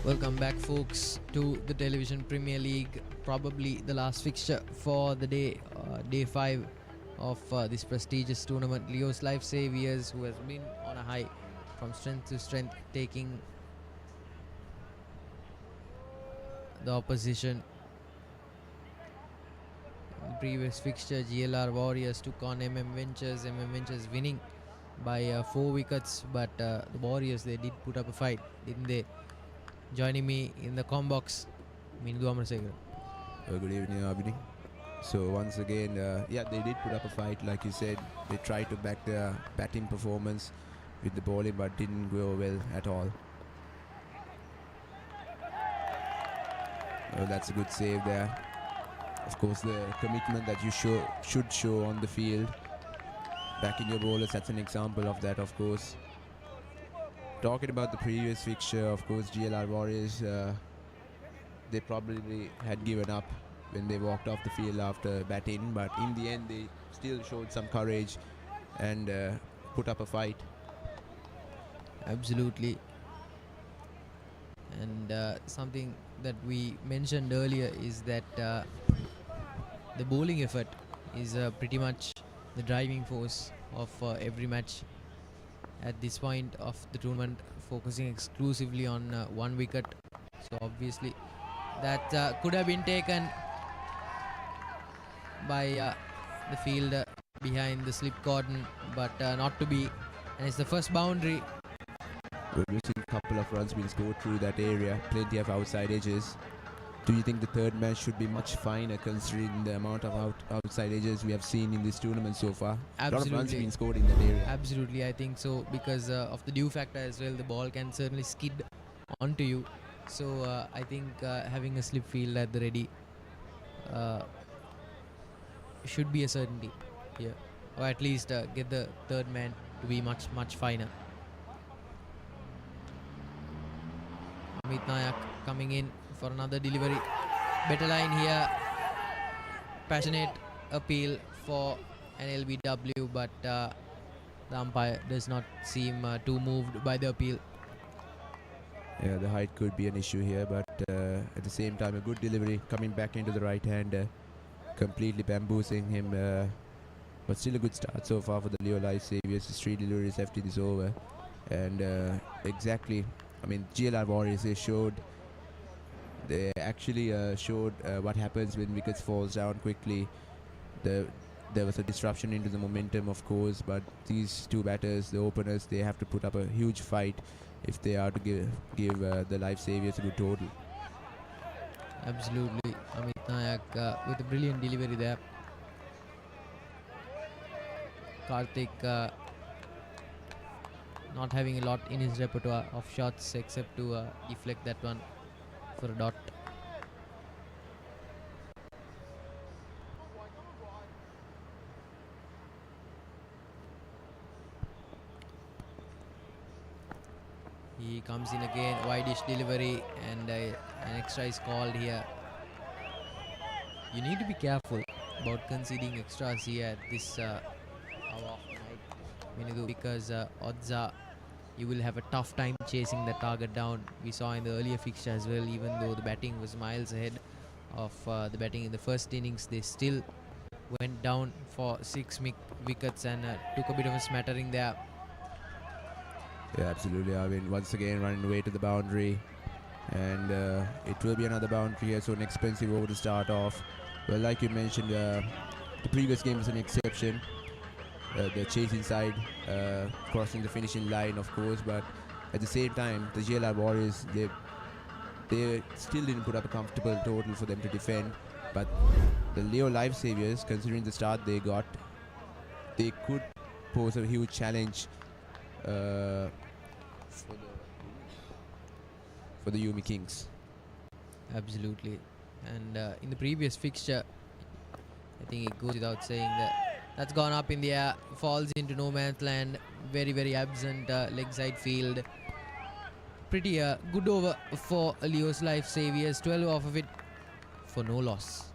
Welcome back, folks, to the Television Premier League. Probably the last fixture for the day, day 5 of this prestigious tournament. Leo's Life Saviors, who has been on a high from strength to strength, taking the opposition. In the previous fixture, GLR Warriors took on Ventures. Ventures winning by 4 wickets, but the Warriors, they did put up a fight, didn't they? Joining me in the combox, Mindu Amarsegaran. Good evening, Abhini. So once again, they did put up a fight, like you said. They tried to back their batting performance with the bowling, but didn't go well at all. That's a good save there. Of course, the commitment that you should show on the field, backing your bowlers, that's an example of that, of course. Talking about the previous fixture, of course, GLR Warriors, they probably had given up when they walked off the field after batting, but in the end they still showed some courage and put up a fight. Absolutely. And something that we mentioned earlier is that the bowling effort is pretty much the driving force of every match at this point of the tournament, focusing exclusively on one wicket. So obviously that could have been taken by the field behind the slip cordon, but not to be, and it's the first boundary. We've seen a couple of runs being scored through that area, plenty of outside edges. Do you think the third match should be much finer considering the amount of outside edges we have seen in this tournament so far? Absolutely. A lot of runs being scored in that area. Absolutely, I think so, because of the dew factor as well. The ball can certainly skid onto you. So I think having a slip field at the ready should be a certainty here, or at least get the third man to be much finer. Amit Nayak coming in for another delivery. Better line here. Passionate appeal for an LBW, but the umpire does not seem too moved by the appeal. Yeah, the height could be an issue here, but at the same time, a good delivery coming back into the right hand, completely bamboozling him. But still a good start so far for the Leo Life Saviors. 3 deliveries left in this over, and exactly. I mean, GLR Warriors, they actually showed what happens when wickets falls down quickly. There was a disruption into the momentum, of course, but these two batters, the openers, they have to put up a huge fight if they are to give the Life Saviors a good total. Absolutely. Amit Nayak with a brilliant delivery there. Karthik not having a lot in his repertoire of shots except to deflect that one for a dot. He comes in again, wide-ish delivery, and an extra is called here. You need to be careful about conceding extras here at this hour of night, because odds are you will have a tough time chasing the target down. We saw in the earlier fixture as well, even though the batting was miles ahead of the batting in the first innings, they still went down for 6 wickets and took a bit of a smattering there. Yeah, absolutely. I mean, once again running away to the boundary, and it will be another boundary here, so an expensive over to start off. Well, like you mentioned, the previous game was an exception. The chase inside, crossing the finishing line, of course, but at the same time, the GLR Warriors, they still didn't put up a comfortable total for them to defend. But the Leo Life Saviors, considering the start they got, they could pose a huge challenge for the YUMI Kings. Absolutely. And in the previous fixture, I think it goes without saying that that's gone up in the air, falls into no man's land. Very absent leg side field. Pretty good over for Leo's Life Saviors. 12 off of it for no loss.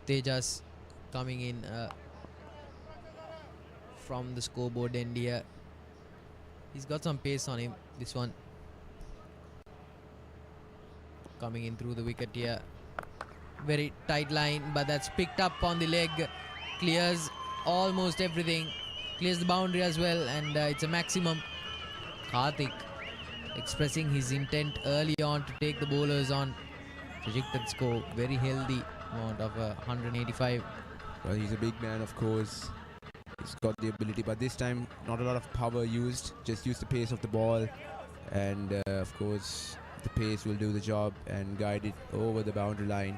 Tejas coming in from the scoreboard end here. He's got some pace on him, this one. Coming in through the wicket here. Very tight line, but that's picked up on the leg. Clears almost everything. Clears the boundary as well, and it's a maximum. Karthik expressing his intent early on to take the bowlers on. Projected score, very healthy amount of 185. Well, he's a big man, of course. He's got the ability, but this time not a lot of power used. Just use the pace of the ball, and of course the pace will do the job and guide it over the boundary line.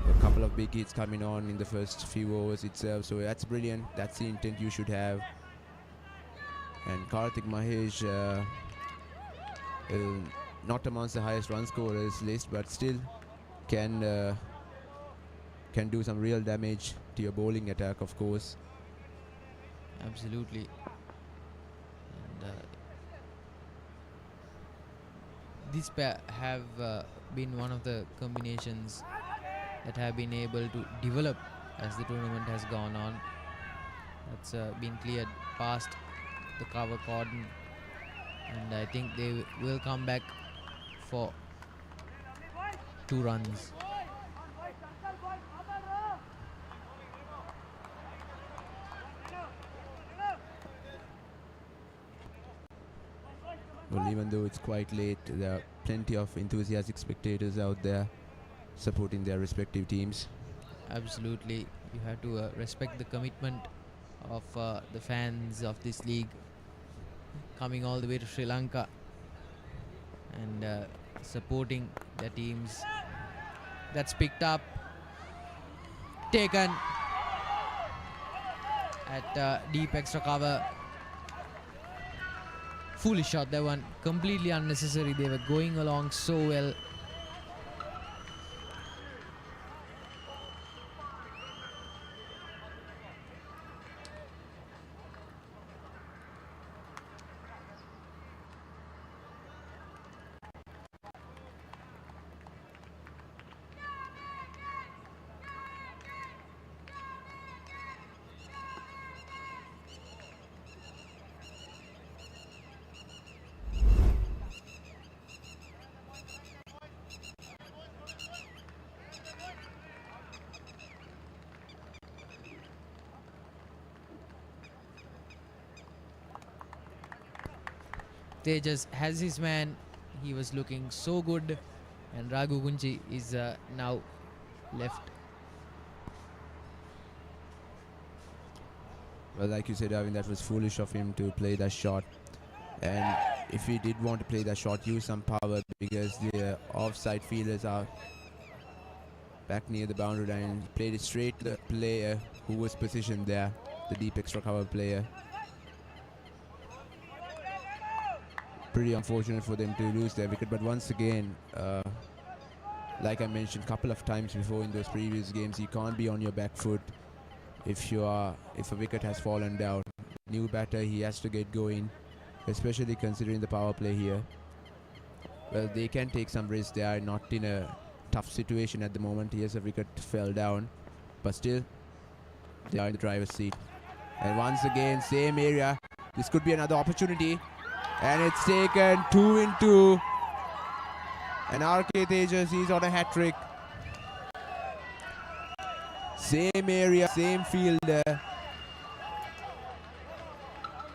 A couple of big hits coming on in the first few overs itself, so that's brilliant. That's the intent you should have. And Karthik Mahesh, not amongst the highest run scorers list, but still can do some real damage to your bowling attack, of course. Absolutely. And these pair have been one of the combinations that have been able to develop as the tournament has gone on. That's been cleared past the cover cordon, and I think they will come back for 2 runs. Well, even though it's quite late, there are plenty of enthusiastic spectators out there supporting their respective teams. Absolutely. You have to respect the commitment of the fans of this league, coming all the way to Sri Lanka and supporting their teams. That's picked up, taken at deep extra cover. Foolish shot, that one, completely unnecessary. They were going along so well. Tejas has his man. He was looking so good, and Raghu Gunji is now left. Well, like you said, Arvind, that was foolish of him to play that shot. And if he did want to play that shot, use some power, because the offside fielders are back near the boundary line. He played it straight to the player who was positioned there, the deep extra cover player. Pretty unfortunate for them to lose their wicket, but once again, like I mentioned a couple of times before in those previous games, you can't be on your back foot if a wicket has fallen down. New batter, he has to get going, especially considering the power play here. Well, they can take some risks. They are not in a tough situation at the moment. Yes, a wicket fell down, but still they are in the driver's seat. And once again, same area. This could be another opportunity. And it's taken 2 in 2. And RK Tejas, he's on a hat-trick. Same area, same fielder.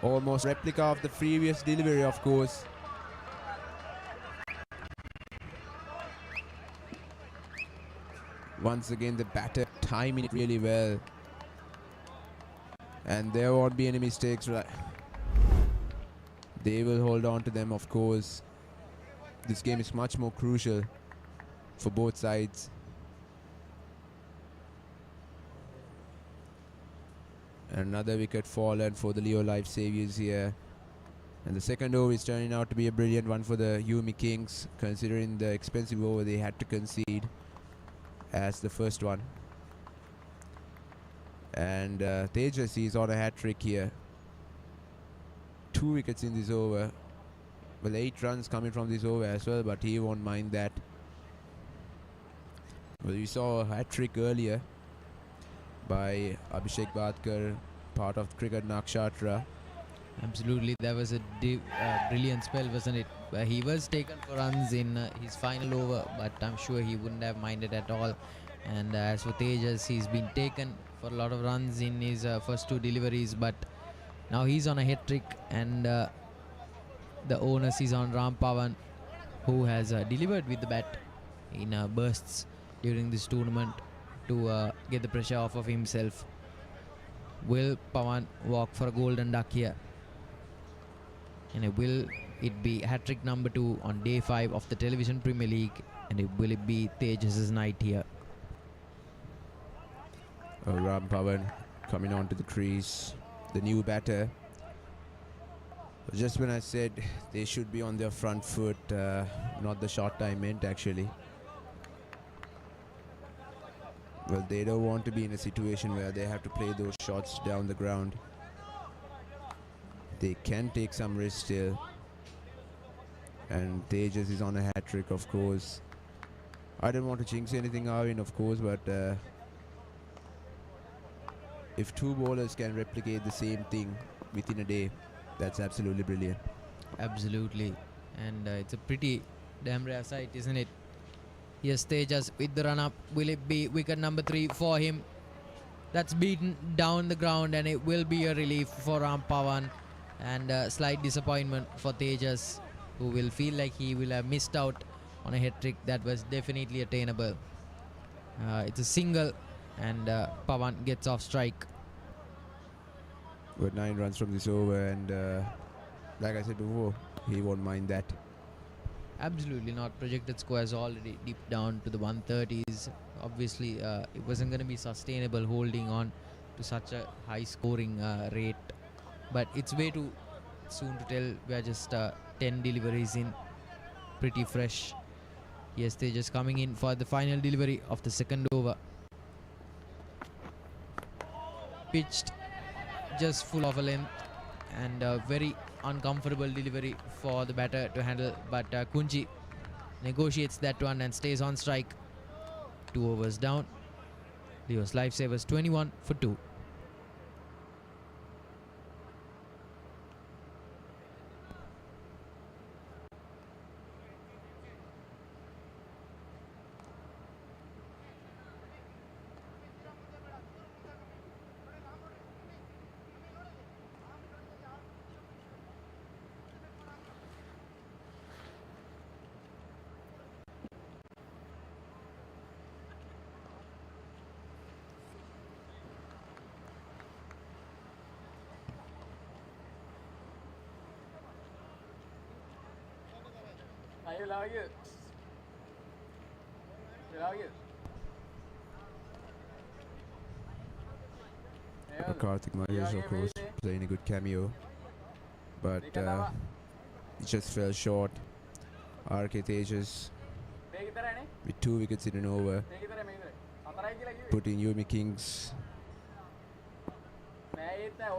Almost replica of the previous delivery, of course. Once again, the batter timing it really well. And there won't be any mistakes. They will hold on to them, of course. This game is much more crucial for both sides. Another wicket fallen for the Leo Life Saviours here. And the second over is turning out to be a brilliant one for the YUMI Kings, considering the expensive over they had to concede as the first one. And Tejas is on a hat-trick here. 2 wickets in this over. Well, 8 runs coming from this over as well, but he won't mind that. Well, we saw a hat trick earlier by Abhishek Badkar, part of Cricket Nakshatra. Absolutely, that was a brilliant spell, wasn't it? He was taken for runs in his final over, but I'm sure he wouldn't have minded at all. And as for Tejas, he's been taken for a lot of runs in his first two deliveries, but now he's on a hat trick, and the onus is on Ram Pavan, who has delivered with the bat in bursts during this tournament to get the pressure off of himself. Will Pavan walk for a golden duck here? And will it be hat-trick number 2 on day 5 of the Television Premier League? And will it be Tejas' night here? Ram Pavan coming onto the crease, the new batter. Just when I said they should be on their front foot, not the shot I meant actually. Well, they don't want to be in a situation where they have to play those shots down the ground. They can take some risk still. And Tejas is on a hat trick, of course. I don't want to jinx anything, Arvind, of course, but if two bowlers can replicate the same thing within a day, that's absolutely brilliant. Absolutely. And it's a pretty damn rare sight, isn't it? Yes, Tejas with the run-up. Will it be wicket number 3 for him? That's beaten down the ground, and it will be a relief for Ram Pavan. And a slight disappointment for Tejas, who will feel like he will have missed out on a hat-trick that was definitely attainable. It's a single, and Pavan gets off strike. But 9 runs from this over, and like I said before, he won't mind that. Absolutely not. Projected score has already dipped down to the 130s. Obviously, it wasn't going to be sustainable holding on to such a high scoring rate. But it's way too soon to tell. We are just 10 deliveries in, pretty fresh. Yes, they're just coming in for the final delivery of the second over. Pitched just full of a length, and a very uncomfortable delivery for the batter to handle. But Kunji negotiates that one and stays on strike. 2 overs down. Leo's lifesavers 21 for 2. Karthik Mahesh, of course, playing a good cameo, but he just fell short. RK Tejas with 2 wickets in an over, putting YUMI Kings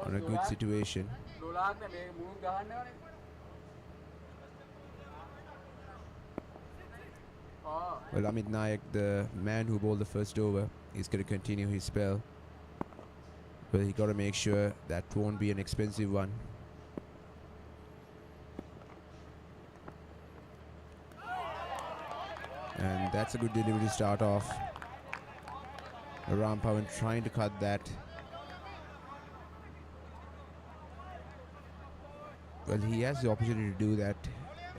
on a good situation. Well, Amit Nayak, the man who bowled the first over, is going to continue his spell. But he got to make sure that won't be an expensive one. And that's a good delivery to start off. Ram Pavan trying to cut that. Well, he has the opportunity to do that.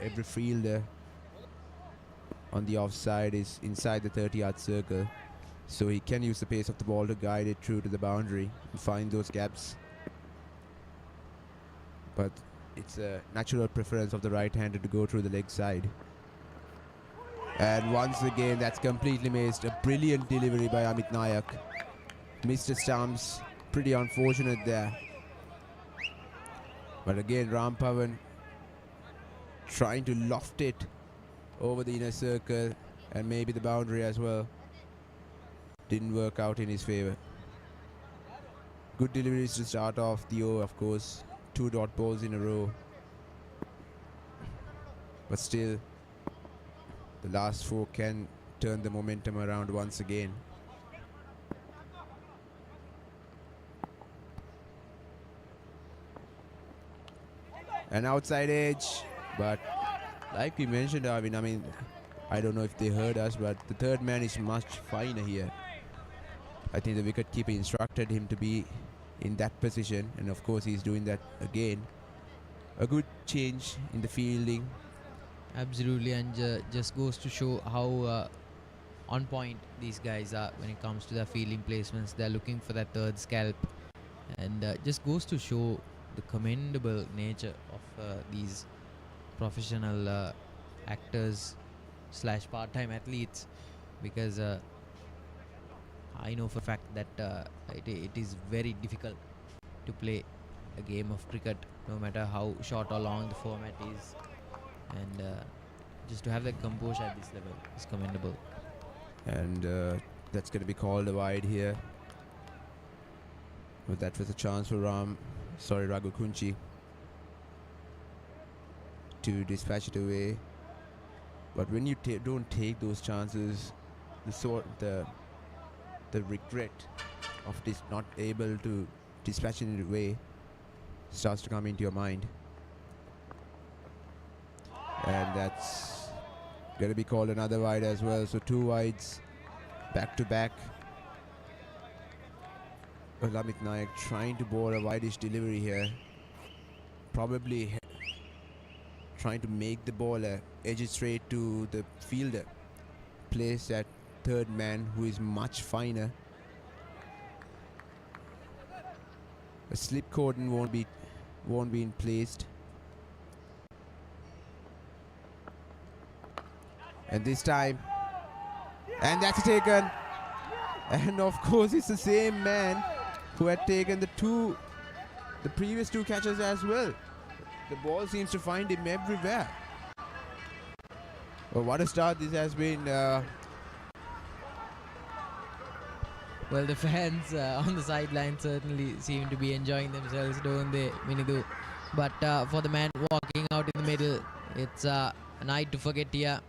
Every fielder on the offside is inside the 30-yard circle, so he can use the pace of the ball to guide it through to the boundary and find those gaps. But it's a natural preference of the right-hander to go through the leg side. And once again, that's completely missed. A brilliant delivery by Amit Nayak. Mr. Stumps, pretty unfortunate there. But again, Ram Pavan trying to loft it over the inner circle and maybe the boundary as well. Didn't work out in his favor. Good deliveries to start off the over, of course. 2 dot balls in a row. But still, the last 4 can turn the momentum around once again. An outside edge, but like we mentioned, Arvin, I mean, I don't know if they heard us, but the third man is much finer here. I think the wicketkeeper instructed him to be in that position, and of course he's doing that again. A good change in the fielding. Absolutely, and just goes to show how on point these guys are when it comes to their fielding placements. They're looking for that third scalp, and just goes to show the commendable nature of these professional actors / part-time athletes, because I know for a fact that it is very difficult to play a game of cricket, no matter how short or long the format is, and just to have that composure at this level is commendable. And that's going to be called a wide here. But that was a chance for Raghu Kunchi to dispatch it away. But when you don't take those chances, the regret of this not able to dispatch it away starts to come into your mind. And that's going to be called another wide as well. So 2 wides back to back. Lamit Nayak trying to bowl a wideish delivery here. Probably trying to make the ball edge it straight to the fielder. Place that third man who is much finer. A slip cordon won't be placed. And this time, and that's taken. And of course, it's the same man who had taken the previous 2 catches as well. The ball seems to find him everywhere. Well, what a start this has been. Well, the fans on the sideline certainly seem to be enjoying themselves, don't they, Minidu? But for the man walking out in the middle, it's a night to forget here.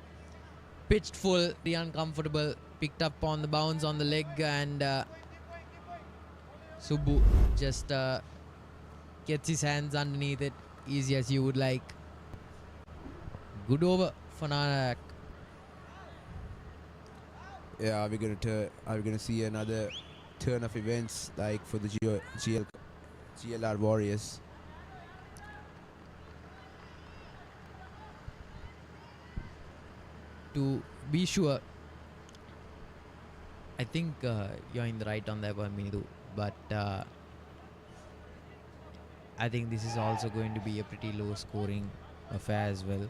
Pitched full, the uncomfortable, picked up on the bounce on the leg, and Subbu just gets his hands underneath it, easy as you would like. Good over for Nanak. Yeah, are we gonna see another turn of events like for the GLR Warriors? To be sure, I think you're in the right on that one, Minidu. But I think this is also going to be a pretty low scoring affair as well.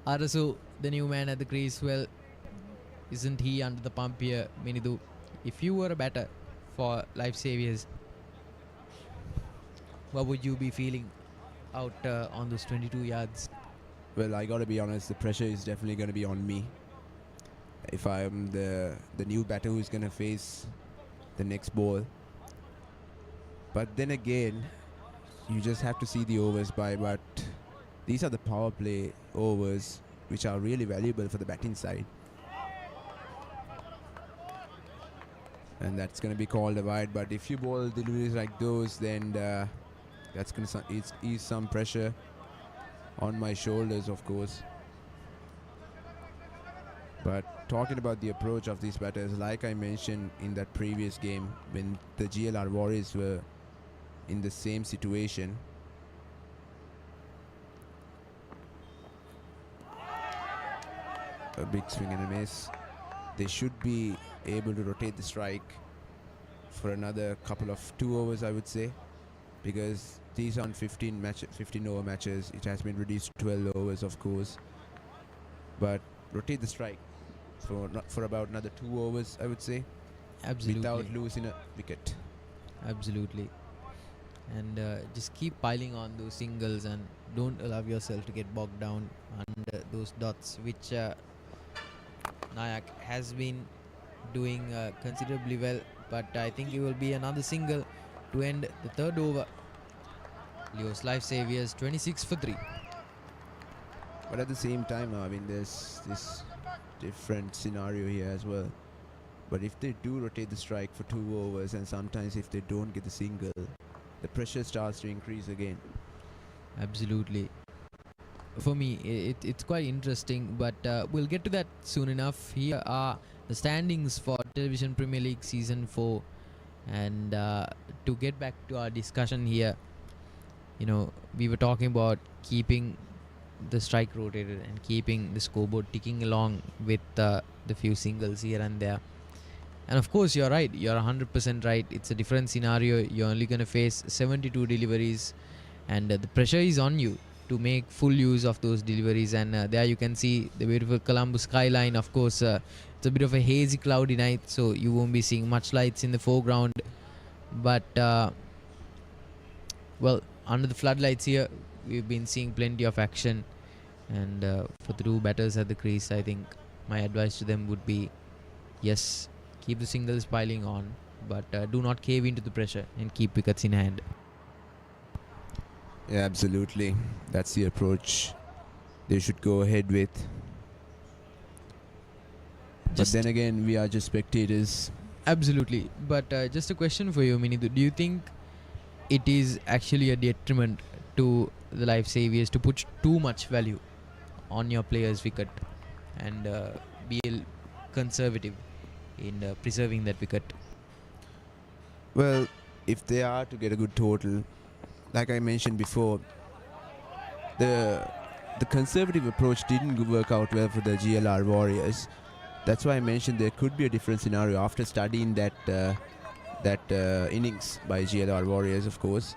Arasu, the new man at the crease, well, isn't he under the pump here, Minidu? If you were a batter for Life Saviors, what would you be feeling out on those 22 yards? Well, I gotta be honest, the pressure is definitely gonna be on me. If I'm the new batter who's gonna face the next ball. But then again, you just have to see the overs by, but these are the power play overs which are really valuable for the batting side. And that's going to be called a wide, but if you bowl deliveries like those, then that's going to ease some pressure on my shoulders, of course. But talking about the approach of these batters, like I mentioned in that previous game when the GLR Warriors were in the same situation, a big swing and a miss. They should be able to rotate the strike for another couple of 2 overs, I would say, because these aren't 15 over matches. It has been reduced to 12 overs, of course, but rotate the strike for about another 2 overs, I would say. Absolutely. Without losing a wicket. Absolutely. And just keep piling on those singles and don't allow yourself to get bogged down under those dots, which Nayak has been doing considerably well. But I think it will be another single to end the 3rd over. Leo's Life Saviors 26 for 3. But at the same time, I mean, there's this different scenario here as well. But if they do rotate the strike for 2 overs, and sometimes if they don't get the single, the pressure starts to increase again. Absolutely. For me, it's quite interesting, but we'll get to that soon enough. Here are the standings for Television Premier League Season 4. And to get back to our discussion here, you know, we were talking about keeping the strike rotated and keeping the scoreboard ticking along with the few singles here and there. And of course, you're right. You're 100% right. It's a different scenario. You're only going to face 72 deliveries, and the pressure is on you to make full use of those deliveries. And there you can see the beautiful Colombo skyline. Of course, it's a bit of a hazy, cloudy night, so you won't be seeing much lights in the foreground. But, well, under the floodlights here, we've been seeing plenty of action. And for the 2 batters at the crease, I think my advice to them would be, yes, keep the singles piling on, but do not cave into the pressure and keep wickets in hand. Yeah, absolutely. That's the approach they should go ahead with. But then again, we are just spectators. Absolutely. But just a question for you, Minidu. Do you think it is actually a detriment to the Life Saviors to put too much value on your player's wicket and be conservative in preserving that wicket? Well, if they are to get a good total, like I mentioned before, the conservative approach didn't work out well for the GLR Warriors. That's why I mentioned there could be a different scenario after studying that innings by GLR Warriors, of course.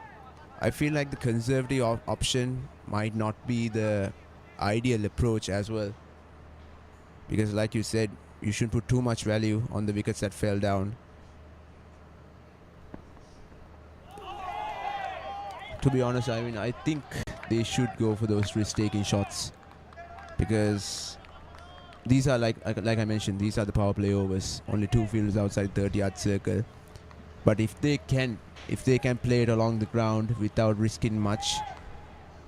I feel like the conservative option might not be the ideal approach as well, because like you said, you shouldn't put too much value on the wickets that fell down. To be honest, I mean, I think they should go for those risk-taking shots, because these are like I mentioned, these are the power play overs. Only 2 fielders outside 30-yard circle. But if they can play it along the ground without risking much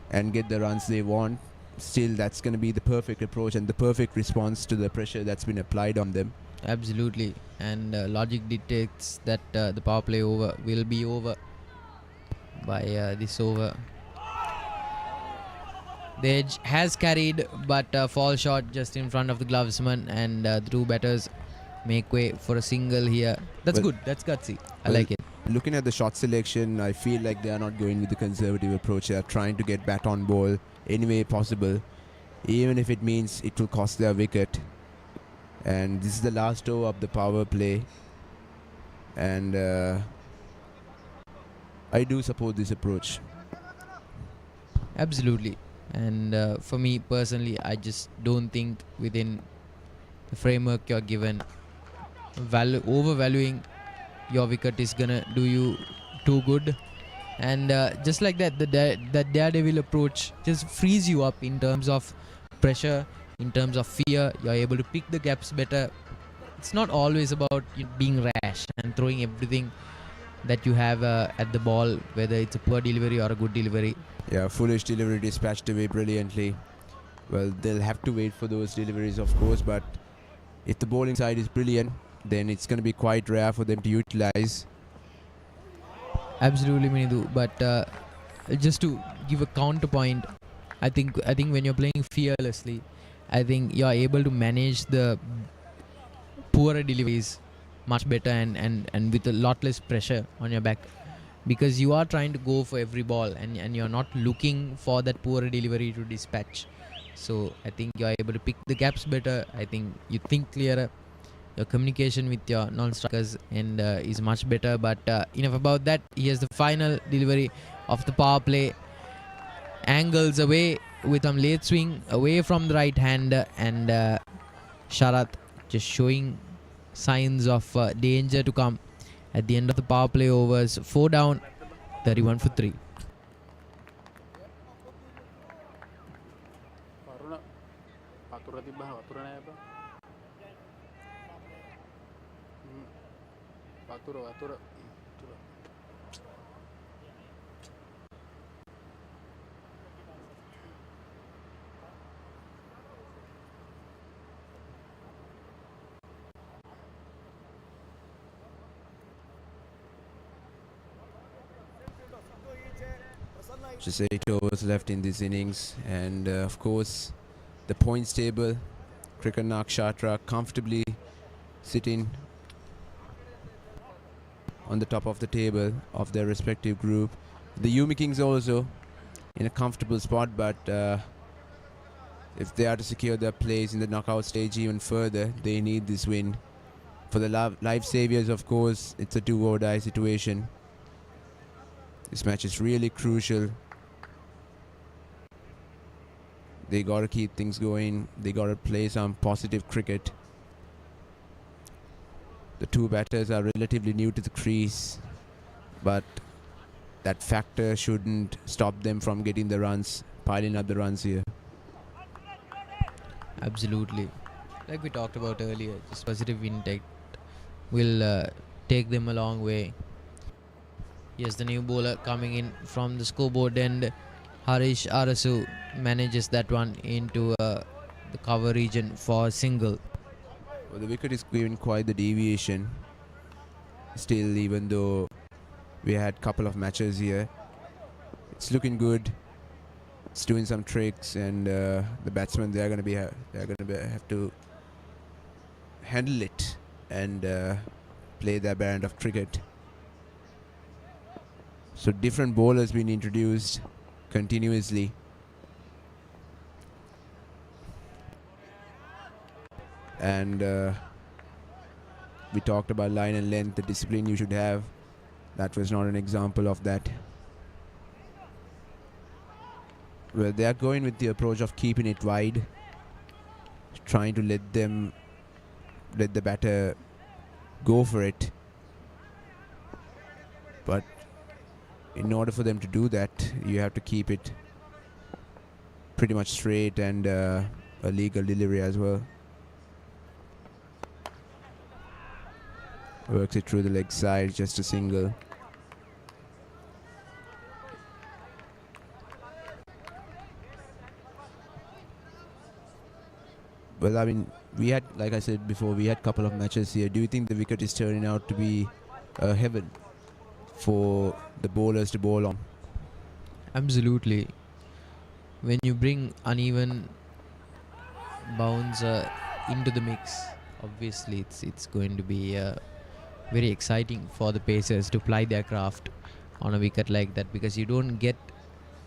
and get the runs they want, still that's going to be the perfect approach and the perfect response to the pressure that's been applied on them. Absolutely. And logic dictates that the power play over will be over by this over. The edge has carried, but fall short just in front of the glovesman, and the 2 batters make way for a single here. That's good. That's gutsy. I like it. Looking at the shot selection, I feel like they are not going with the conservative approach. They are trying to get bat on ball any way possible, even if it means it will cost their wicket. And this is the last over of the power play, and I do support this approach. Absolutely. And for me personally, I just don't think within the framework you're given, overvaluing your wicket is gonna do you too good. And just like that, that daredevil approach just frees you up in terms of pressure, in terms of fear. You're able to pick the gaps better. It's not always about being rash and throwing everything that you have at the ball, whether it's a poor delivery or a good delivery. Yeah, foolish delivery dispatched away brilliantly. Well, they'll have to wait for those deliveries, of course, but if the bowling side is brilliant, then it's going to be quite rare for them to utilize. Absolutely, Minidu. But just to give a counterpoint, I think when you're playing fearlessly, I think you're able to manage the poorer delivery is much better and with a lot less pressure on your back, because you are trying to go for every ball and you're not looking for that poorer delivery to dispatch. So I think you're able to pick the gaps better. I think you think clearer. Your communication with your non-strikers and is much better. But enough about that. Here's the final delivery of the power play. Angles away with some late swing away from the right hand, and Sharath just showing signs of danger to come at the end of the power play overs. 4 down, 31 for 3. Just 8 overs left in this innings, and of course the points table, Cricket Nakshatra comfortably sitting on the top of the table of their respective group. The YUMI Kings also in a comfortable spot, but if they are to secure their place in the knockout stage even further, they need this win. For the live saviors, of course, it's a do or die situation. This match is really crucial. They got to keep things going. They got to play some positive cricket. The two batters are relatively new to the crease, but that factor shouldn't stop them from getting the runs, piling up the runs here. Absolutely. Like we talked about earlier, just positive intake will take them a long way. Here's the new bowler coming in from the scoreboard, and Harish Arasu manages that one into the cover region for a single. Well, the wicket is giving quite the deviation. Still, even though we had a couple of matches here, it's looking good. It's doing some tricks, and the batsmen, they're going to have to handle it and play their brand of cricket. So different bowlers being introduced continuously. And we talked about line and length, the discipline you should have. That was not an example of that. Well, they are going with the approach of keeping it wide, trying to let the batter go for it. But in order for them to do that, you have to keep it pretty much straight and a legal delivery as well. Works it through the leg side, just a single. Well, I mean, we had, like I said before, we had a couple of matches here. Do you think the wicket is turning out to be heaven for the bowlers to bowl on? Absolutely. When you bring uneven bounce into the mix, obviously it's going to be very exciting for the pacers to ply their craft on a wicket like that, because you don't get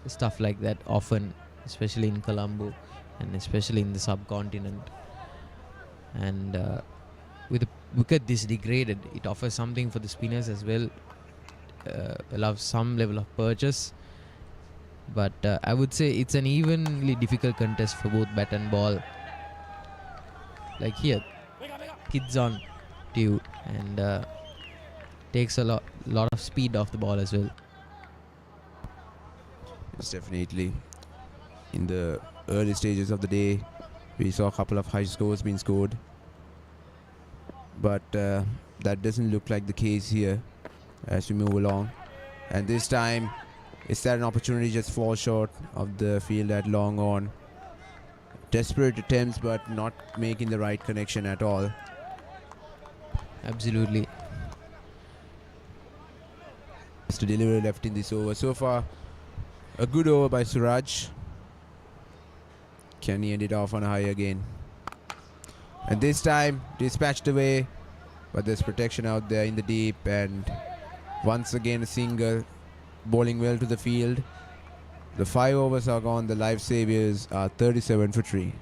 stuff like that often, especially in Colombo and especially in the subcontinent. And with a wicket this degraded, it offers something for the spinners as well, allows some level of purchase. But I would say it's an evenly difficult contest for both bat and ball. Like here, kids on to you, and takes a lot of speed off the ball as well. It's definitely in the early stages of the day, we saw a couple of high scores being scored, but that doesn't look like the case here as we move along. And this time, is that an opportunity just fall short of the field at long on? Desperate attempts, but not making the right connection at all. Absolutely. Just a delivery left in this over. So far, a good over by Suraj. Can he end it off on a high again? And this time dispatched away, but there's protection out there in the deep, and once again a single, bowling well to the field. The 5 overs are gone. The live saviors are 37 for 3.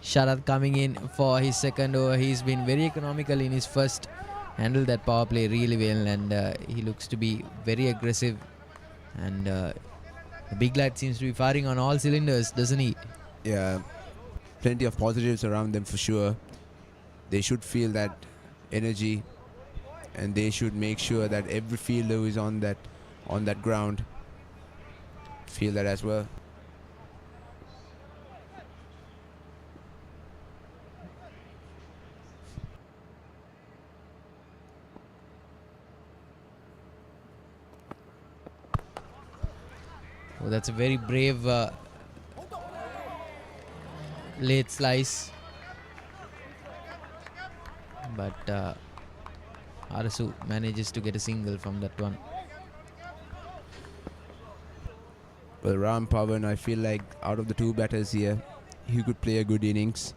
Sharat coming in for his second over. He's been very economical in his first. Handled that power play really well, and he looks to be very aggressive. And the big lad seems to be firing on all cylinders, doesn't he? Yeah, plenty of positives around them for sure. They should feel that energy, and they should make sure that every fielder who is on that ground feel that as well. Oh, that's a very brave late slice. But Arasu manages to get a single from that one. Well, Ram Pavan, I feel like out of the 2 batters here, he could play a good innings.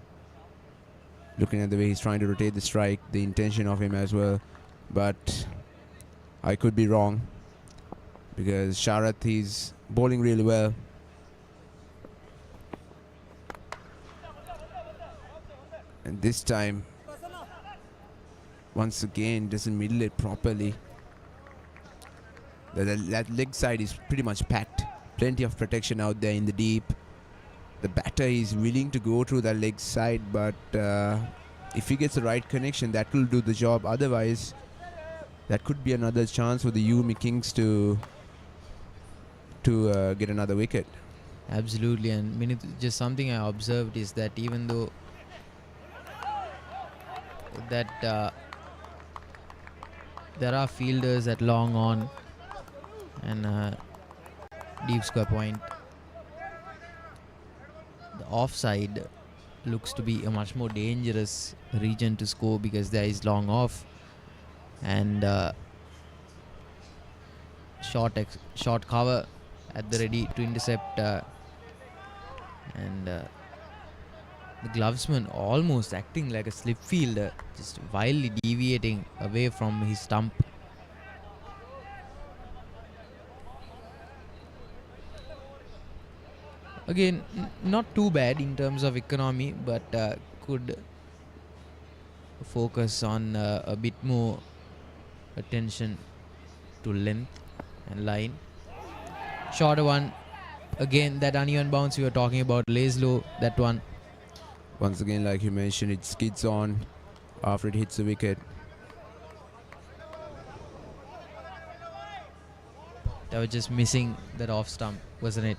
Looking at the way he's trying to rotate the strike, the intention of him as well. But I could be wrong, because Sharat, he's bowling really well. And this time, once again, doesn't middle it properly. That leg side is pretty much packed. Plenty of protection out there in the deep. The batter is willing to go through that leg side, but if he gets the right connection, that will do the job. Otherwise, that could be another chance for the YUMI Kings to get another wicket. Absolutely, and just something I observed is that even though that there are fielders at long on and deep square point, the offside looks to be a much more dangerous region to score, because there is long off and short cover at the ready to intercept, and the glovesman almost acting like a slip fielder, just wildly deviating away from his stump. Again, not too bad in terms of economy, but could focus on a bit more attention to length and line. Shorter one. Again, that uneven bounce we were talking about, lays low, that one. Once again, like you mentioned, it skids on after it hits the wicket. That was just missing that off stump, wasn't it?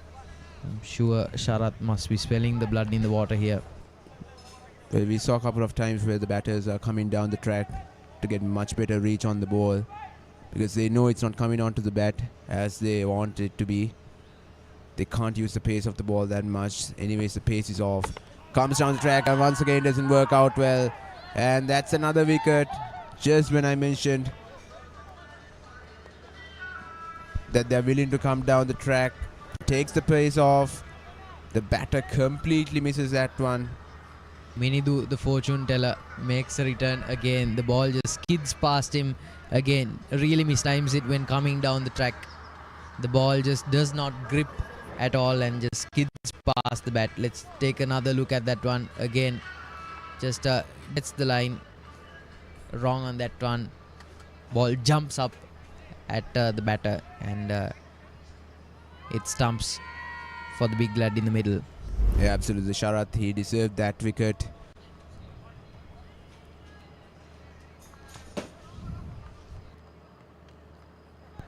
I'm sure Sharat must be spilling the blood in the water here. Well, we saw a couple of times where the batters are coming down the track to get much better reach on the ball, because they know it's not coming onto the bat as they want it to be. They can't use the pace of the ball that much. Anyways, the pace is off. Comes down the track and once again doesn't work out well. And that's another wicket. Just when I mentioned that they're willing to come down the track, takes the pace off. The batter completely misses that one. Minidu, the fortune teller, makes a return again. The ball just skids past him again. Really mistimes it when coming down the track. The ball just does not grip at all and just skids past the bat. Let's take another look at that one again. Just gets the line wrong on that one. Ball jumps up at the batter and it stumps for the big lad in the middle. Yeah, absolutely. Sharath, he deserved that wicket.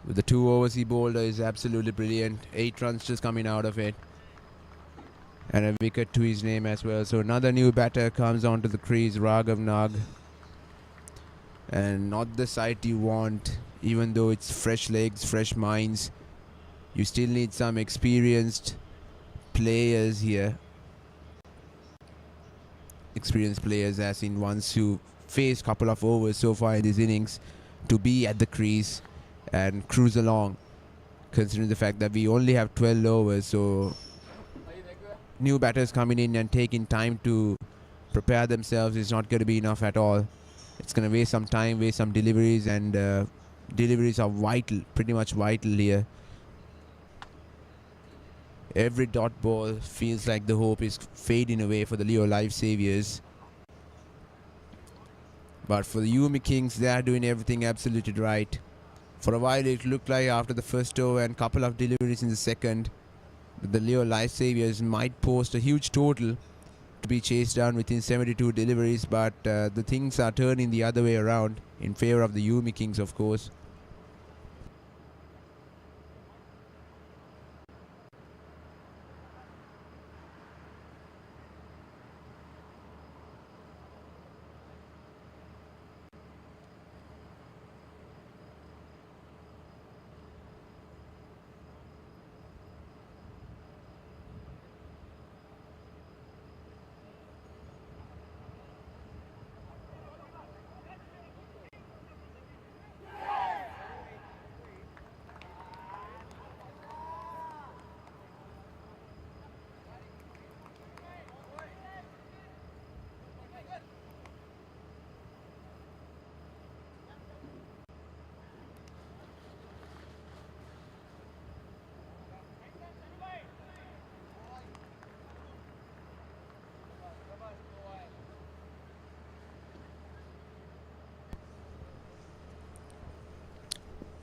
With the 2 overs he bowled is absolutely brilliant. 8 runs just coming out of it. And a wicket to his name as well. So another new batter comes onto the crease, Raghav Nag. And not the sight you want, even though it's fresh legs, fresh minds. You still need some experienced players here. Experienced players as in ones who faced a couple of overs so far in this innings to be at the crease and cruise along, considering the fact that we only have 12 overs. So new batters coming in and taking time to prepare themselves is not going to be enough at all. It's going to waste some time, waste some deliveries, and deliveries are vital, pretty much vital here. Every dot ball feels like the hope is fading away for the Leo Life Saviors. But for the YUMI Kings, they are doing everything absolutely right. For a while it looked like after the first over and couple of deliveries in the second, the Leo Life Saviors might post a huge total to be chased down within 72 deliveries, but the things are turning the other way around in favor of the YUMI Kings, of course.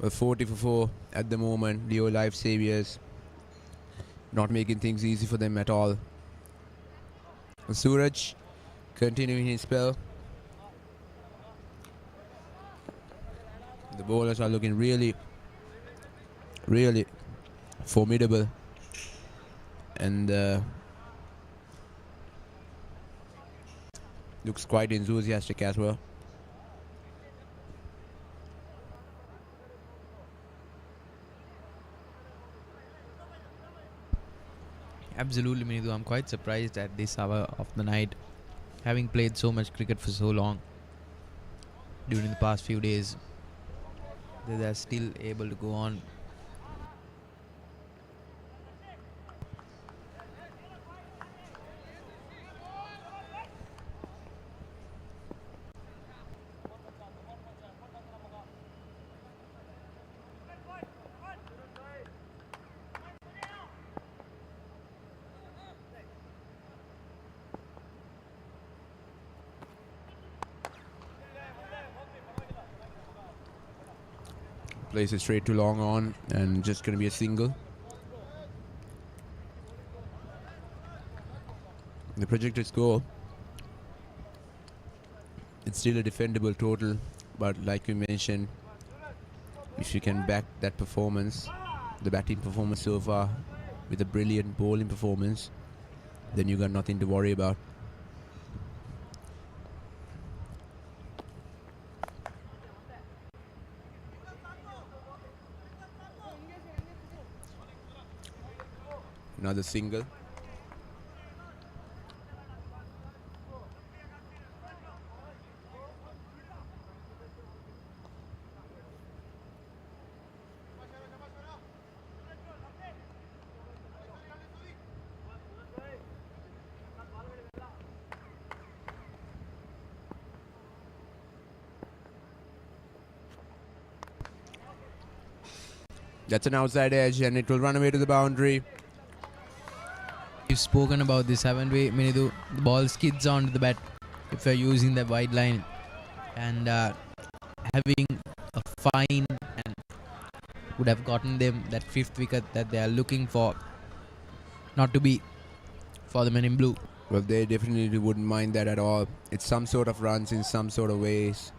Well, 40 for 4 at the moment. Leo Life Saviors not making things easy for them at all. Suraj continuing his spell. The bowlers are looking really, really formidable. And looks quite enthusiastic as well. Absolutely, Minidu. I'm quite surprised at this hour of the night, having played so much cricket for so long during the past few days, that they're still able to go on. Plays it straight to long on and just going to be a single. The projected score, it's still a defendable total, but like you mentioned, if you can back that performance, the batting performance so far, with a brilliant bowling performance, then you got nothing to worry about. Another single. That's an outside edge and it will run away to the boundary. We've spoken about this, haven't we, Minidu? The ball skids onto the bat if you're using the wide line, and having a fine and would have gotten them that 5th wicket that they are looking for. Not to be for the men in blue. Well, they definitely wouldn't mind that at all. It's some sort of runs in some sort of ways.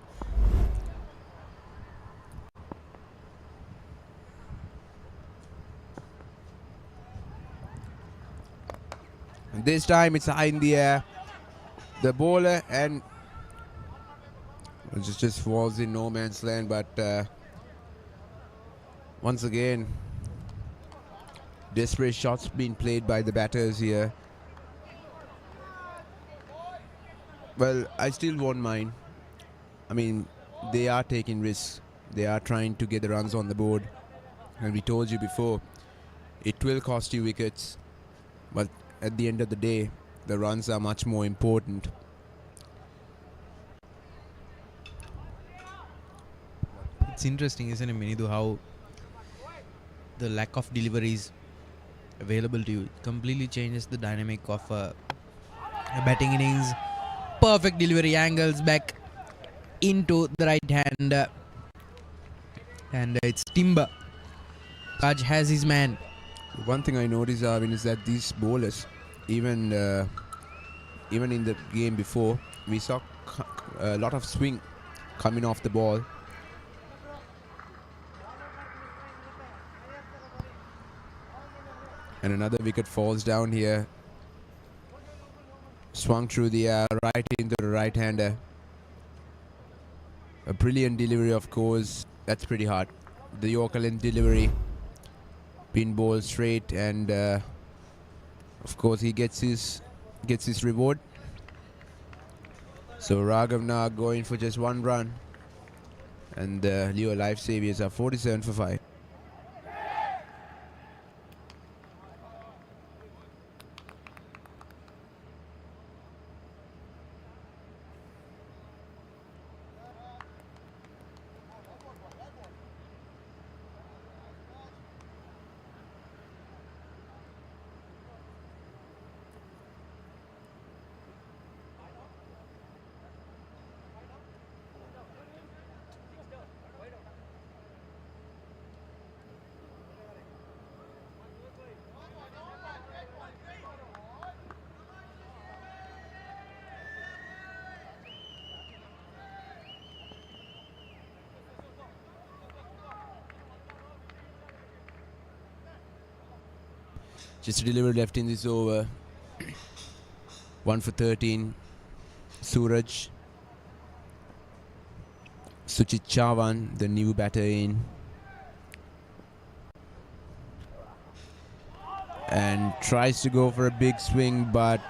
And this time it's high in the air. The bowler and it just falls in no man's land, but once again, desperate shots being played by the batters here. Well, I still won't mind. I mean, they are taking risks. They are trying to get the runs on the board. And we told you before, it will cost you wickets. But at the end of the day, the runs are much more important. It's interesting, isn't it, Minidu, how the lack of deliveries available to you completely changes the dynamic of a batting innings. Perfect delivery, angles back into the right hand, and it's Timber. Raj has his man. One thing I noticed, Arvind, is that these bowlers, even in the game before, we saw a lot of swing coming off the ball. And another wicket falls down here. Swung through the air, right into the right-hander. A brilliant delivery, of course. That's pretty hard. The Yorker length delivery. Pin ball straight, and of course he gets his reward. So Raghav now going for just one run, and Leo Life Saviors are 47 for 5. Just delivered left in this over. 1 for 13. Suraj. Suchit Chavan, the new batter in. And tries to go for a big swing, but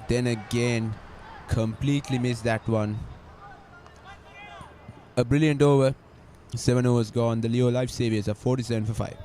then again, completely missed that one. A brilliant over. 7 overs gone. The Leo Life Saviors are 47 for 5.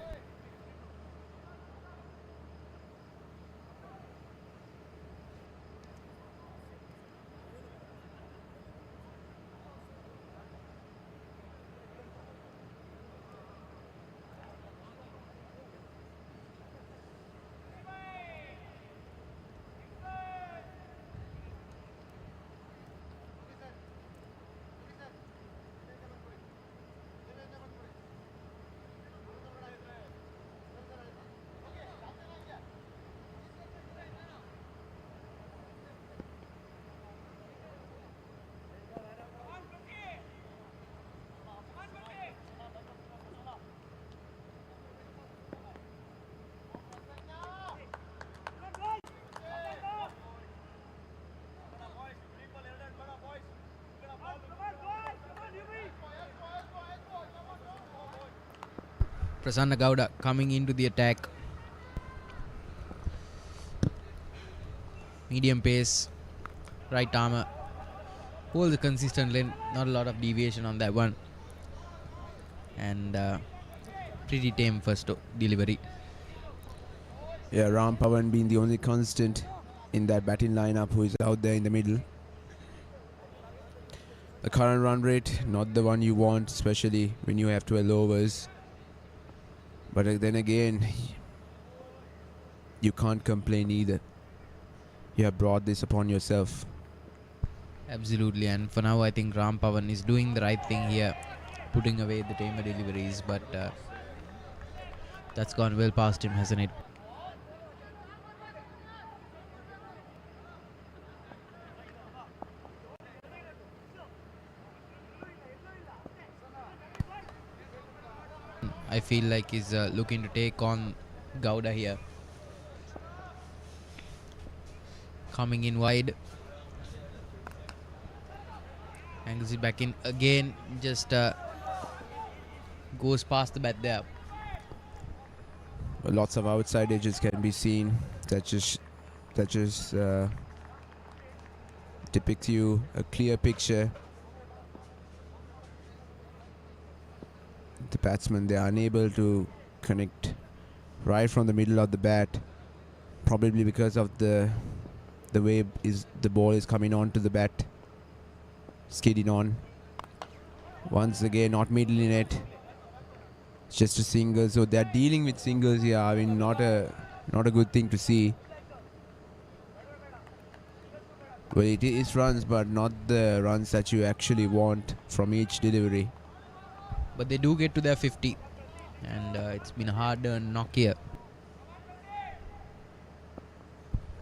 Prasanna Gowda coming into the attack. Medium pace, right armour. Holds a consistent length, not a lot of deviation on that one. And pretty tame first delivery. Yeah, Ram Pavan being the only constant in that batting lineup who is out there in the middle. The current run rate, not the one you want, especially when you have 12 overs. But then again, you can't complain either. You have brought this upon yourself. Absolutely, and for now I think Ram Pavan is doing the right thing here, putting away the tamer deliveries, but that's gone well past him, hasn't it? I feel like is looking to take on Gowda here. Coming in wide. Angles it back in again. Just goes past the bat there. Lots of outside edges can be seen. That just depicts you a clear picture. The batsmen, they are unable to connect right from the middle of the bat, probably because of the way the ball is coming onto the bat, skidding on. Once again, not middle in it. It's just a single, so they're dealing with singles here. I mean, not a good thing to see. Well, it is runs, but not the runs that you actually want from each delivery. But they do get to their 50, and it's been a hard knock here.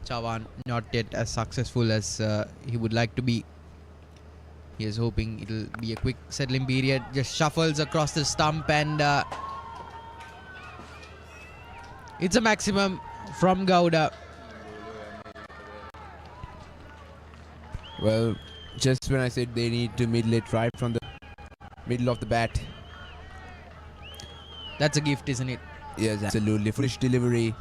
Chavan not yet as successful as he would like to be. He is hoping it'll be a quick settling period. Just shuffles across the stump, and it's a maximum from Gowda. Well, just when I said they need to middle it right from the middle of the bat. That's a gift, isn't it? Yes, absolutely. Fresh delivery.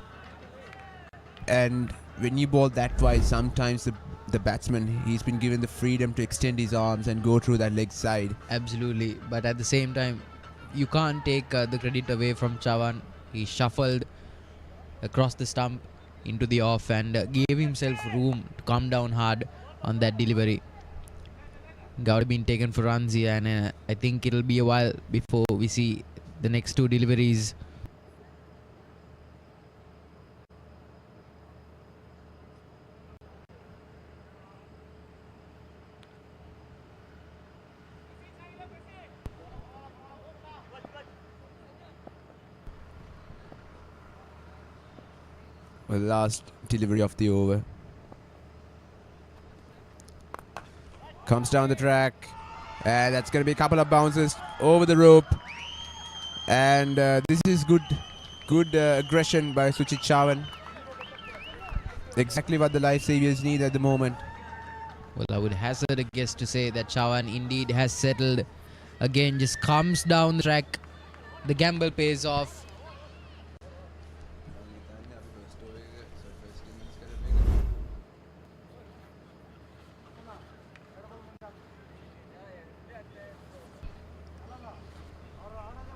And when you bowl that wide, sometimes the batsman, he's been given the freedom to extend his arms and go through that leg side. Absolutely. But at the same time, you can't take the credit away from Chavan. He shuffled across the stump into the off and gave himself room to come down hard on that delivery. Gowda been taken for runs here, and I think it'll be a while before we see the next two deliveries. Well, last delivery of the over. Comes down the track, and that's going to be a couple of bounces over the rope. And this is good aggression by Suchit Chavan. Exactly what the Life Saviors need at the moment. Well, I would hazard a guess to say that Chavan indeed has settled. Again, just comes down the track. The gamble pays off.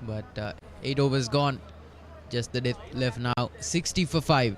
But 8 overs gone. Just the death left now. 60 for 5.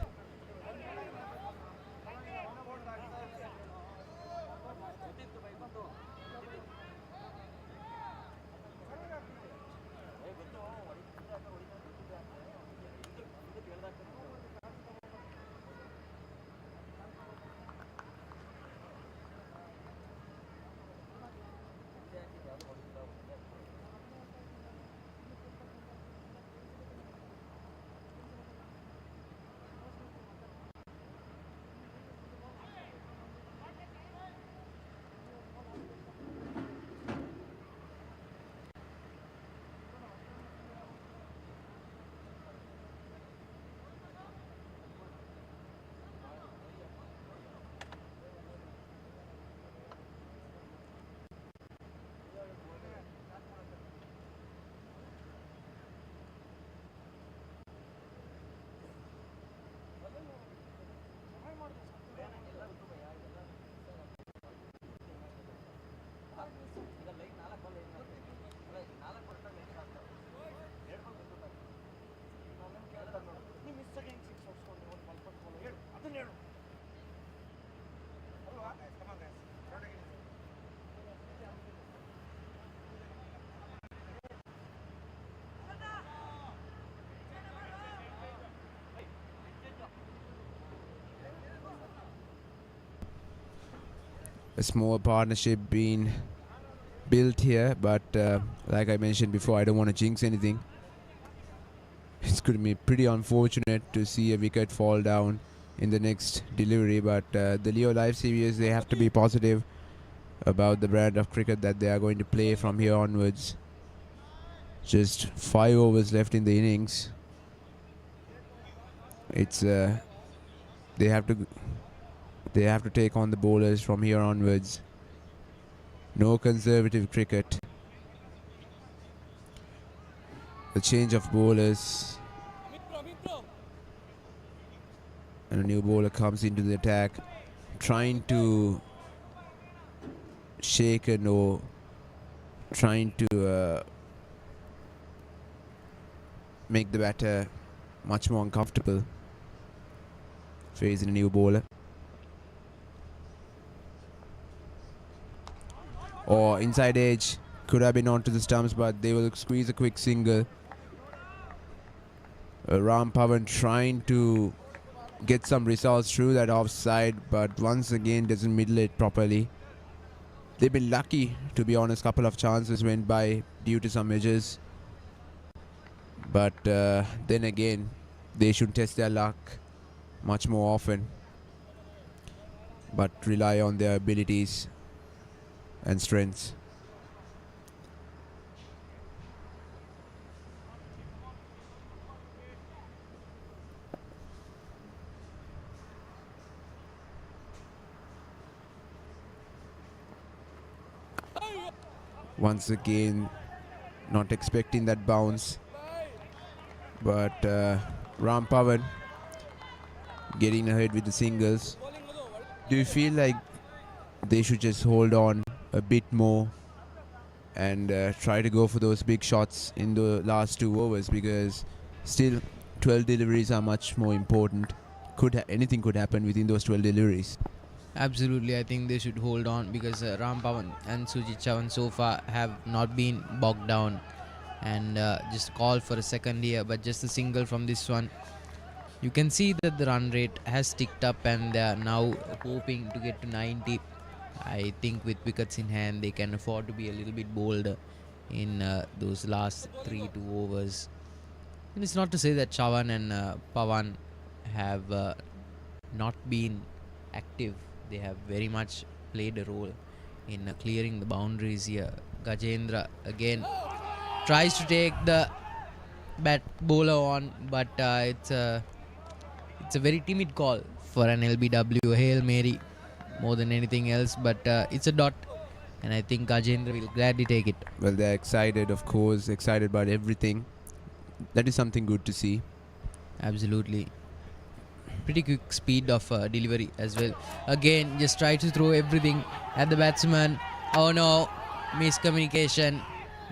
A small partnership being built here, but like I mentioned before, I don't want to jinx anything. It's going to be pretty unfortunate to see a wicket fall down in the next delivery, but the Leo Life Saviors, they have to be positive about the brand of cricket that they are going to play from here onwards. Just 5 overs left in the innings. It's they have to take on the bowlers from here onwards. No conservative cricket. The change of bowlers, and a new bowler comes into the attack, trying to shake a no, trying to make the batter much more uncomfortable facing a new bowler. Or inside edge, could have been onto the stumps, but they will squeeze a quick single. Ram Pavan trying to get some results through that offside, but once again doesn't middle it properly. They've been lucky, to be honest. Couple of chances went by due to some edges, but then again they should test their luck much more often, but rely on their abilities and strengths. Once again, not expecting that bounce, but Ram Pavan getting ahead with the singles. Do you feel like they should just hold on a bit more and try to go for those big shots in the last 2 overs, because still 12 deliveries are much more important. Anything could happen within those 12 deliveries. Absolutely, I think they should hold on because Ram Pavan and Sujit Chavan so far have not been bogged down, and just call for a second here, but just a single from this one. You can see that the run rate has ticked up and they are now hoping to get to 90. I think with wickets in hand they can afford to be a little bit bolder in those last 2 overs. And it's not to say that Chavan and Pavan have not been active. They have very much played a role in clearing the boundaries here. Gajendra again tries to take the bat bowler on, but it's a very timid call for an LBW. Hail Mary more than anything else, but it's a dot, and I think Gajendra will gladly take it. Well, they're excited, of course, excited about everything. That is something good to see. Absolutely. Pretty quick speed of delivery as well. Again, just try to throw everything at the batsman. Oh no, miscommunication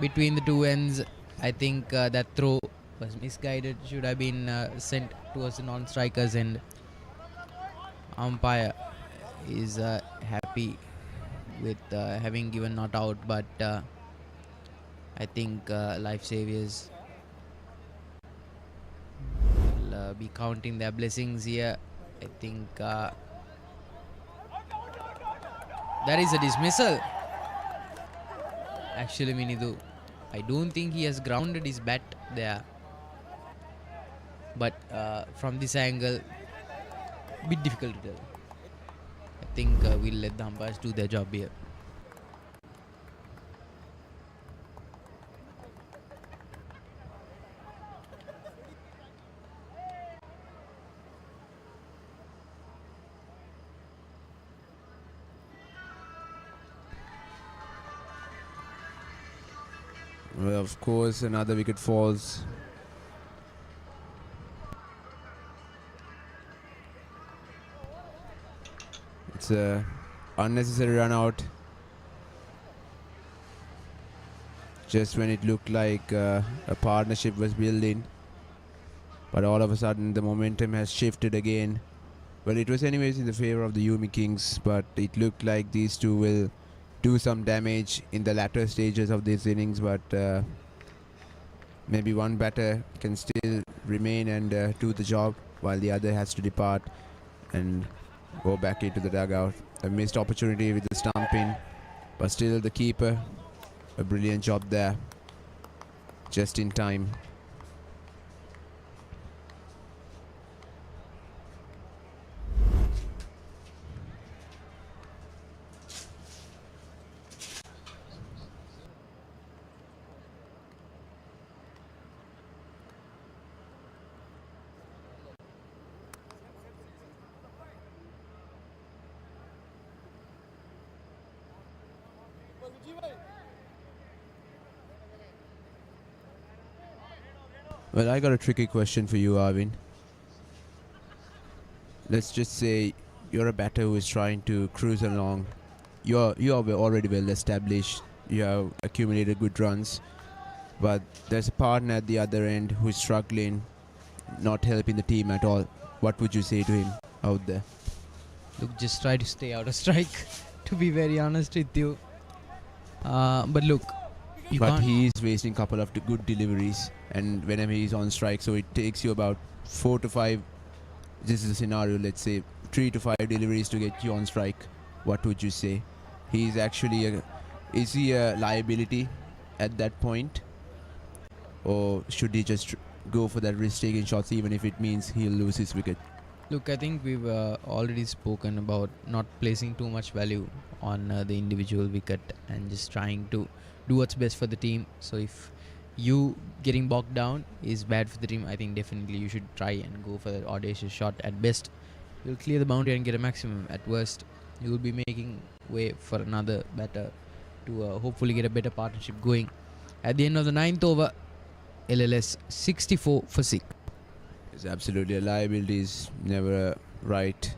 between the two ends. I think that throw was misguided. Should have been sent towards the non-striker's end. Umpire is happy with having given not out, but I think Life Saviors will be counting their blessings here. I think that is a dismissal. Actually, Minidu, I don't think he has grounded his bat there, but from this angle, bit difficult to tell. I think we'll let the umpires do their job here. Well, of course, another wicket falls. It's a unnecessary run out. Just when it looked like a partnership was building, but all of a sudden the momentum has shifted again. Well, it was anyways in the favor of the YUMI Kings, but it looked like these two will do some damage in the latter stages of these innings, but maybe one batter can still remain and do the job while the other has to depart and go back into the dugout. A missed opportunity with the stumping, but still the keeper, a brilliant job there, just in time. Well, I got a tricky question for you, Arvin. Let's just say you're a batter who is trying to cruise along. You are already well established. You have accumulated good runs, but there's a partner at the other end who's struggling, not helping the team at all. What would you say to him out there? Look, just try to stay out of strike. To be very honest with you, but look, you But can't. he is wasting a couple of good deliveries, and whenever he's on strike, so it takes you about 4 to 5. This is a scenario. Let's say 3 to 5 deliveries to get you on strike. What would you say? He's actually is he a liability at that point, or should he just go for that risk-taking shots even if it means he'll lose his wicket? Look, I think we've already spoken about not placing too much value on the individual wicket and just trying to do what's best for the team. So if you getting bogged down is bad for the team, I think definitely you should try and go for the audacious shot. At best, you'll clear the boundary and get a maximum. At worst, you will be making way for another batter to hopefully get a better partnership going. At the end of the 9th over, LLS 64 for 6. It's absolutely a liability. Is never a right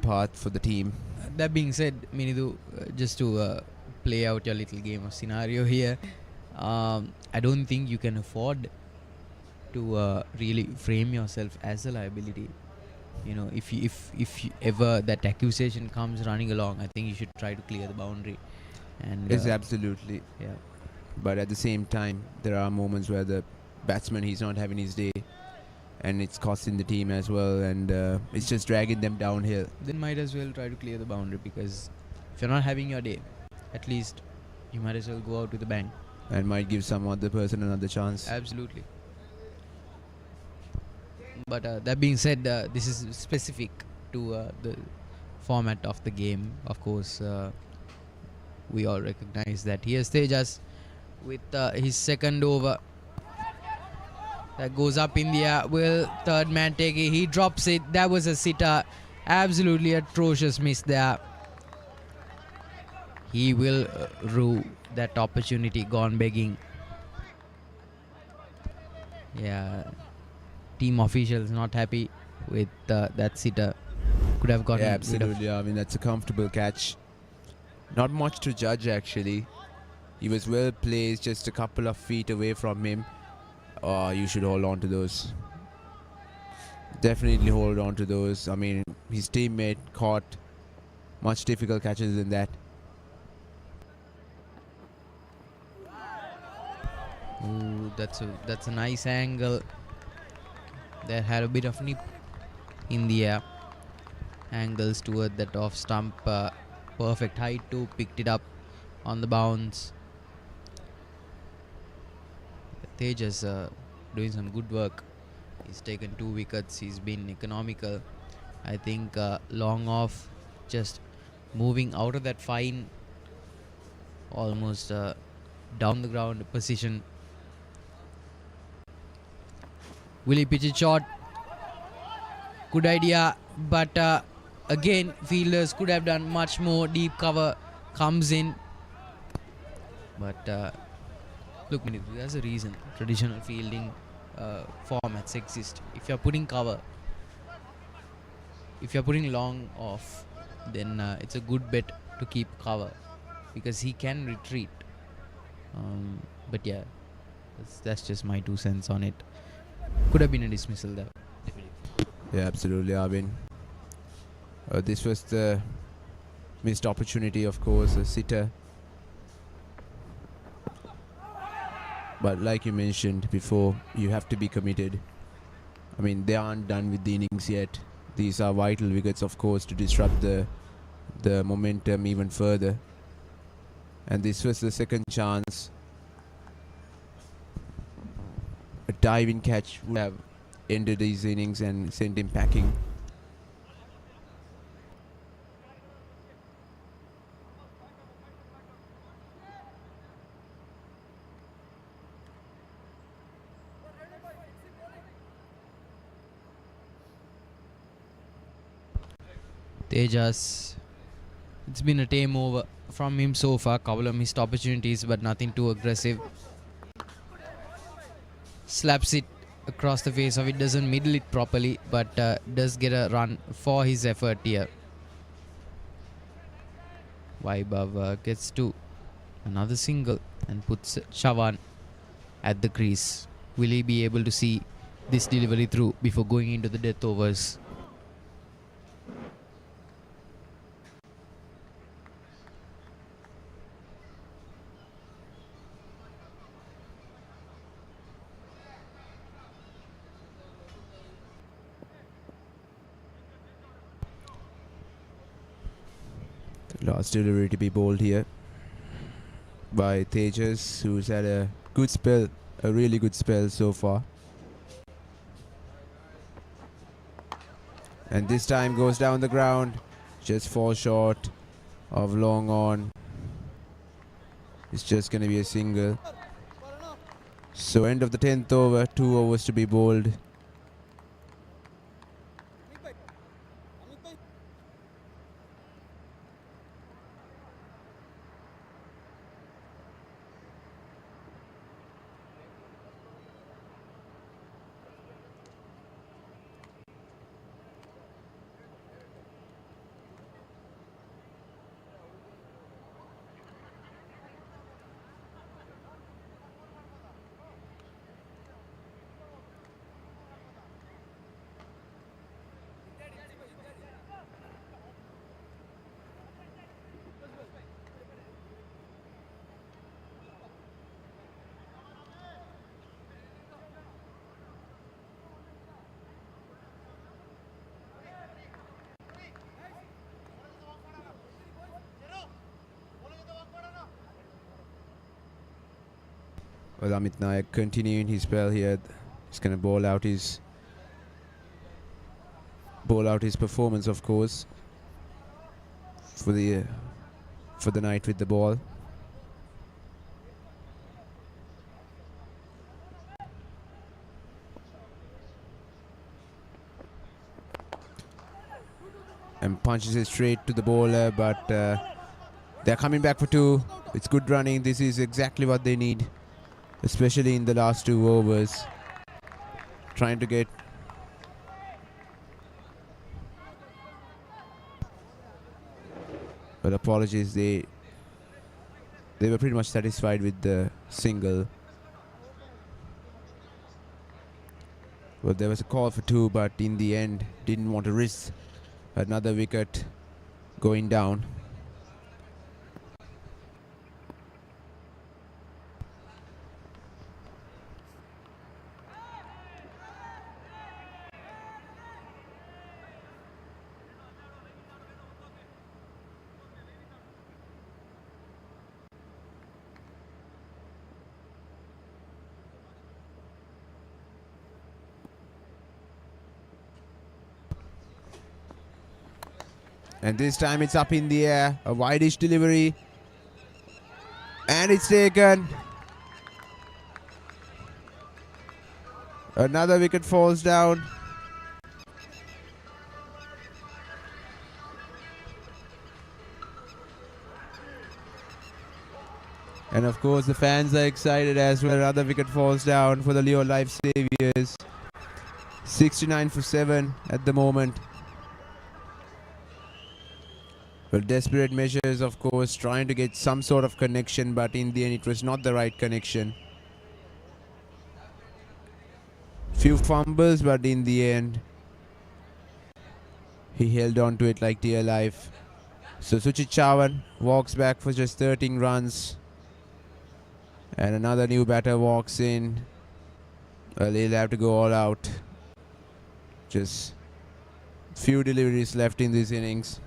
path for the team. That being said, Minidu, just to play out your little game of scenario here, I don't think you can afford to really frame yourself as a liability. You know, if you ever that accusation comes running along, I think you should try to clear the boundary. And It's absolutely. yeah. But at the same time, there are moments where the batsman, he's not having his day, and it's costing the team as well, and it's just dragging them downhill. Then might as well try to clear the boundary, because if you're not having your day, at least you might as well go out with a bang. And might give some other person another chance. Absolutely. But that being said, this is specific to the format of the game. Of course, we all recognize that. Here's Tejas with his second over. That goes up in the air. Will third man take it? He drops it. That was a sitter. Absolutely atrocious miss there. He will rue that opportunity gone begging. Yeah. Team officials not happy with that sitter. Could have gotten Yeah, rid of. absolutely. I mean, that's a comfortable catch. Not much to judge, actually. He was well placed, just a couple of feet away from him. Oh, you should hold on to those. Definitely hold on to those. I mean, his teammate caught much difficult catches than that. Ooh, that's a nice angle. That had a bit of nip in the air. Angles toward that off stump. Perfect height too. Picked it up on the bounce. Tejas doing some good work. He's taken 2 wickets. He's been economical. I think long off, just moving out of that fine, almost down the ground position. Will he pitch it short? Good idea, but again, fielders could have done much more. Deep cover comes in, but look, there's a reason traditional fielding formats exist. If you're putting cover, if you're putting long off, then it's a good bet to keep cover, because he can retreat. But yeah, that's just my 2 cents on it. Could have been a dismissal there. Yeah, absolutely, Arvin. This was the missed opportunity, of course, a sitter. But like you mentioned before, you have to be committed. I mean, they aren't done with the innings yet. These are vital wickets, of course, to disrupt the momentum even further. And this was the second chance. A diving catch would have ended these innings and sent him packing. Tejas, it's been a tame over from him so far. Couple of missed opportunities, but nothing too aggressive. Slaps it across the face of it. Doesn't middle it properly, but does get a run for his effort here. Vaibhav gets to another single and puts Chavan at the crease. Will he be able to see this delivery through before going into the death overs? Last delivery to be bowled here by Tejas, who's had a good spell, a really good spell so far. And this time goes down the ground, just falls short of long on. It's just going to be a single. So end of the 10th over, 2 overs to be bowled. Well, Amit Nayak continuing his spell here. He's going to bowl out his performance, of course, for the night with the ball. And punches it straight to the bowler, but they're coming back for 2. It's good running. This is exactly what they need, especially in the last 2 overs. Trying to get but apologies, they were pretty much satisfied with the single. Well, there was a call for 2, but in the end didn't want to risk another wicket going down. And this time it's up in the air, a wide-ish delivery, and it's taken. Another wicket falls down. And of course the fans are excited as well. Another wicket falls down for the Leo Life Saviours. 69 for 7 at the moment. Well, desperate measures, of course, trying to get some sort of connection, but in the end it was not the right connection. Few fumbles, but in the end he held on to it like dear life. So Suchit Chavan walks back for just 13 runs. And another new batter walks in. Well, he'll have to go all out. Just few deliveries left in this innings.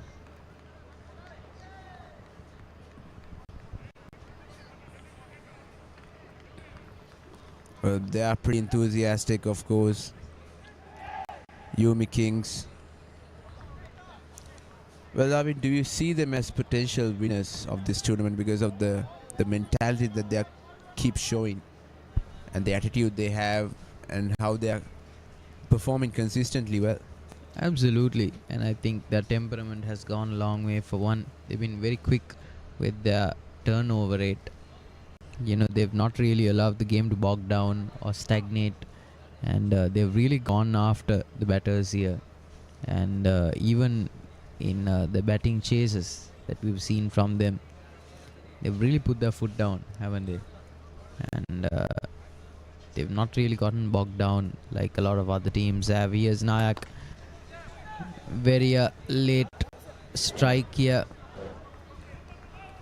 Well, they are pretty enthusiastic, of course. YUMI Kings. Well, I mean, do you see them as potential winners of this tournament because of the mentality that they keep showing and the attitude they have and how they are performing consistently well? Absolutely, and I think their temperament has gone a long way. For one, they've been very quick with their turnover rate. They've not really allowed the game to bog down or stagnate, and they've really gone after the batters here. And even in the batting chases that we've seen from them, they've really put their foot down, haven't they? And they've not really gotten bogged down like a lot of other teams have. Here's Nayak. Very late strike here.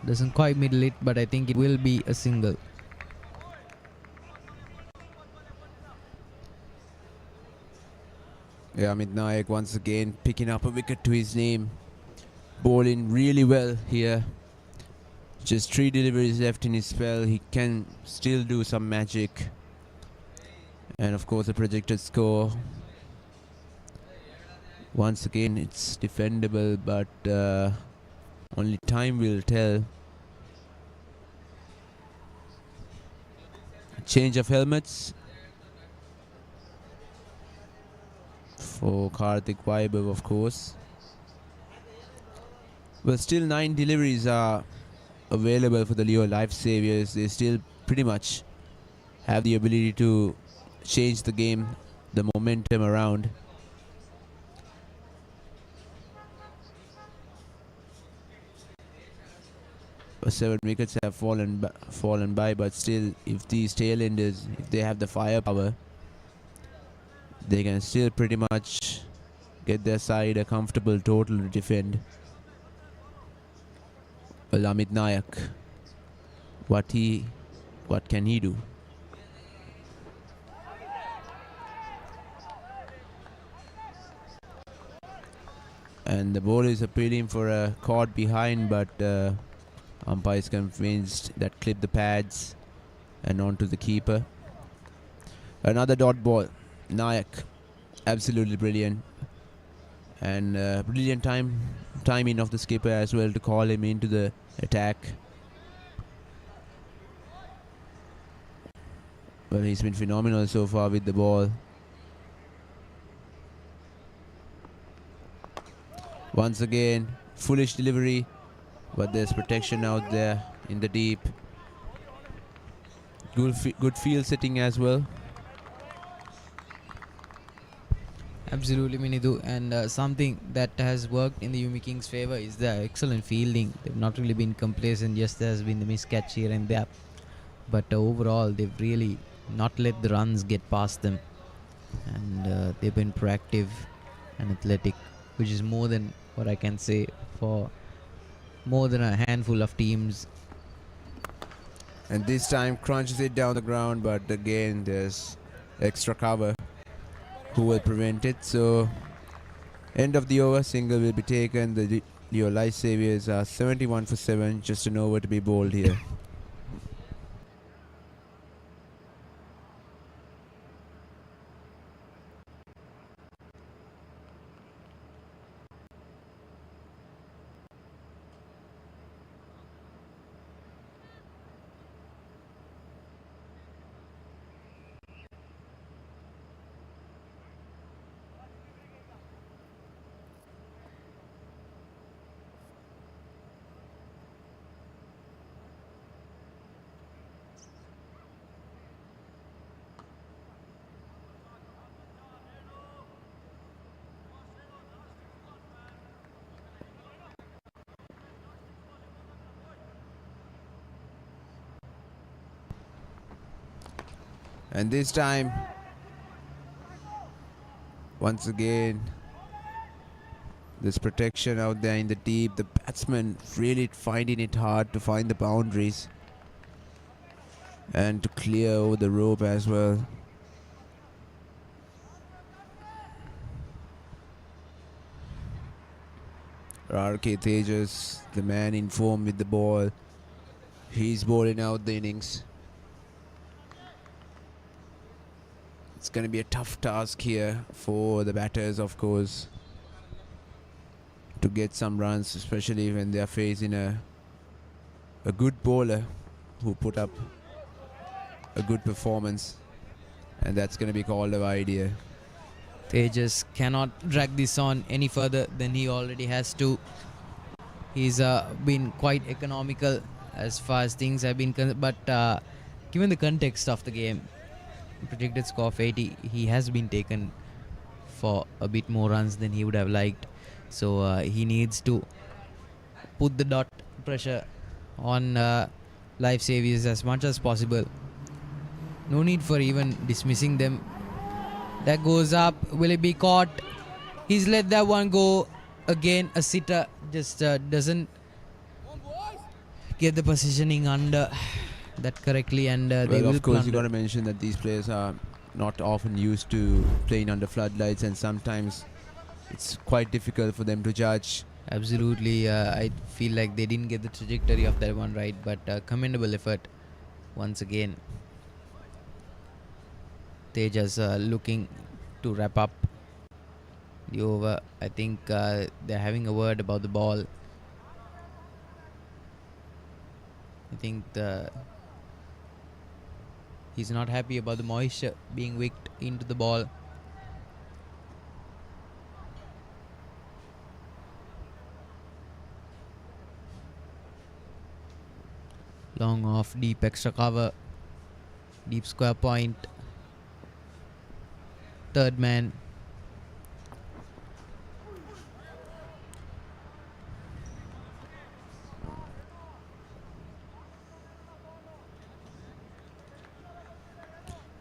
Doesn't quite middle it, but I think it will be a single. Yeah, Nayak once again picking up a wicket to his name. Bowling really well here. Just 3 deliveries left in his spell. He can still do some magic. And of course the projected score. Once again it's defendable, but only time will tell. Change of helmets for Karthik Vaibhav, of course. Well, still 9 deliveries are available for the Leo Life Saviors. They still pretty much have the ability to change the game, the momentum around. But 7 wickets have fallen by, but still, if these tailenders, if they have the firepower, they can still pretty much get their side a comfortable total to defend. Well, Amit Nayak, what can he do? And the ball is appealing for a caught behind, but umpire is convinced that clip the pads and onto the keeper. Another dot ball. Nayak, absolutely brilliant. And brilliant timing of the skipper as well to call him into the attack. Well, he's been phenomenal so far with the ball. Once again, foolish delivery, but there's protection out there in the deep. Good field setting as well. Absolutely, Minidu. And something that has worked in the Yumi Kings' favor is their excellent fielding. They've not really been complacent, just there has been the miscatch here and there. But overall, they've really not let the runs get past them. And they've been proactive and athletic, which is more than what I can say for more than a handful of teams. And this time crunches it down the ground, but again there's extra cover. Who will prevent it? So end of the over, single will be taken. The Leo Life Saviors are 71 for 7, just an over to be bowled here. And this time, once again, there's protection out there in the deep. The batsman really finding it hard to find the boundaries and to clear over the rope as well. RK Tejas, the man in form with the ball, he's bowling out the innings. It's going to be a tough task here for the batters, of course, to get some runs, especially when they are facing a good bowler who put up a good performance, and that's going to be called a idea. They just cannot drag this on any further than he already has to. He's been quite economical as far as things have been, but given the context of the game, projected score of 80, he has been taken for a bit more runs than he would have liked. So he needs to put the dot pressure on life saviors as much as possible. No need for even dismissing them. That goes up. Will it be caught? He's let that one go. Again, a sitter just doesn't get the positioning under that correctly, and they Well, will of course, you plunder. got to mention that these players are not often used to playing under floodlights, and sometimes it's quite difficult for them to judge. Absolutely, I feel like they didn't get the trajectory of that one right, but commendable effort once again. Tejas looking to wrap up the over. I think they're having a word about the ball. I think he's not happy about the moisture being wicked into the ball. Long off, deep extra cover, deep square point. Third man.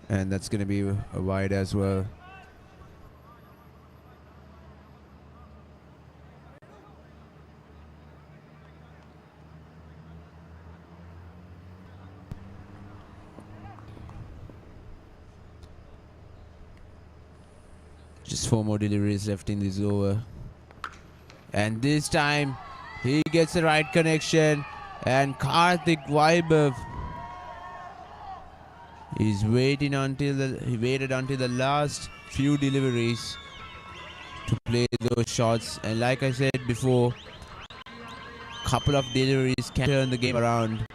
And that's going to be a wide as well. Just 4 more deliveries left in this over. And this time, he gets the right connection. And Karthik Vaibhav is he waited until the last few deliveries to play those shots. And like I said before, couple of deliveries can turn the game around.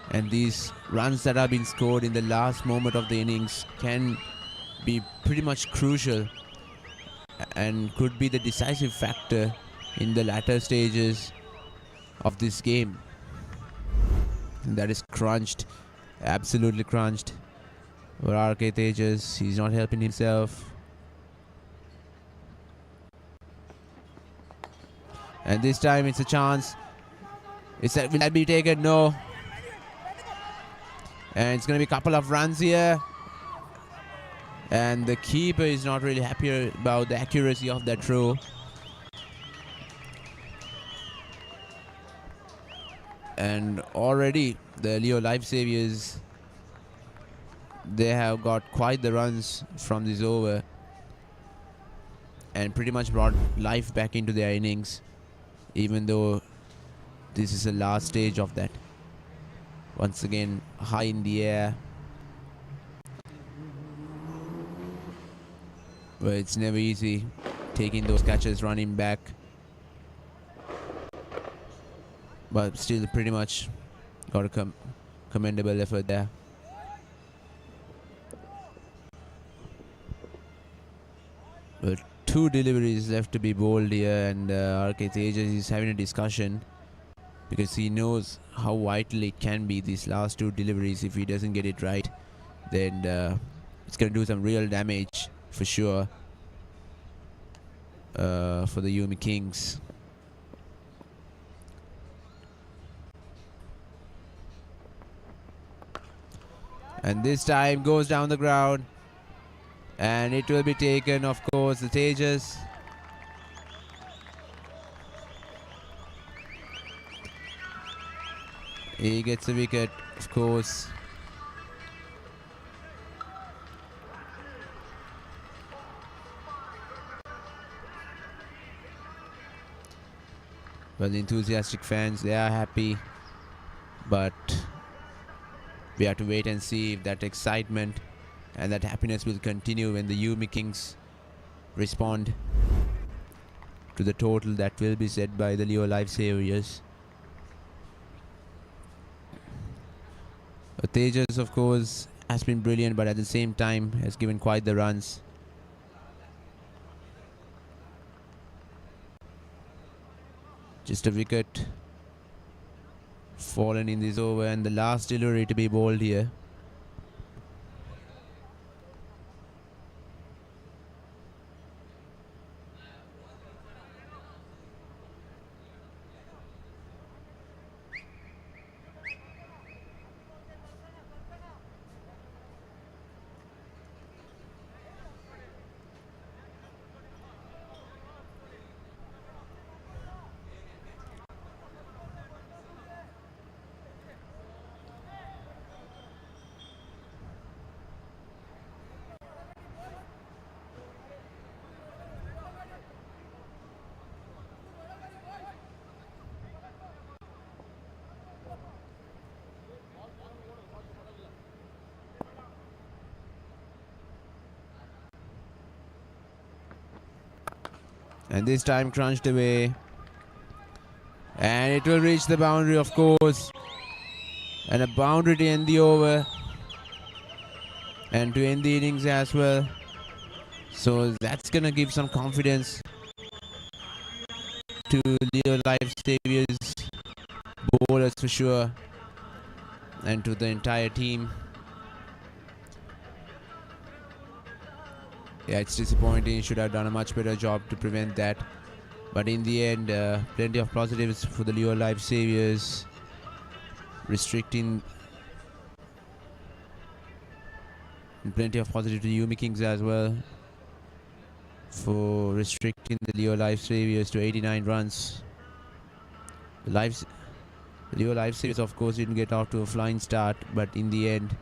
And these runs that have been scored in the last moment of the innings can be pretty much crucial and could be the decisive factor in the latter stages of this game. And that is crunched, absolutely crunched. For RK Tejas, he's not helping himself. And this time it's a chance. Will that be taken? No. And it's going to be a couple of runs here. And the keeper is not really happy about the accuracy of that throw. And already the Leo Lifesaviours, they have got quite the runs from this over and pretty much brought life back into their innings, even though this is the last stage of that. Once again, high in the air. But it's never easy taking those catches, running back. But still pretty much got a commendable effort there. But 2 deliveries left to be bowled here, and RK Tejas is having a discussion because he knows how vital it can be, these last 2 deliveries. If he doesn't get it right, then it's going to do some real damage for sure for the YUMI Kings. And this time goes down the ground. And it will be taken, of course, the Tejas. He gets a wicket, of course. Well, the enthusiastic fans, they are happy. But we have to wait and see if that excitement and that happiness will continue when the YUMI Kings respond to the total that will be set by the Leo Lifesaviours. Tejas, of course, has been brilliant, but at the same time has given quite the runs. Just a wicket fallen in this over, and the last delivery to be bowled here. And this time crunched away. And it will reach the boundary, of course. And a boundary to end the over. And to end the innings as well. So that's going to give some confidence to Leo Life Saviours bowlers for sure. And to the entire team. Yeah, it's disappointing. Should have done a much better job to prevent that. But in the end, plenty of positives for the Leo Life Saviours. Restricting. And plenty of positive to YUMI Kings as well. For restricting the Leo Life Saviours to 89 runs. The Leo Life Saviours, of course, didn't get off to a flying start. But in the end,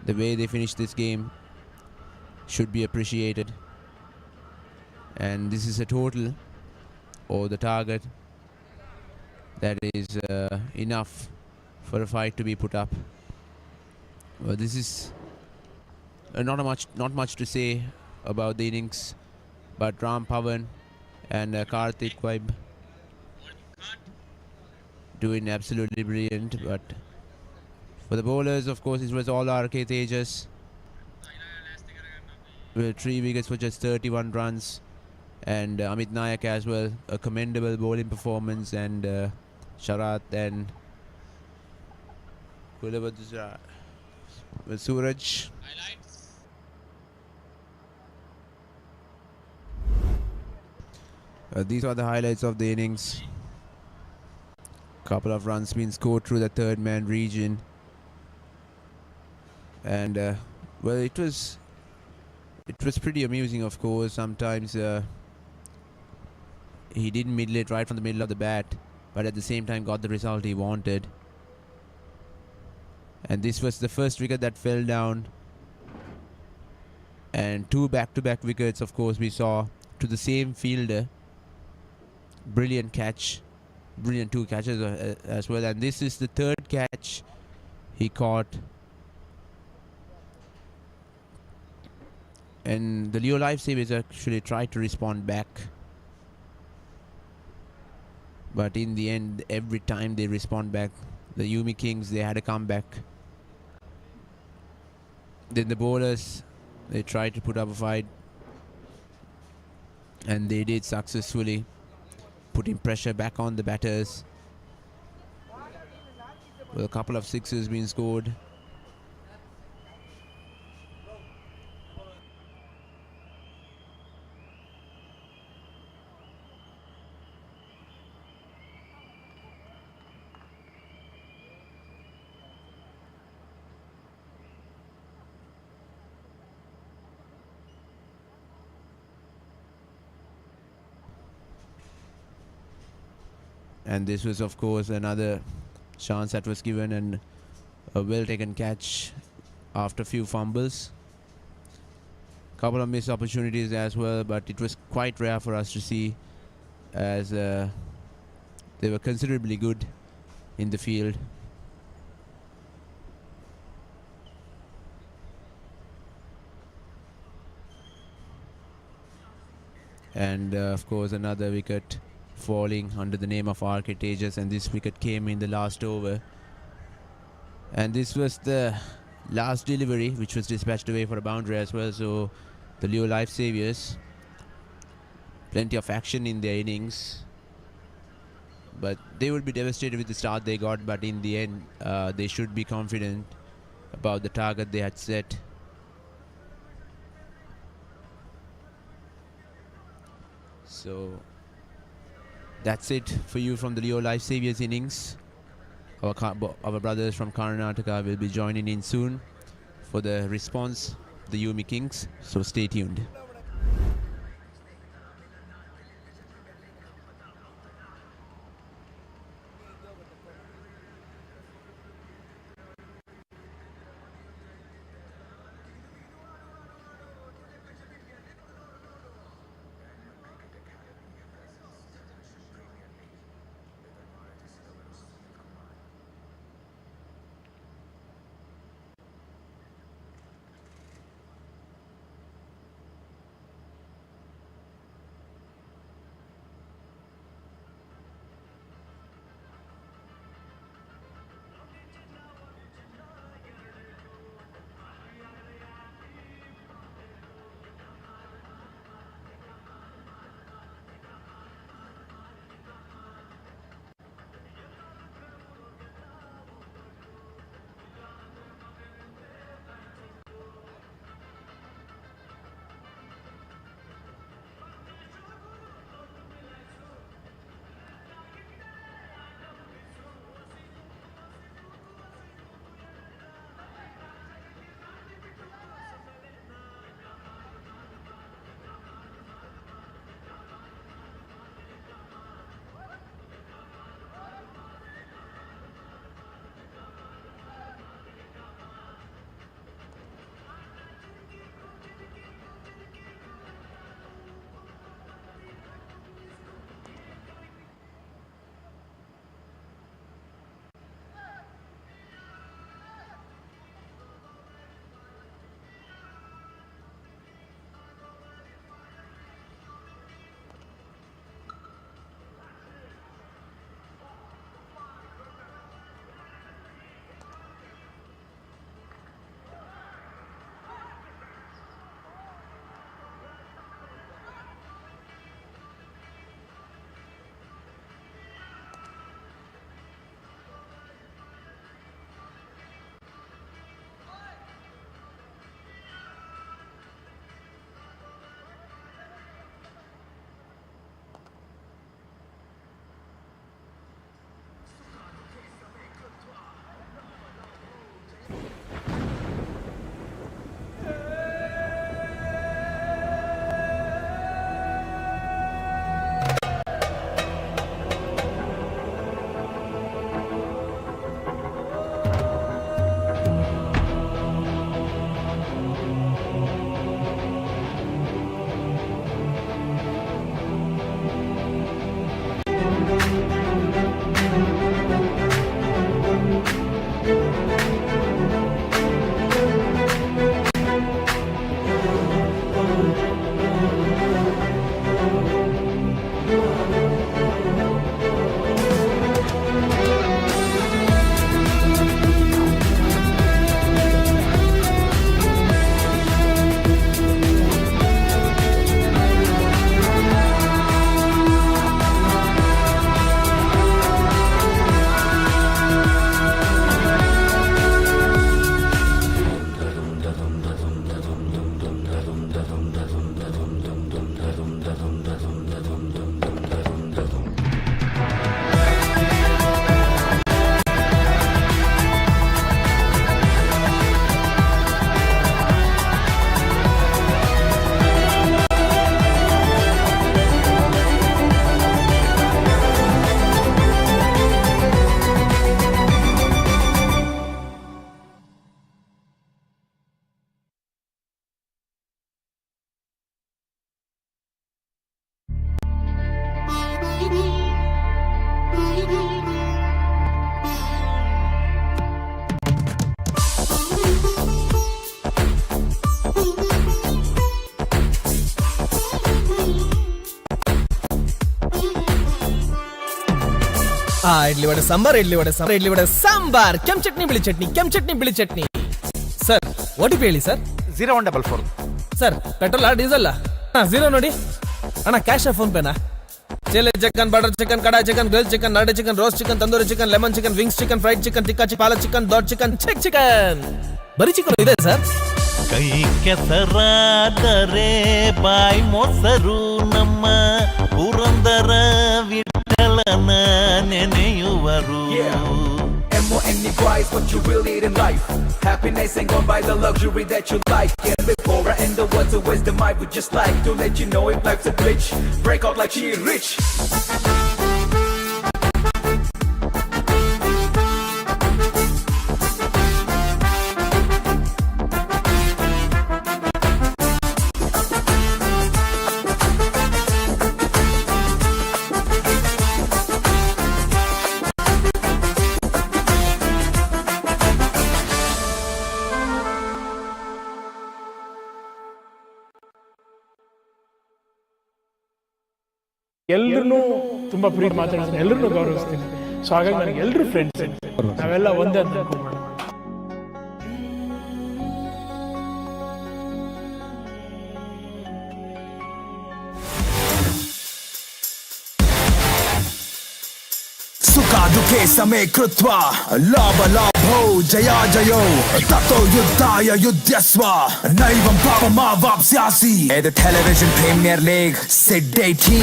the way they finished this game should be appreciated. And this is a total, or the target, that is enough for a fight to be put up. Well, this is not much to say about the innings, but Ram Pavan and Karthik Vibe doing absolutely brilliant. But for the bowlers, of course, it was all RK Tejas with 3 wickets for just 31 runs, and Amit Nayak as well, a commendable bowling performance, and Sharat and Kulabadra with Suraj. These are the highlights of the innings. Couple of runs being scored through the third man region, and well, it was pretty amusing, of course. Sometimes he didn't middle it right from the middle of the bat, but at the same time got the result he wanted. And this was the first wicket that fell down, and 2 back-to-back wickets, of course, we saw to the same fielder. Brilliant catch, brilliant 2 catches as well, and this is the 3rd catch he caught. And the Leo Life Saviours actually tried to respond back, but in the end, every time they respond back, the YUMI Kings, they had a comeback. Then the bowlers, they tried to put up a fight, and they did successfully, putting pressure back on the batters. With a couple of sixes being scored. And this was, of course, another chance that was given, and a well taken catch after a few fumbles. Couple of missed opportunities as well, but it was quite rare for us to see, as they were considerably good in the field. And of course, another wicket falling under the name of RK Tejas, and this wicket came in the last over. And this was the last delivery, which was dispatched away for a boundary as well. So the Leo Life Saviours, plenty of action in their innings. But they would be devastated with the start they got. But in the end, they should be confident about the target they had set. So that's it for you from the Leo Life Saviors innings. Our brothers from Karnataka will be joining in soon for the response, the YUMI Kings. So stay tuned. Idli vada sambar idli vada sambar केम चटनी बिಳಿ chutney sir OTP ಹೇಳಿ sir 0144 sir petrol diesel 0 ನೋಡಿ ಅಣ್ಣ cash phone ಪೇನಾ chili chicken, butter chicken, kadai chicken, grilled chicken, nutty chicken, roast chicken, tandoori chicken, lemon chicken, wings chicken, fried chicken, tikka chicken, palak chicken, dot chicken, chicken. ಬರೀ chicken ಇದೆ sir. ಕೈ ಕೆಸರಾದರೆ ಬಾಯಿ ಮೊಸರು ನಮ್ಮ ಪುರಂದರ ವಿಠಲನ ನೆನೆಯುವರು. M-O-N-E-Y is what you will need in life. Happiness ain't gone by the luxury that you like. And before I end the words of wisdom, I would just like to let you know if life's a glitch, break out like she is rich. ಎಲ್ಲರೂ ತುಂಬಾ ಪ್ರೀತಿ ಮಾತಾಡ್ತೀನಿ, ಎಲ್ಲರನ್ನೂ ಗೌರವಿಸ್ತೀನಿ. So ಹಾಗಾಗಿ ನನಗೆ ಎಲ್ಲರೂ friends, ನಾವೆಲ್ಲ ಒಂದೇ ಅಂತ ಅನ್ಕೊಂಡ್ಬಿಡೋಣ. ಸುಖ ದುಃಖೆ ಸಮೇ ಕೃತ್ವ ಲಾಭ ಲಾಭೋ ಜಯ ಜಯೋ ತಥೋ ಯುದ್ಧಾಯ ಯುದ್ಧಸ್ವ ನೈವಂ ಪಾಪಮಾವಾಪ್ಸ್ಯಾಸಿ. ಇದು ಟೆಲಿವಿಷನ್ ಪ್ರೀಮಿಯರ್ ಲೀಗ್ ಸಿಡ್ 18.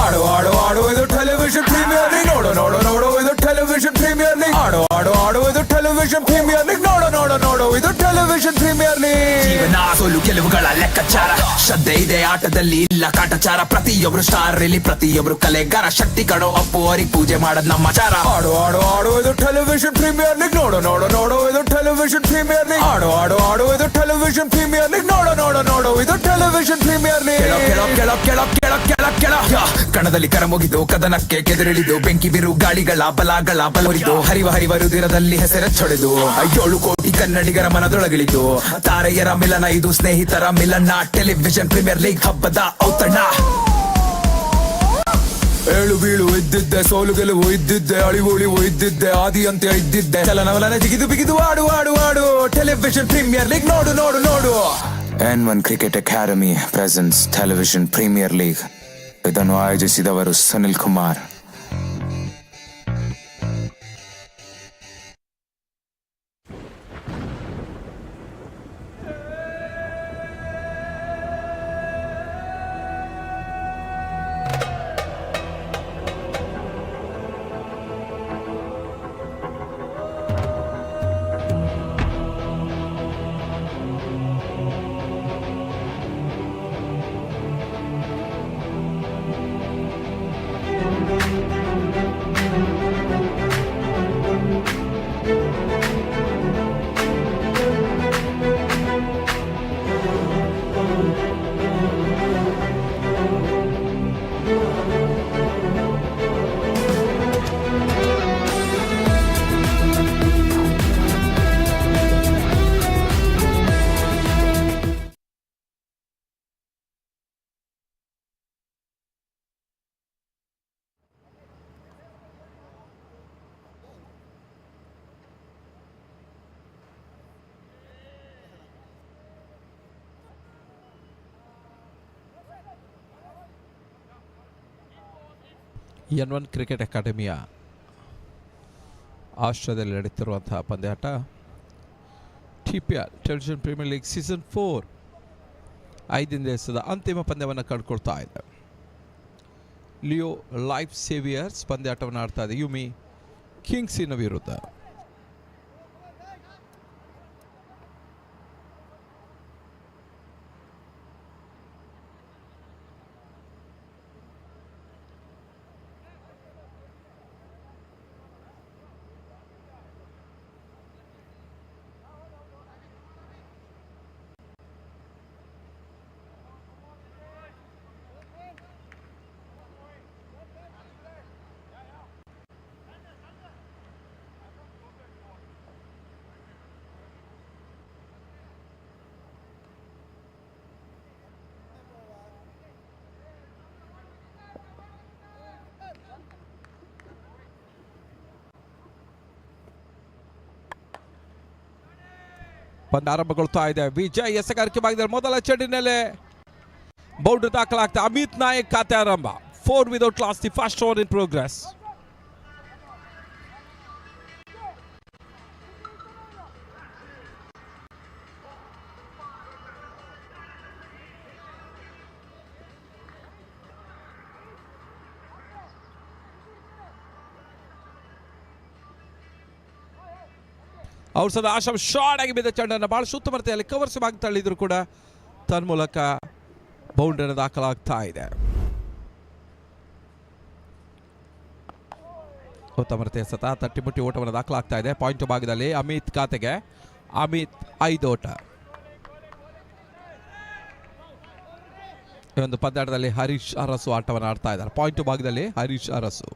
ಆಡೋ ಆಡೋ ಆಡೋ ಇದು ಟೆಲಿವಿಷನ್ ಪ್ರೀಮಿಯರ್ ಲೀಗ್. ನೋಡೋ ನೋಡೋ ನೋಡೋ ಇದು ಟೆಲಿವಿಷನ್ ಪ್ರೀಮಿಯರ್ ಲೀಗ್. ಆಡೋ ಆಡೋ ಆಡೋ ಇದು ಟೆಲಿವಿಷನ್ ಪ್ರೀಮಿಯರ್ ಲೀಗ್. ನೋಡೋ ನೋಡೋ ನೋಡೋ ಇದು ಟೆಲಿವಿಷನ್ ಪ್ರೀಮಿಯರ್ ಲೀಗ್. ಜೀವನ ಸೋಲು ಗೆಲುವುಗಳ ಲೆಕ್ಕಾಚಾರ, ಶ್ರದ್ಧೆ ಇದೆ ಆಟದಲ್ಲಿ, ಇಲ್ಲ ಕಾಟಚಾರ. ಪ್ರತಿಯೊಬ್ರು ಸ್ಟಾರ್ ಇಲ್ಲಿ, ಪ್ರತಿಯೊಬ್ರು ಕಲೆಗಾರ. ಶಕ್ತಿ ಕಡೋ ಅಪ್ಪು ಅವರಿಗೆ ಪೂಜೆ ಮಾಡೋದ್ ನಮ್ಮ ಚಾರ. ಆಡೋ ಆಡೋ ಆಡೋ ಇದು ಟೆಲಿವಿಷನ್ ಪ್ರೀಮಿಯರ್ ಲೀಗ್. ನೋಡೋ ನೋಡೋ ನೋಡೋ ಇದು ಟೆಲಿವಿಷನ್ ಪ್ರೀಮಿಯರ್ ಲೀಗ್. ಆಡೋ ಆಡೋ ಆಡೋ ಇದು ಟೆಲಿವಿಷನ್ ಪ್ರೀಮಿಯರ್ ಲೀಗ್. ನೋಡೋ ನೋಡೋ ನೋಡೋ ಇದು ಟೆಲಿವಿಷನ್ ಪ್ರೀಮಿಯರ್ ಲೀಗ್. ಕೆಳ ಕೆಳ ಕೆಳ ಕೆಳ ಕೆಳ ಕೆಳ ಕಣದಲ್ಲಿ ಕರ ಮುಗಿದು ಕದನಕ್ಕೆ ಕೆದರಿಳಿದು ಬೆಂಕಿ ಬಿರು ಗಾಳಿಗಳ ಬಲಗಳ ಬಲವರಿದು ಹರಿವ ಹರಿವ ರುದಿರದಲ್ಲಿ ಹೆಸರೆಚ್ಚೊಡೆದು 7 ಕೋಟಿ ಕನ್ನಡಿಗರ ಮನದೊಳಗಿಳಿದು ತಾರೆಯರ ಮಿಲನ ಇದು ಸ್ನೇಹಿತರ ಮಿಲನ. ಟೆಲಿವಿಷನ್ ಪ್ರೀಮಿಯರ್ ಲೀಗ್ ಹಬ್ಬದ ಔತಣ. ಏಳು ಬೀಳು ಇದ್ದಿದ್ದೆ, ಸೋಲು ಗೆಲುವು ಇದ್ದಿದ್ದೆ, ಅಳಿವು ಉಳಿವು ಇದ್ದಿದ್ದೆ, ಆದಿ ಅಂತ್ಯ ಇದ್ದಿದ್ದೆ. ಚಲನವಲನ ಜಿಗಿದು ಬಿಗಿದು ಆಡು ಆಡು ಆಡು ಟೆಲಿವಿಷನ್ ಪ್ರೀಮಿಯರ್ ಲೀಗ್. ನೋಡು ನೋಡು ನೋಡು. N1 cricket academy presents television premier league. ಇದನ್ನು ಆಯೋಜಿಸಿದವರು ಸುನಿಲ್ ಕುಮಾರ್. N1 ಕ್ರಿಕೆಟ್ ಅಕಾಡೆಮಿಯ ಆಶ್ರಯದಲ್ಲಿ ನಡೆಯುತ್ತಿರುವಂತಹ ಪಂದ್ಯಾಟ TPL television premier league season 4 5ನೇ ದಿವಸದ ಅಂತಿಮ ಪಂದ್ಯವನ್ನು ಕಂಡುಕೊಳ್ತಾ ಇದೆ. ಲಿಯೋ ಲೈಫ್ ಸೇವಿಯರ್ಸ್ ಪಂದ್ಯಾಟವನ್ನು ಆಡ್ತಾ ಇದೆ ಯುಮಿ ಕಿಂಗ್ಸಿನ ವಿರುದ್ಧ. ಪಂದ್ಯ ಆರಂಭಗೊಳ್ತಾ ಇದೆ. ವಿಜಯ್ ಎಸೆಗಾರಿಕೆ ಭಾಗದಲ್ಲಿ ಮೊದಲ ಚೆಂಡಿನಲ್ಲಿ ಬೌಂಡ್ರಿ ದಾಖಲಾಗ್ತಾ ಅಮಿತ್ ನಾಯಕ್ ಖಾತೆ ಆರಂಭ. 4 without loss, the first over in progress. ಅವ್ರು ಸದ ಆಶಾ ಶಾರ್ಟ್ ಆಗಿ ಬಿದ್ದ ಚೆಂಡನ್ನು ಬಹಳ ಸುತ್ತಮುತ್ತಲಲ್ಲಿ ಕವರ್ಸ್ ಆಗಿ ತಳ್ಳಿದ್ರು ಕೂಡ ತನ್ಮೂಲಕ ಬೌಂಡ್ರಿಯನ್ನು ದಾಖಲಾಗ್ತಾ ಇದೆ. ಉತ್ತಮತೆ ಸತ ತಟ್ಟಿಮುಟ್ಟಿ ಓಟವನ್ನು ದಾಖಲಾಗ್ತಾ ಇದೆ. ಪಾಯಿಂಟ್ ಭಾಗದಲ್ಲಿ ಅಮಿತ್ ಖಾತೆಗೆ. ಅಮಿತ್ 5 ಓಟ. ಈ ಒಂದು ಪಂದ್ಯಾಟದಲ್ಲಿ ಹರೀಶ್ ಅರಸು ಆಟವನ್ನು ಆಡ್ತಾ ಇದ್ದಾರೆ. ಪಾಯಿಂಟ್ ಭಾಗದಲ್ಲಿ ಹರೀಶ್ ಅರಸು.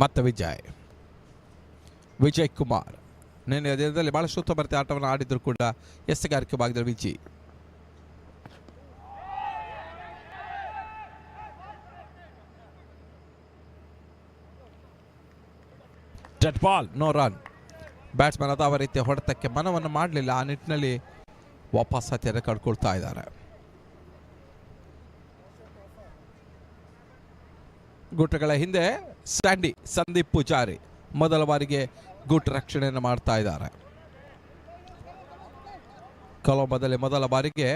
ಮತ್ತೆ ವಿಜಯ್ ಕುಮಾರ್ ನಿನ್ನೆ ದಿನದಲ್ಲಿ ಬಹಳಷ್ಟು ಉತ್ತಮ ಆಟವನ್ನು ಆಡಿದ್ರು ಕೂಡ ಎಸೆಗಾರಿಕೆ ಭಾಗದಲ್ಲಿ Vijay. Dead ball, no run. Batsman ಅದಾವ ರೀತಿಯ ಹೊಡೆತಕ್ಕೆ ಮನವನ್ನು ಮಾಡಲಿಲ್ಲ. ಆ ನಿಟ್ಟಿನಲ್ಲಿ ವಾಪಸ್ ಹತ್ತಿರ ಕಳ್ಕೊಳ್ತಾ ಇದ್ದಾರೆ. ಗುಟ್ಟಗಳ ಹಿಂದೆ ಸ್ಟ್ಯಾಂಡಿ ಸಂದೀಪ್ ಪೂಜಾರಿ ಮೊದಲ ಬಾರಿಗೆ ಗುಟ್ ರಕ್ಷಣೆಯನ್ನು ಮಾಡ್ತಾ ಇದ್ದಾರೆ. ಕೊಲಂಬೋದಲ್ಲಿ ಮೊದಲ ಬಾರಿಗೆ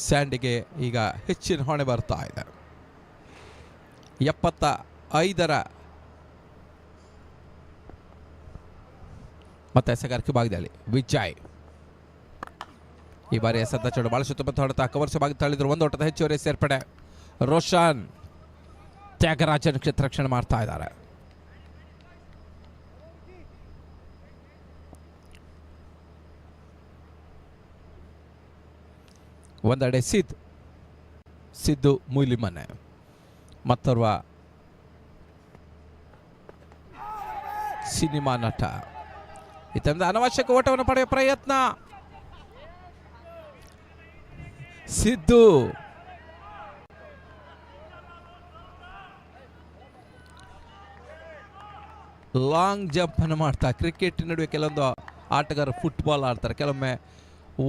ಸ್ಯಾಂಡಿಗೆ ಈಗ ಹೆಚ್ಚಿನ ಹೊಣೆ ಬರ್ತಾ ಇದೆ. 75ರ ಮತ್ತೆ ಎಸೆಗಾರಿಕೆ ಭಾಗದಲ್ಲಿ ವಿಜಯ್. ಈ ಬಾರಿ ಎಸೆದ ಚೆಂಡು ಬಹಳ ಸುತ್ತಮುತ್ತ ಹೊಡೆತ ಕವರ್ಸ್ ಭಾಗ ತಳ್ಳಿದ್ರು. 1 ಓಟದ ಹೆಚ್ಚುವರಿ ಸೇರ್ಪಡೆ. ರೋಷನ್ ತ್ಯಾಗರಾಜನ್ ಕ್ಷೇತ್ರ ರಕ್ಷಣೆ ಮಾಡ್ತಾ ಇದ್ದಾರೆ. ಒಂದೆಡೆ ಸಿದ್ದು ಮೂಲಿಮನೆ, ಮತ್ತೋರ್ವ ಸಿನಿಮಾ ನಟ. ಇದರಿಂದ ಅನವಶ್ಯಕ ಓಟವನ್ನು ಪಡೆಯುವ ಪ್ರಯತ್ನ. ಸಿದ್ದು ಲಾಂಗ್ ಜಂಪ್ ಅನ್ನು ಮಾಡ್ತಾ. ಕ್ರಿಕೆಟ್ ನಡುವೆ ಕೆಲವೊಂದು ಆಟಗಾರರು ಫುಟ್ಬಾಲ್ ಆಡ್ತಾರೆ, ಕೆಲವೊಮ್ಮೆ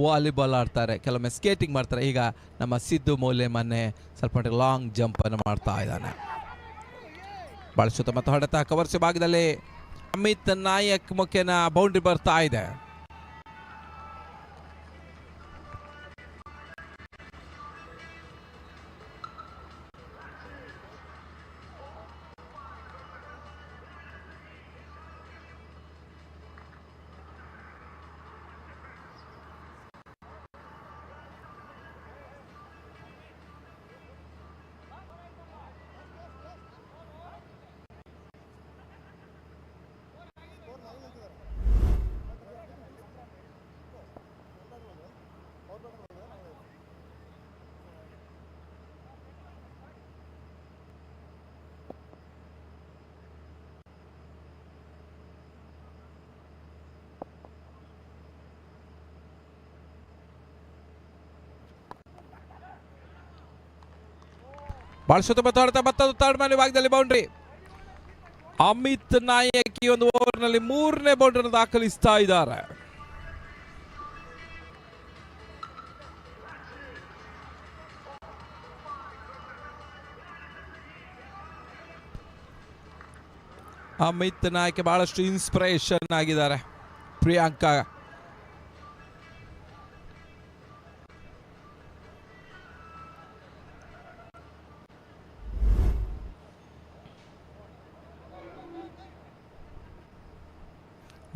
ವಾಲಿಬಾಲ್ ಆಡ್ತಾರೆ, ಕೆಲವೊಮ್ಮೆ ಸ್ಕೇಟಿಂಗ್ ಮಾಡ್ತಾರೆ. ಈಗ ನಮ್ಮ ಸಿದ್ದು ಮೊನ್ನೆ ಸ್ವಲ್ಪ ಮಟ್ಟಿಗೆ ಲಾಂಗ್ ಜಂಪ್ ಅನ್ನು ಮಾಡ್ತಾ ಇದ್ದಾನೆ. ಬಹಳ ಸುತ್ತಮುತ್ತ ಹೊಡೆತ ಕವರ್ಸ್ ಭಾಗದಲ್ಲಿ ಅಮಿತ್ ನಾಯಕ್ ಮುಖೇನ ಬೌಂಡ್ರಿ ಬರ್ತಾ ಇದೆ. ಬಹಳ ಸುತ್ತಮುತ್ತ ಹೊಡೆತ ಮತ್ತೊಂದು ಥರ್ಡ್ ಮ್ಯಾನ್ ಭಾಗದಲ್ಲಿ ಬೌಂಡ್ರಿ. ಅಮಿತ್ ನಾಯಕ್ ಈ ಒಂದು ಓವರ್ನಲ್ಲಿ 3ನೇ ಬೌಂಡ್ರಿಯನ್ನು ದಾಖಲಿಸ್ತಾ ಇದ್ದಾರೆ. ಅಮಿತ್ ನಾಯಕ್ ಬಹಳಷ್ಟು ಇನ್ಸ್ಪಿರೇಷನ್ ಆಗಿದ್ದಾರೆ. ಪ್ರಿಯಾಂಕಾ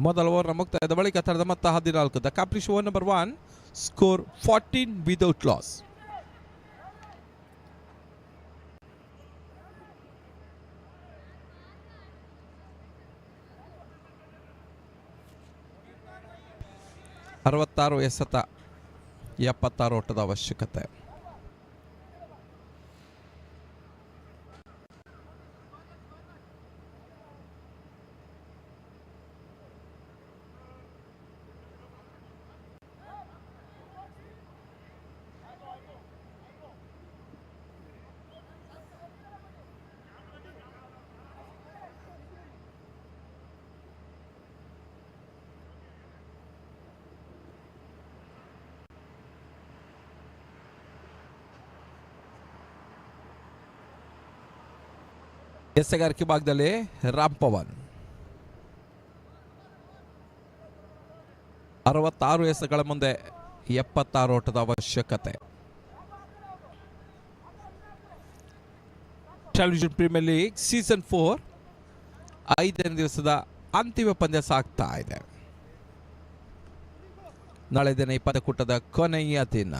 ಮೊದಲ ಓವರ್ನ ಮುಕ್ತಾಯದ ಬಳಿಕ ತಡೆದ ಮೊತ್ತ 14. The completed over number 1, score 14 without loss. ಅರವತ್ತಾರು ಎಸೆತ, 76 ಓಟದ ಅವಶ್ಯಕತೆ. ಎಸೆಗಾರಿಕೆ ಭಾಗದಲ್ಲಿ ರಾಮ್ ಪವನ್ 66 ಎಸೆಗಳ ಮುಂದೆ 76 ಓಟದ ಅವಶ್ಯಕತೆ. ಟೆಲಿವಿಷನ್ ಪ್ರೀಮಿಯರ್ ಲೀಗ್ ಸೀಸನ್ 4 5ನೇ ದಿವಸದ ಅಂತಿಮ ಪಂದ್ಯ ಸಾಗ್ತಾ ಇದೆ. ನಾಳೆ ದಿನ 20 ಕೂಟದ ಕೊನೆಯ ದಿನ.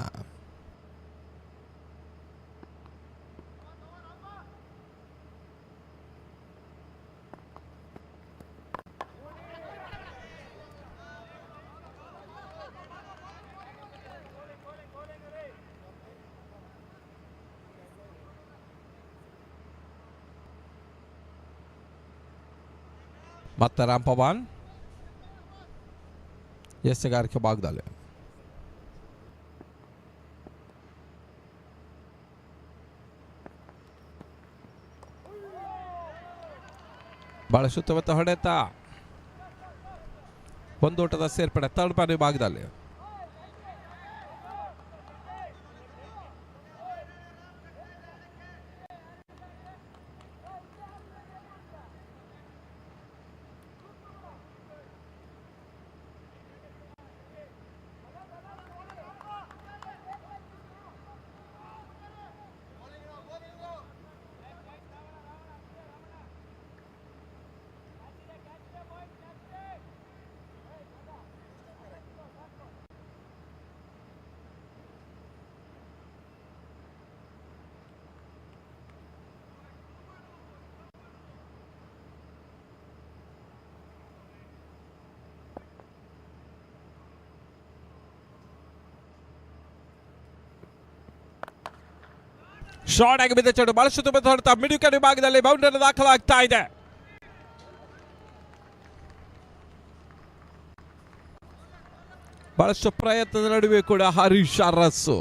ಮತ್ತೆ ರಾಮ್ ಪವನ್ ಎಸೆಗಾರಿಕೆ ಭಾಗದಲ್ಲಿ ಬಹಳ ಸುತ್ತಮುತ್ತ ಹೊಡೆತ. ಒಂದೋಟದ ಸೇರ್ಪಡೆ ಥರ್ಡ್ ಪಾರಿ ಭಾಗದಲ್ಲಿ. ಶಾರ್ಟ್ ಆಗಿ ಬಿದ್ದ ಚೆಂಡು ಬಹಳ ಸುತ್ತಮುತ್ತ ಹೊಡೆತ ಮಿಡುಕಡಿ ಭಾಗದಲ್ಲಿ ಬೌಂಡರಿ ದಾಖಲಾಗ್ತಾ ಇದೆ. ಬಹಳಷ್ಟು ಪ್ರಯತ್ನದ ನಡುವೆ ಕೂಡ ಹರೀಶ್ ಅರಸು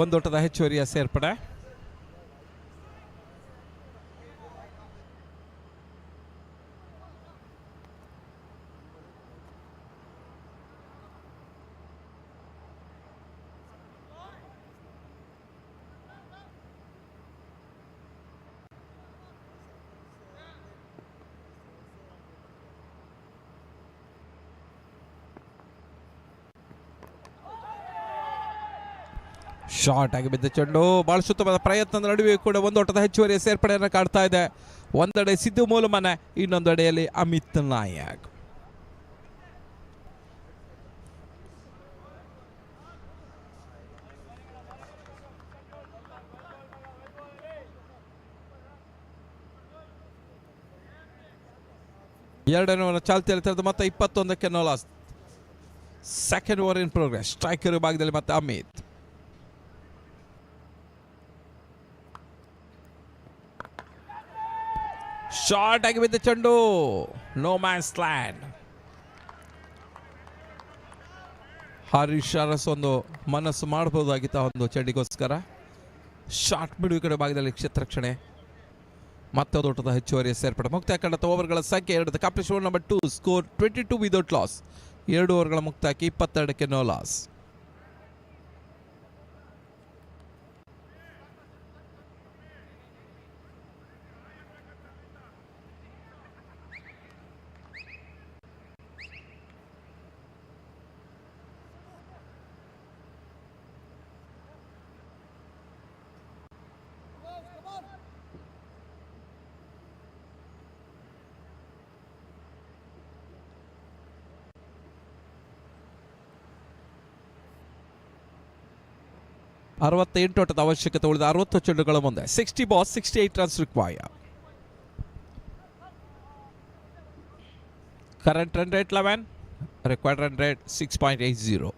ಒಂದೋಟದ ಹೆಚ್ಚುವರಿಯ ಸೇರ್ಪಡೆ. ಶಾರ್ಟ್ ಆಗಿ ಬಿದ್ದ ಚೆಂಡು ಬಹಳ ಸುತ್ತಮುತ್ತ ಪ್ರಯತ್ನದ ನಡುವೆ ಕೂಡ ಒಂದೋಟದ ಹೆಚ್ಚುವರಿಯ ಸೇರ್ಪಡೆಯನ್ನು ಕಾಡ್ತಾ ಇದೆ. ಒಂದೆಡೆ ಸಿದ್ದು ಮೂಲಮನೆ, ಇನ್ನೊಂದೆಡೆಯಲ್ಲಿ ಅಮಿತ್ ನಾಯಕ್. ಎರಡನೇ ಓವರ್ ಚಾಲ್ತಿಯಲ್ಲಿ ತೆರೆದು ಮತ್ತೆ 21ಕ್ಕೆ no loss. Second over in progress. Striker ಭಾಗದಲ್ಲಿ ಮತ್ತೆ ಅಮಿತ್. ಶಾರ್ಟ್ ಆಗಿ ಬಿದ್ದ ಚೆಂಡು no man's land. Harish Aras ಒಂದು ಮನಸ್ಸು ಮಾಡಬಹುದಾಗಿತ್ತ ಒಂದು ಚೆಂಡಿಗೋಸ್ಕರ. ಶಾರ್ಟ್ ಬಿಡುವ ಕಡೆ ಭಾಗದಲ್ಲಿ ಕ್ಷೇತ್ರಕ್ಷಣೆ. ಮತ್ತೆ ಓಟದ ಹೆಚ್ಚುವರಿಯ ಸೇರ್ಪಡೆ. ಮುಕ್ತಾಯ ಕಂಡ ಓವರ್ಗಳ ಸಂಖ್ಯೆ 2. Complete over number 2. Score 22 without loss. 2 ಓವರ್ಗಳ ಮುಕ್ತಾಯಕ್ಕೆ 22ಕ್ಕೆ ನೋ ಲಾಸ್. ಅರವತ್ತೆಂಟು ಓಟದ ಅವಶ್ಯಕತೆ ಉಳಿದ 60 ಚೆಂಡುಗಳ ಮುಂದೆ. 60 balls 68 runs require. Current run rate 11. Required run rate 6.80.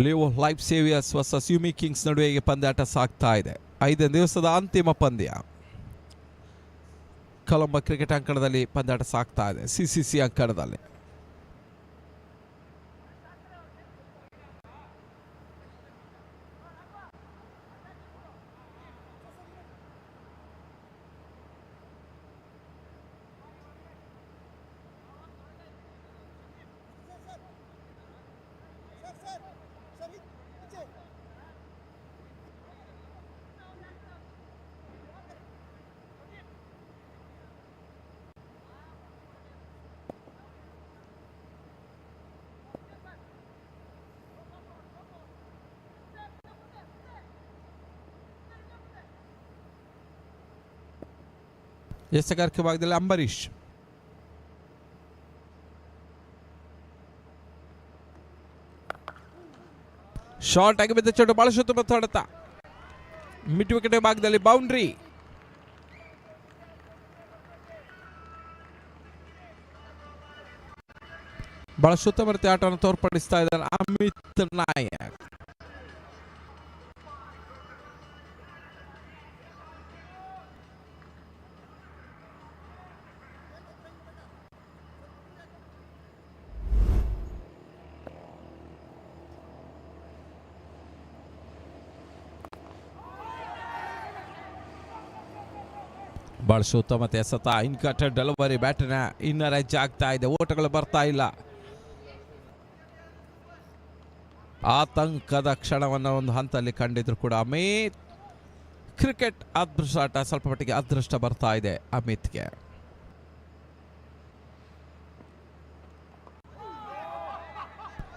Leo Life Saviours versus Yumi Kings ನಡುವೆಗೆ ಪಂದ್ಯಾಟ ಸಾಗ್ತಾ ಇದೆ. 5ನೇ ದಿವಸದ ಅಂತಿಮ ಪಂದ್ಯ ಕೊಲಂಬೋ ಕ್ರಿಕೆಟ್ ಅಂಕಣದಲ್ಲಿ ಪಂದ್ಯಾಟ ಸಾಗ್ತಾ ಇದೆ, CCC ಅಂಕಣದಲ್ಲಿ. ಎಸೆಗಾರಿಕೆ ಭಾಗದಲ್ಲಿ ಅಂಬರೀಶ್, ಶಾರ್ಟ್ ಆಗಿ ಬಿದ್ದ ಚೋಟು ಬಹಳ ಶುದ್ಧ ಮತ್ತು ಹೊಡೆತ. ಮಿಡ್ ವಿಕೆಟ್ ಭಾಗದಲ್ಲಿ ಬೌಂಡ್ರಿ. ಬಹಳ ಸುತ್ತಮುತ್ತ ಆಟವನ್ನು ತೋರ್ಪಡಿಸ್ತಾ ಇದ್ದಾನೆ ಅಮಿತ್ ನಾಯಕ್. ಬಹಳ ಉತ್ತಮ ಎಸೆತ, ಇನ್ಕಟೆಡ್ ಡೆಲಿವರಿ, ಬ್ಯಾಟಿನ ಇನ್ನರ್ ಎಡ್ಜ್ ಆಗ್ತಾ ಇದೆ, ಓಟಗಳು ಬರ್ತಾ ಇಲ್ಲ. ಆತಂಕದ ಕ್ಷಣವನ್ನು ಒಂದು ಹಂತದಲ್ಲಿ ಕಂಡಿದ್ರು ಕೂಡ ಅಮಿತ್ ಕ್ರಿಕೆಟ್ ಅದೃಷ್ಟ ಸ್ವಲ್ಪ ಮಟ್ಟಿಗೆ ಅದೃಷ್ಟ ಬರ್ತಾ ಇದೆ ಅಮಿತ್ಗೆ.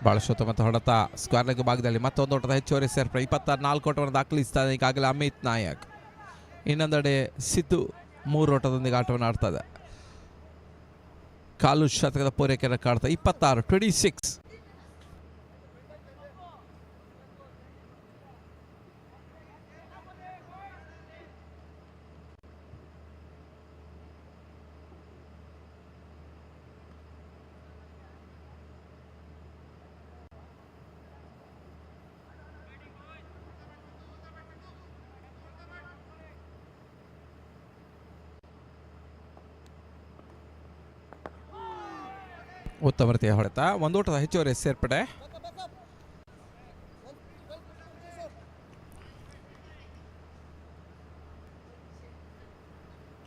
ಬಹಳ ಉತ್ತಮ ಹೊಡೆತ, ಸ್ಕ್ವೇರ್ ಲೆಗ್ ಭಾಗದಲ್ಲಿ ಮತ್ತೊಂದು ಓಟದ ಹೆಚ್ಚುವರಿ ಸೇರ್ಪಡೆ, 24 ಓಟವನ್ನು ದಾಖಲಿಸ್ತಾನೆ ಈಗಾಗಲೇ ಅಮಿತ್ ನಾಯಕ್. ಇನ್ನೊಂದೆಡೆ ಸಿದ್ದು 3 ಓಟದೊಂದಿಗೆ ಆಟವನ್ನು ಆಡ್ತದೆ. ಕಾಲು ಶತಕದ ಪೂರೈಕೆಯನ್ನು ಕಾಡ್ತಾ 26. ಉತ್ತಮ ರೀತಿಯ ಹೊಡೆತ, ಒಂದು ಓಟದ ಹೆಚ್ಚುವರಿ ಸೇರ್ಪಡೆ.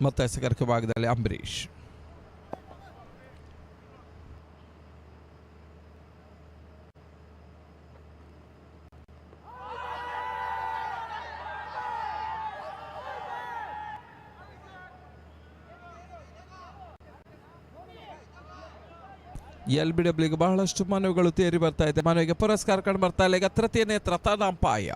ಮತ್ತೆ ಎಸೆಗಾರಿಕೆ ಭಾಗದಲ್ಲಿ ಅಂಬರೀಶ್. LBWಗೆ ಬಹಳಷ್ಟು ಮನವಿಗಳು ತೇರಿ ಬರ್ತಾ ಇದೆ. ಮನವಿಗೆ ಪುರಸ್ಕಾರ ಕಂಡು ಬರ್ತಾ ಇಲ್ಲ. ಈಗ ತೃತೀಯ ನೇತ್ರ ತದಾಂಪಾಯ.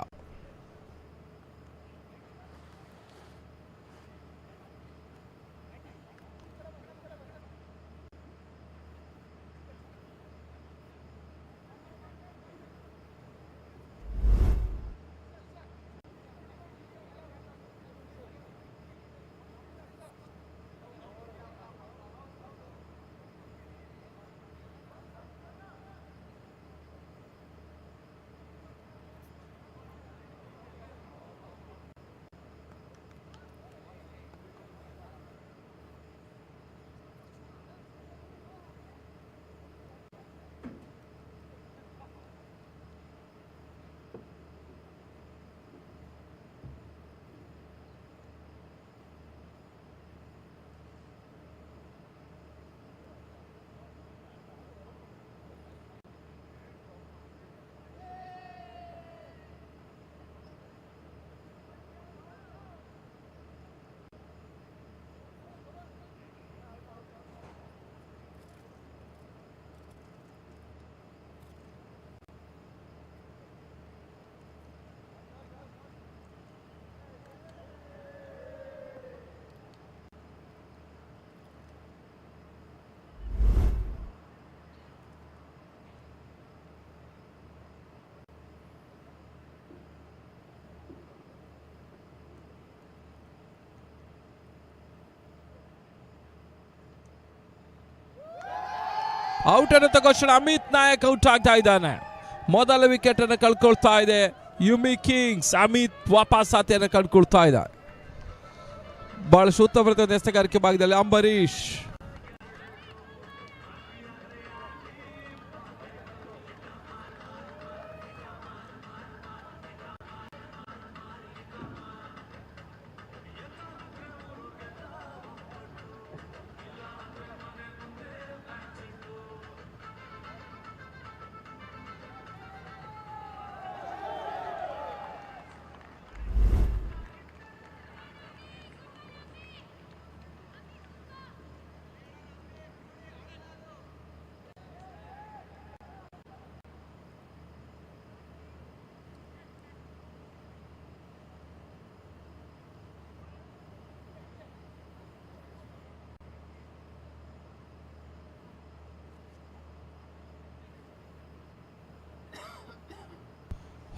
ಔಟ್ ಅನ್ನೋ ಘೋಷಣೆ. ಅಮಿತ್ ನಾಯಕ್ ಔಟ್ ಆಗ್ತಾ ಇದ್ದಾನೆ. ಮೊದಲ ವಿಕೆಟ್ ಅನ್ನು ಕಳ್ಕೊಳ್ತಾ ಇದೆ ಯುಮಿ ಕಿಂಗ್ಸ್. ಅಮಿತ್ ವಾಪಸಾತಿಯನ್ನು ಕಂಡುಕೊಳ್ತಾ ಇದ್ದಾರೆ. ಬಹಳ ಸೂಕ್ತವಾದ ಎಸೆಗಾರಿಕೆ ಭಾಗದಲ್ಲಿ ಅಂಬರೀಶ್.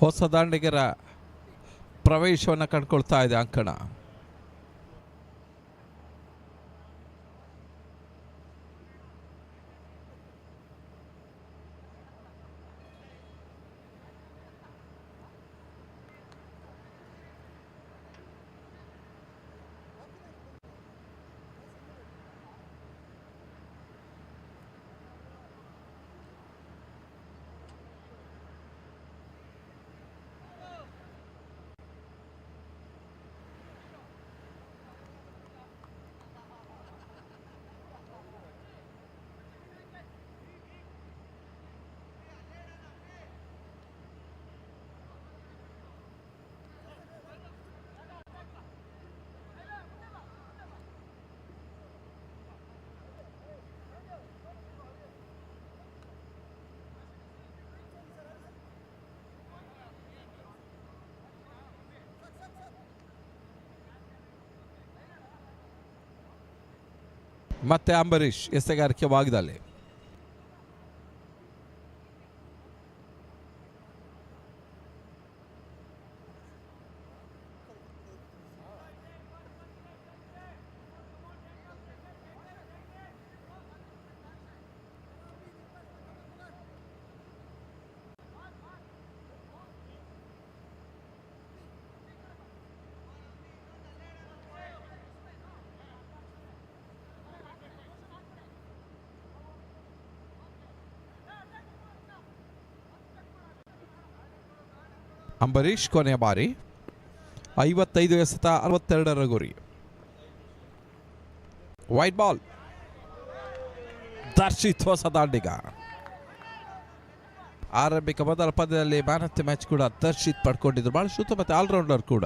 ಹೊಸ ದಾಂಡಿಗರ ಪ್ರವೇಶವನ್ನು ಕಂಡುಕೊಳ್ತಾ ಇದೆ ಅಂಕಣ. ಮತ್ತೆ ಅಂಬರೀಶ್ ಎಸೆಗಾರಿಕೆ ಭಾಗದಲ್ಲಿ. ಅಂಬರೀಶ್ ಕೊನೆಯ ಬಾರಿ 55 ಎಸೆತ 62 ಗುರಿ. White ball. ದರ್ಶಿತ್ ಹೊಸ ದಾಂಡಿಗ. ಆರಂಭಿಕ ಮೊದಲ ಪಂದ್ಯದಲ್ಲಿ ಮ್ಯಾನ್ ಆಫ್ ದಿ ಮ್ಯಾಚ್ ಕೂಡ ದರ್ಶಿತ್ ಪಡ್ಕೊಂಡಿದ್ರು. ಬಹಳ ಶೂತ ಮತ್ತೆ ಆಲ್ರೌಂಡರ್ ಕೂಡ.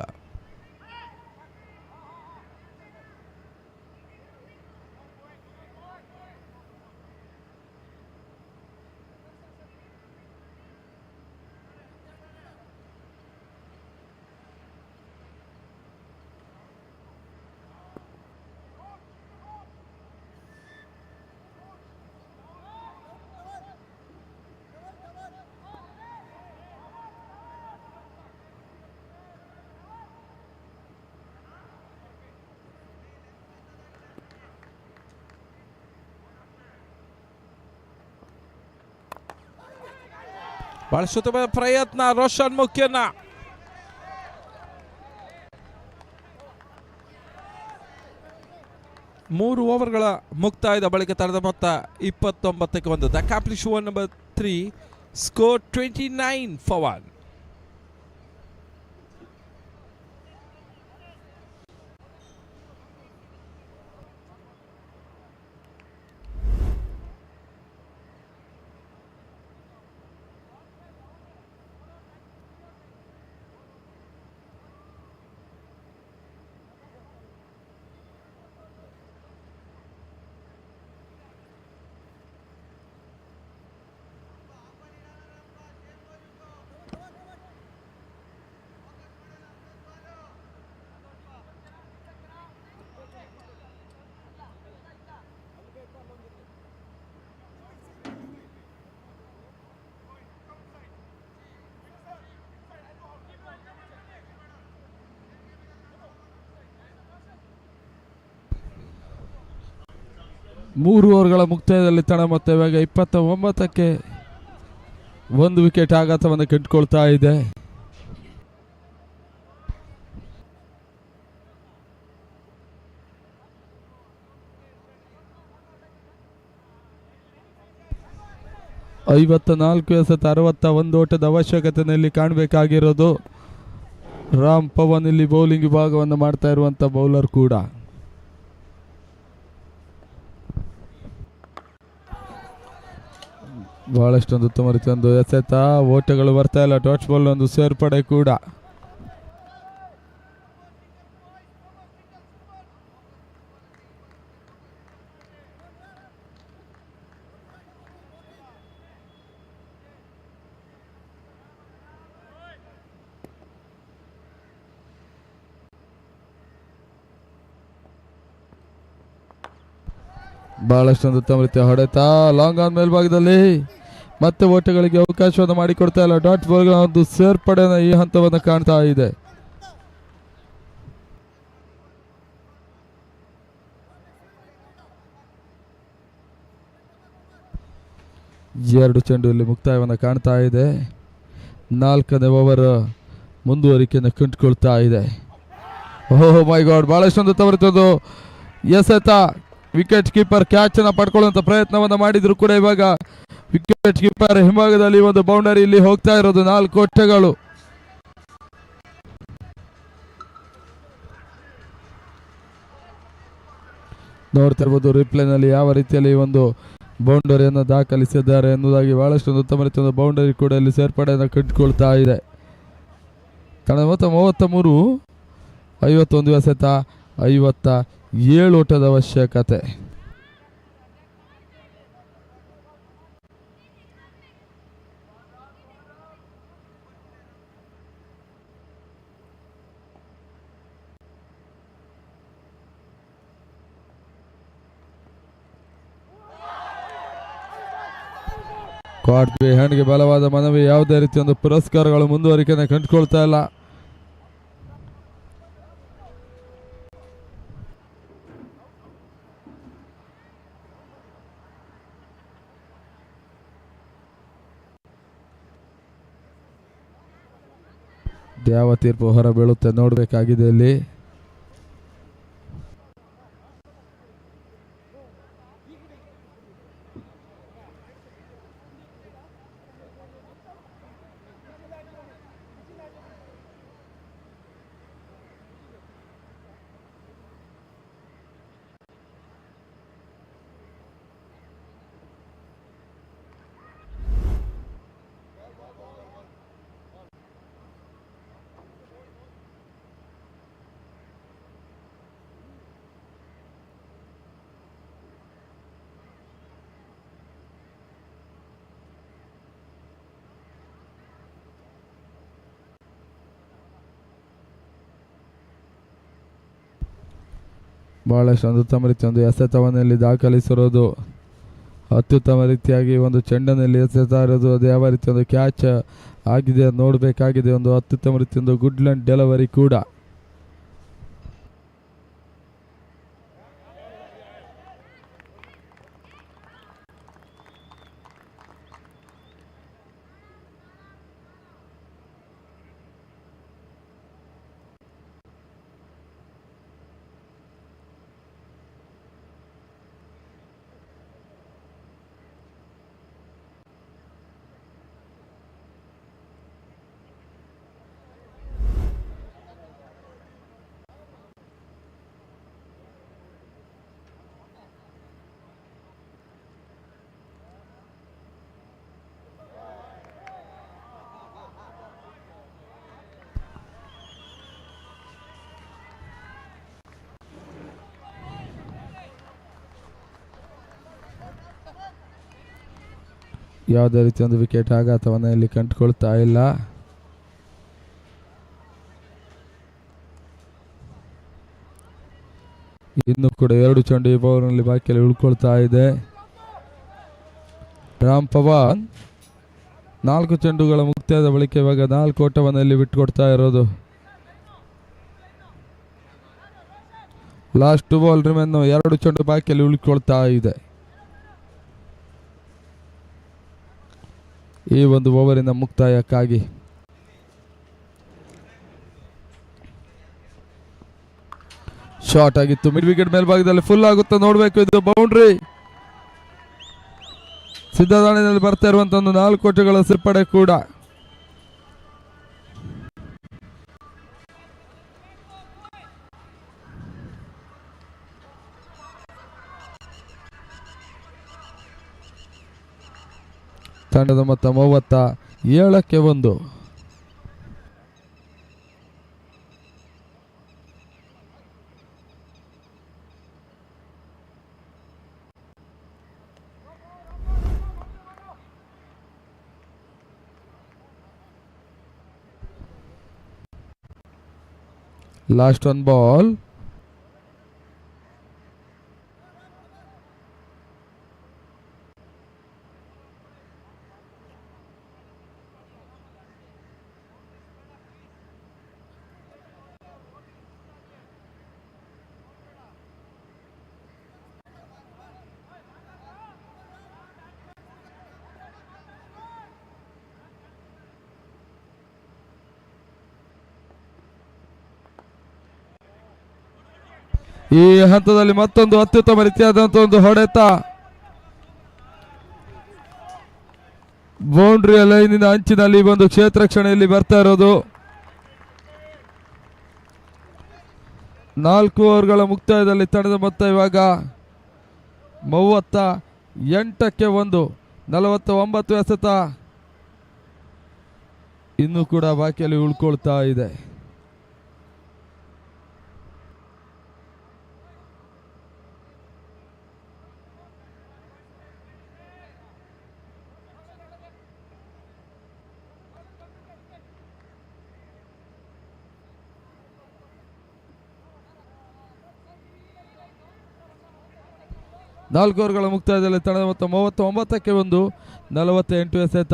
ಬಹಳ ಸುತ್ತಮುತ್ತ ಪ್ರಯತ್ನ ರೋಷನ್ ಮುಖ್ಯನ. ಮೂರು ಓವರ್ಗಳ ಮುಕ್ತಾಯದ ಬಳಿಕ ತರದ ಮೊತ್ತ 29ಕ್ಕೆ 1. The accomplish over number 3 score 29 for 1. ಮೂರು ಓವರ್ಗಳ ಮುಕ್ತಾಯದಲ್ಲಿ ತಡ ಮೊತ್ತ ಇವಾಗ 29ಕ್ಕೆ ಒಂದು ವಿಕೆಟ್ ಆಘಾತವನ್ನು ಕಂಡುಕೊಳ್ತಾ ಇದೆ. ಐವತ್ತ 61 ಓಟದ ಅವಶ್ಯಕತೆಯಲ್ಲಿ ಕಾಣಬೇಕಾಗಿರೋದು. ರಾಮ್ ಪವನ್ ಇಲ್ಲಿ ಬೌಲಿಂಗ್ ವಿಭಾಗವನ್ನು ಮಾಡ್ತಾ ಇರುವಂಥ ಬೌಲರ್ ಕೂಡ. ಬಹಳಷ್ಟೊಂದು ಉತ್ತಮ ರೀತಿಯ ಒಂದು ಎಸೆತ, ಓಟಗಳು ಬರ್ತಾ ಇಲ್ಲ. ಡಾಟ್ ಬಾಲ್ ಒಂದು ಸೇರ್ಪಡೆ ಕೂಡ. ಬಹಳಷ್ಟೊಂದು ಉತ್ತಮ ರೀತಿಯ ಹೊಡೆತ, ಲಾಂಗ್ ಆನ್ ಮೇಲ್ಭಾಗದಲ್ಲಿ ಮತ್ತೆ ಓಟಗಳಿಗೆ ಅವಕಾಶವನ್ನು ಮಾಡಿಕೊಡ್ತಾ ಇಲ್ಲ. ಡಾಟ್ ಬಾಲ್ ಒಂದು ಸೇರ್ಪಡೆನ ಈ ಹಂತವನ್ನು ಕಾಣ್ತಾ ಇದೆ. ಎರಡು ಚೆಂಡು ಇಲ್ಲಿ ಮುಕ್ತಾಯವನ್ನು ಕಾಣ್ತಾ ಇದೆ. 4ನೇ ಓವರ್ ಮುಂದುವರಿಕೆಯನ್ನು ಕಂಡುಕೊಳ್ತಾ ಇದೆ. ಓಹ್ ಮೈ ಗಾಡ್, ಬಹಳಷ್ಟೊಂದು ಉತ್ತಮ ರೀತಿಯೊಂದು ಎಸೆತ. ವಿಕೆಟ್ ಕೀಪರ್ ಕ್ಯಾಚ್ ಅನ್ನು ಪಡ್ಕೊಳ್ಳುವಂತ ಪ್ರಯತ್ನವನ್ನು ಮಾಡಿದ್ರು ಕೂಡ ಇವಾಗ ವಿಕೆಟ್ ಕೀಪರ್ ಹಿಂಭಾಗದಲ್ಲಿ ಒಂದು ಬೌಂಡರಿ ಇಲ್ಲಿ ಹೋಗ್ತಾ ಇರೋದು. 4 ಓಟಗಳು. ನೋಡ್ತಾ ಇರ್ಬೋದು ರಿಪ್ಲೇನಲ್ಲಿ ಯಾವ ರೀತಿಯಲ್ಲಿ ಒಂದು ಬೌಂಡರಿಯನ್ನು ದಾಖಲಿಸಿದ್ದಾರೆ ಎನ್ನುವುದಾಗಿ. ಬಹಳಷ್ಟೊಂದು ಉತ್ತಮ ರೀತಿಯ ಒಂದು ಬೌಂಡರಿ ಕೂಡ ಇಲ್ಲಿ ಸೇರ್ಪಡೆಯನ್ನು ಕಂಡುಕೊಳ್ತಾ ಇದೆ. ಕಳೆದ 33 51 ಎಸೆತ, 57 ಓಟದ ಅವಶ್ಯಕತೆ. ಕ್ವಾಡ್ ಬಿ ಹ್ಯಾಂಡ್ಗೆ ಬಲವಾದ ಮನವಿ. ಯಾವುದೇ ರೀತಿಯ ಒಂದು ಪುರಸ್ಕಾರಗಳು ಮುಂದುವರಿಕೆಯನ್ನು ಕಂಡುಕೊಳ್ತಾ ಇಲ್ಲ. ಯಾವ ತೀರ್ಪು ಹೊರ ಬೀಳುತ್ತೆ ನೋಡಬೇಕಾಗಿದೆ ಇಲ್ಲಿ. ಬಹಳಷ್ಟು ಒಂದು ಉತ್ತಮ ರೀತಿಯ ಒಂದು ಎಸೆತವನ್ನಲ್ಲಿ ದಾಖಲಿಸಿರೋದು. ಅತ್ಯುತ್ತಮ ರೀತಿಯಾಗಿ ಒಂದು ಚೆಂಡನಲ್ಲಿ ಎಸೆತಾ ಇರೋದು. ಅದು ಯಾವ ರೀತಿಯ ಒಂದು ಕ್ಯಾಚ್ ಆಗಿದೆ ನೋಡಬೇಕಾಗಿದೆ. ಒಂದು ಅತ್ಯುತ್ತಮ ರೀತಿಯ ಒಂದು ಗುಡ್ ಲೈನ್ ಡೆಲಿವರಿ ಕೂಡ. ಯಾವುದೇ ರೀತಿಯ ಒಂದು ವಿಕೆಟ್ ಆಘಾತವನ್ನು ಇಲ್ಲಿ ಕಂಡುಕೊಳ್ತಾ ಇಲ್ಲ. ಇನ್ನು ಕೂಡ 2 ಚೆಂಡು ಈ ಬೌಲ್ನಲ್ಲಿ ಬಾಕಿಯಲ್ಲಿ ಉಳ್ಕೊಳ್ತಾ ಇದೆ. ರಾಮ್ ಪವನ್ 4 ಚೆಂಡುಗಳ ಮುಕ್ತಾಯದ ಬಳಿಕ ಇವಾಗ 4 ಓಟವನ್ನು ಇಲ್ಲಿ ಬಿಟ್ಟುಕೊಡ್ತಾ ಇರೋದು. ಲಾಸ್ಟ್ ಬಾಲ್ ರಿಮೆನ್ 2 ಚೆಂಡು ಬಾಕಿಯಲ್ಲಿ ಉಳ್ಕೊಳ್ತಾ ಇದೆ. ಈ ಒಂದು ಓವರಿನ ಮುಕ್ತಾಯಕ್ಕಾಗಿ. ಶಾರ್ಟ್ ಆಗಿತ್ತು, ಮಿಡ್ ವಿಕೆಟ್ ಮೇಲ್ಭಾಗದಲ್ಲಿ ಫುಲ್ ಆಗುತ್ತೆ, ನೋಡಬೇಕು. ಇದು ಬೌಂಡ್ರಿ. ಸಿದ್ಧದಾಣಿನಲ್ಲಿ ಬರ್ತಾ ಇರುವಂತಹ ಒಂದು 4 ಕೋಟಿಗಳ ಸೇರ್ಪಡೆ ಕೂಡ. ತಂಡದ ಮೊತ್ತ 37-1. Last 1 ball. ಈ ಹಂತದಲ್ಲಿ ಮತ್ತೊಂದು ಅತ್ಯುತ್ತಮ ರೀತಿಯಾದಂತಹ ಒಂದು ಹೊಡೆತ. ಬೌಂಡ್ರಿಯ ಲೈನಿನ ಅಂಚಿನಲ್ಲಿ ಒಂದು ಕ್ಷೇತ್ರ ರಕ್ಷಣೆಯಲ್ಲಿ ಬರ್ತಾ ಇರೋದು. 4 ಓವರ್ಗಳ ಮುಕ್ತಾಯದಲ್ಲಿ ತಂಡದ ಮೊತ್ತ ಇವಾಗ 38-1. 49 ಎಸೆತ ಇನ್ನೂ ಕೂಡ ಬಾಕಿಯಲ್ಲಿ ಉಳ್ಕೊಳ್ತಾ ಇದೆ. ನಾಲ್ಕು ಓವರ್ಗಳ ಮುಕ್ತಾಯದಲ್ಲಿ ತಂಡದ ಮೊತ್ತ 39-1. 48 ಎಸೆತ,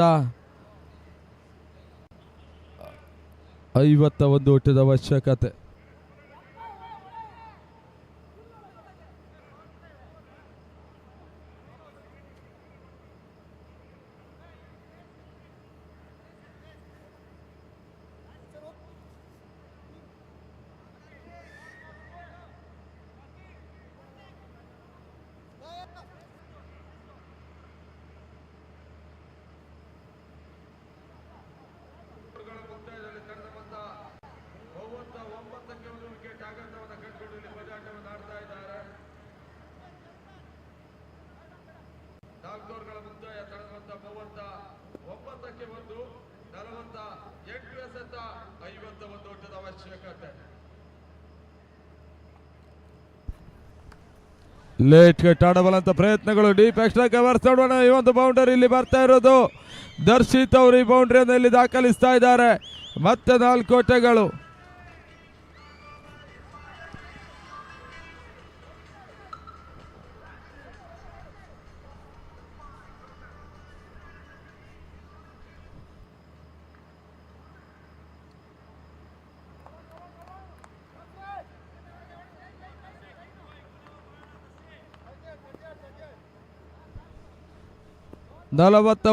51 ಓಟದ ಅವಶ್ಯಕತೆ. ಲೇಟ್ ಕಟ್ ಆಡಬಲ್ಲಂತ ಪ್ರಯತ್ನಗಳು, ಡೀಪ್ ಎಕ್ಸ್ಟ್ರಾ ಕವರ್ಸ್ ನೋಡೋಣ. ಈ ಒಂದು ಬೌಂಡರಿ ಇಲ್ಲಿ ಬರ್ತಾ ಇರೋದು. ದರ್ಶಿತ್ ಅವರು ಈ ಬೌಂಡ್ರಿಯನ್ನು ಇಲ್ಲಿ ದಾಖಲಿಸ್ತಾ ಇದ್ದಾರೆ. ಮತ್ತೆ 4 ಓಟಗಳು.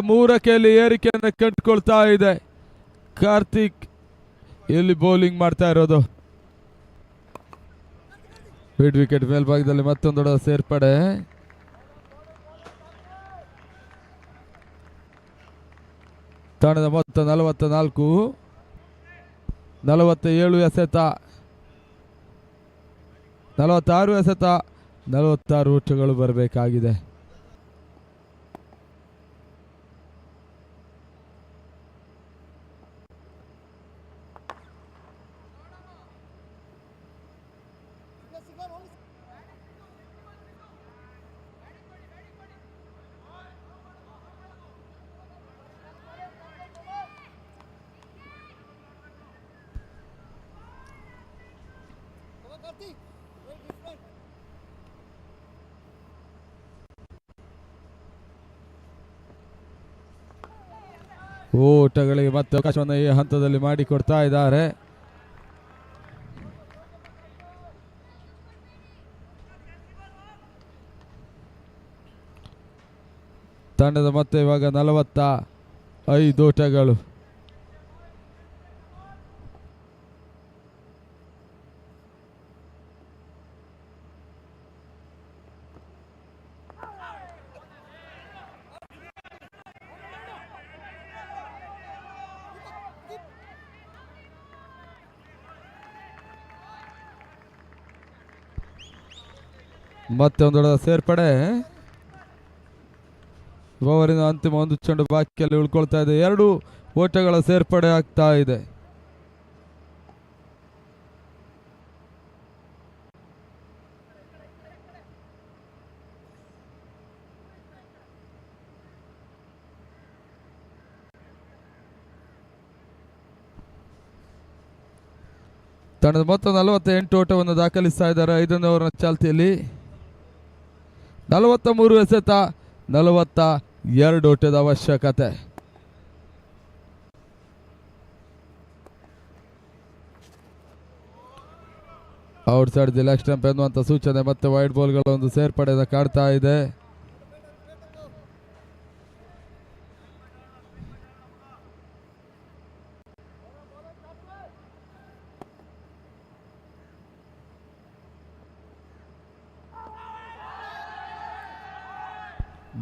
ಮೂರಕ್ಕೆ ಏರಿಕೆಯನ್ನು ಕಂಡುಕೊಳ್ತಾ ಇದೆ. ಕಾರ್ತಿಕ್ ಇಲ್ಲಿ ಬೌಲಿಂಗ್ ಮಾಡ್ತಾ ಇರೋದು. ಮಿಡ್ ವಿಕೆಟ್ ಮೇಲ್ಭಾಗದಲ್ಲಿ ಮತ್ತೊಂದು ದೊಡ್ಡ ಸೇರ್ಪಡೆ. ತಂಡದ ಮೊತ್ತ 44, 47 ಎಸೆತ, 46 ಎಸೆತ, 46 ಓಟಗಳು ಬರಬೇಕಾಗಿದೆ. ಓಟಗಳಿಗೆ ಮತ್ತೆ ಅವಕಾಶವನ್ನು ಈ ಹಂತದಲ್ಲಿ ಮಾಡಿಕೊಡ್ತಾ ಇದ್ದಾರೆ. ತಂಡದ ಮತ್ತೆ ಇವಾಗ 40, 5 ಓಟಗಳು. ಮತ್ತೆ ಒಂದು ದೊಡ್ಡ ಸೇರ್ಪಡೆ. ಓವರಿನ ಅಂತಿಮ ಒಂದು ಚೆಂಡು ಬಾಕಿಯಲ್ಲಿ ಉಳ್ಕೊಳ್ತಾ ಇದೆ. 2 ಓಟಗಳ ಸೇರ್ಪಡೆ ಆಗ್ತಾ ಇದೆ. ತಂಡದ ಮೊತ್ತ 48 ಓಟವನ್ನು ದಾಖಲಿಸ್ತಾ ಇದ್ದಾರೆ 5ನೇ ಓವರ್ನ ಚಾಲ್ತಿಯಲ್ಲಿ. 43 ಎಸೆತ, 42 ಓಟದ ಅವಶ್ಯಕತೆ. Out side the leg stump ಎನ್ನುವಂಥ ಸೂಚನೆ. ಮತ್ತೆ ವೈಡ್ ಬಾಲ್ಗಳ ಒಂದು ಸೇರ್ಪಡೆಯನ್ನು ಕಾಡ್ತಾ ಇದೆ.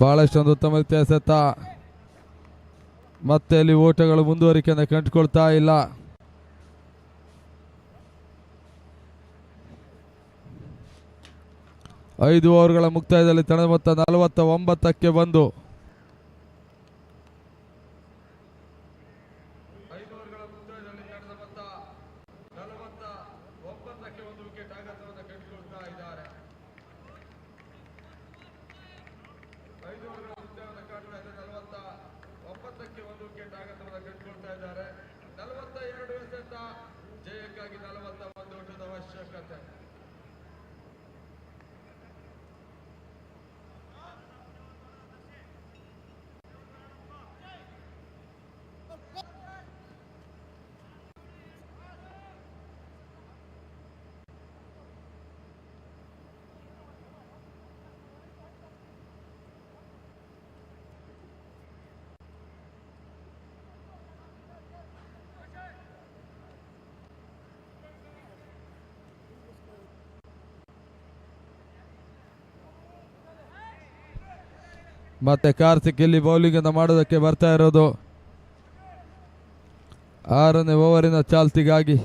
ಬಹಳಷ್ಟೊಂದು ಉತ್ತಮ ರೀತಿಯ ಎಸೆತ. ಮತ್ತೆ ಇಲ್ಲಿ ಓಟಗಳು ಮುಂದುವರಿಕೆಯನ್ನು ಕಂಡುಕೊಳ್ತಾ ಇಲ್ಲ. ಐದು ಓವರ್ಗಳ ಮುಕ್ತಾಯದಲ್ಲಿ ತಂಡದ ಮೊತ್ತ 49ಕ್ಕೆ ಬಂದು ವಿಕೆಟ್ ಆಘಾತವನ್ನು ಕಂಡುಕೊಳ್ತಾ ಇದ್ದಾರೆ. 5 ಓವರ್ಗಳ ಮುಕ್ತಾಯವನ್ನು ಕಾಣ್ತಾ ಇದೆ. 49ಕ್ಕೆ 1 ವಿಕೆಟ್ ಆಘಾತವನ್ನು ಕಂಡುಕೊಳ್ತಾ ಇದ್ದಾರೆ. 42 ಎಸೆತ, ಜಯಕ್ಕಾಗಿ 41 ಓಟದ ಅವಶ್ಯಕತೆ. ಮತ್ತೆ ಕಾರ್ತಿಕ್ ಇಲ್ಲಿ ಬೌಲಿಂಗ್ ಅನ್ನು ಮಾಡೋದಕ್ಕೆ ಬರ್ತಾ ಇರೋದು 6ನೇ ಓವರಿನ ಚಾಲ್ತಿಗಾಗಿ.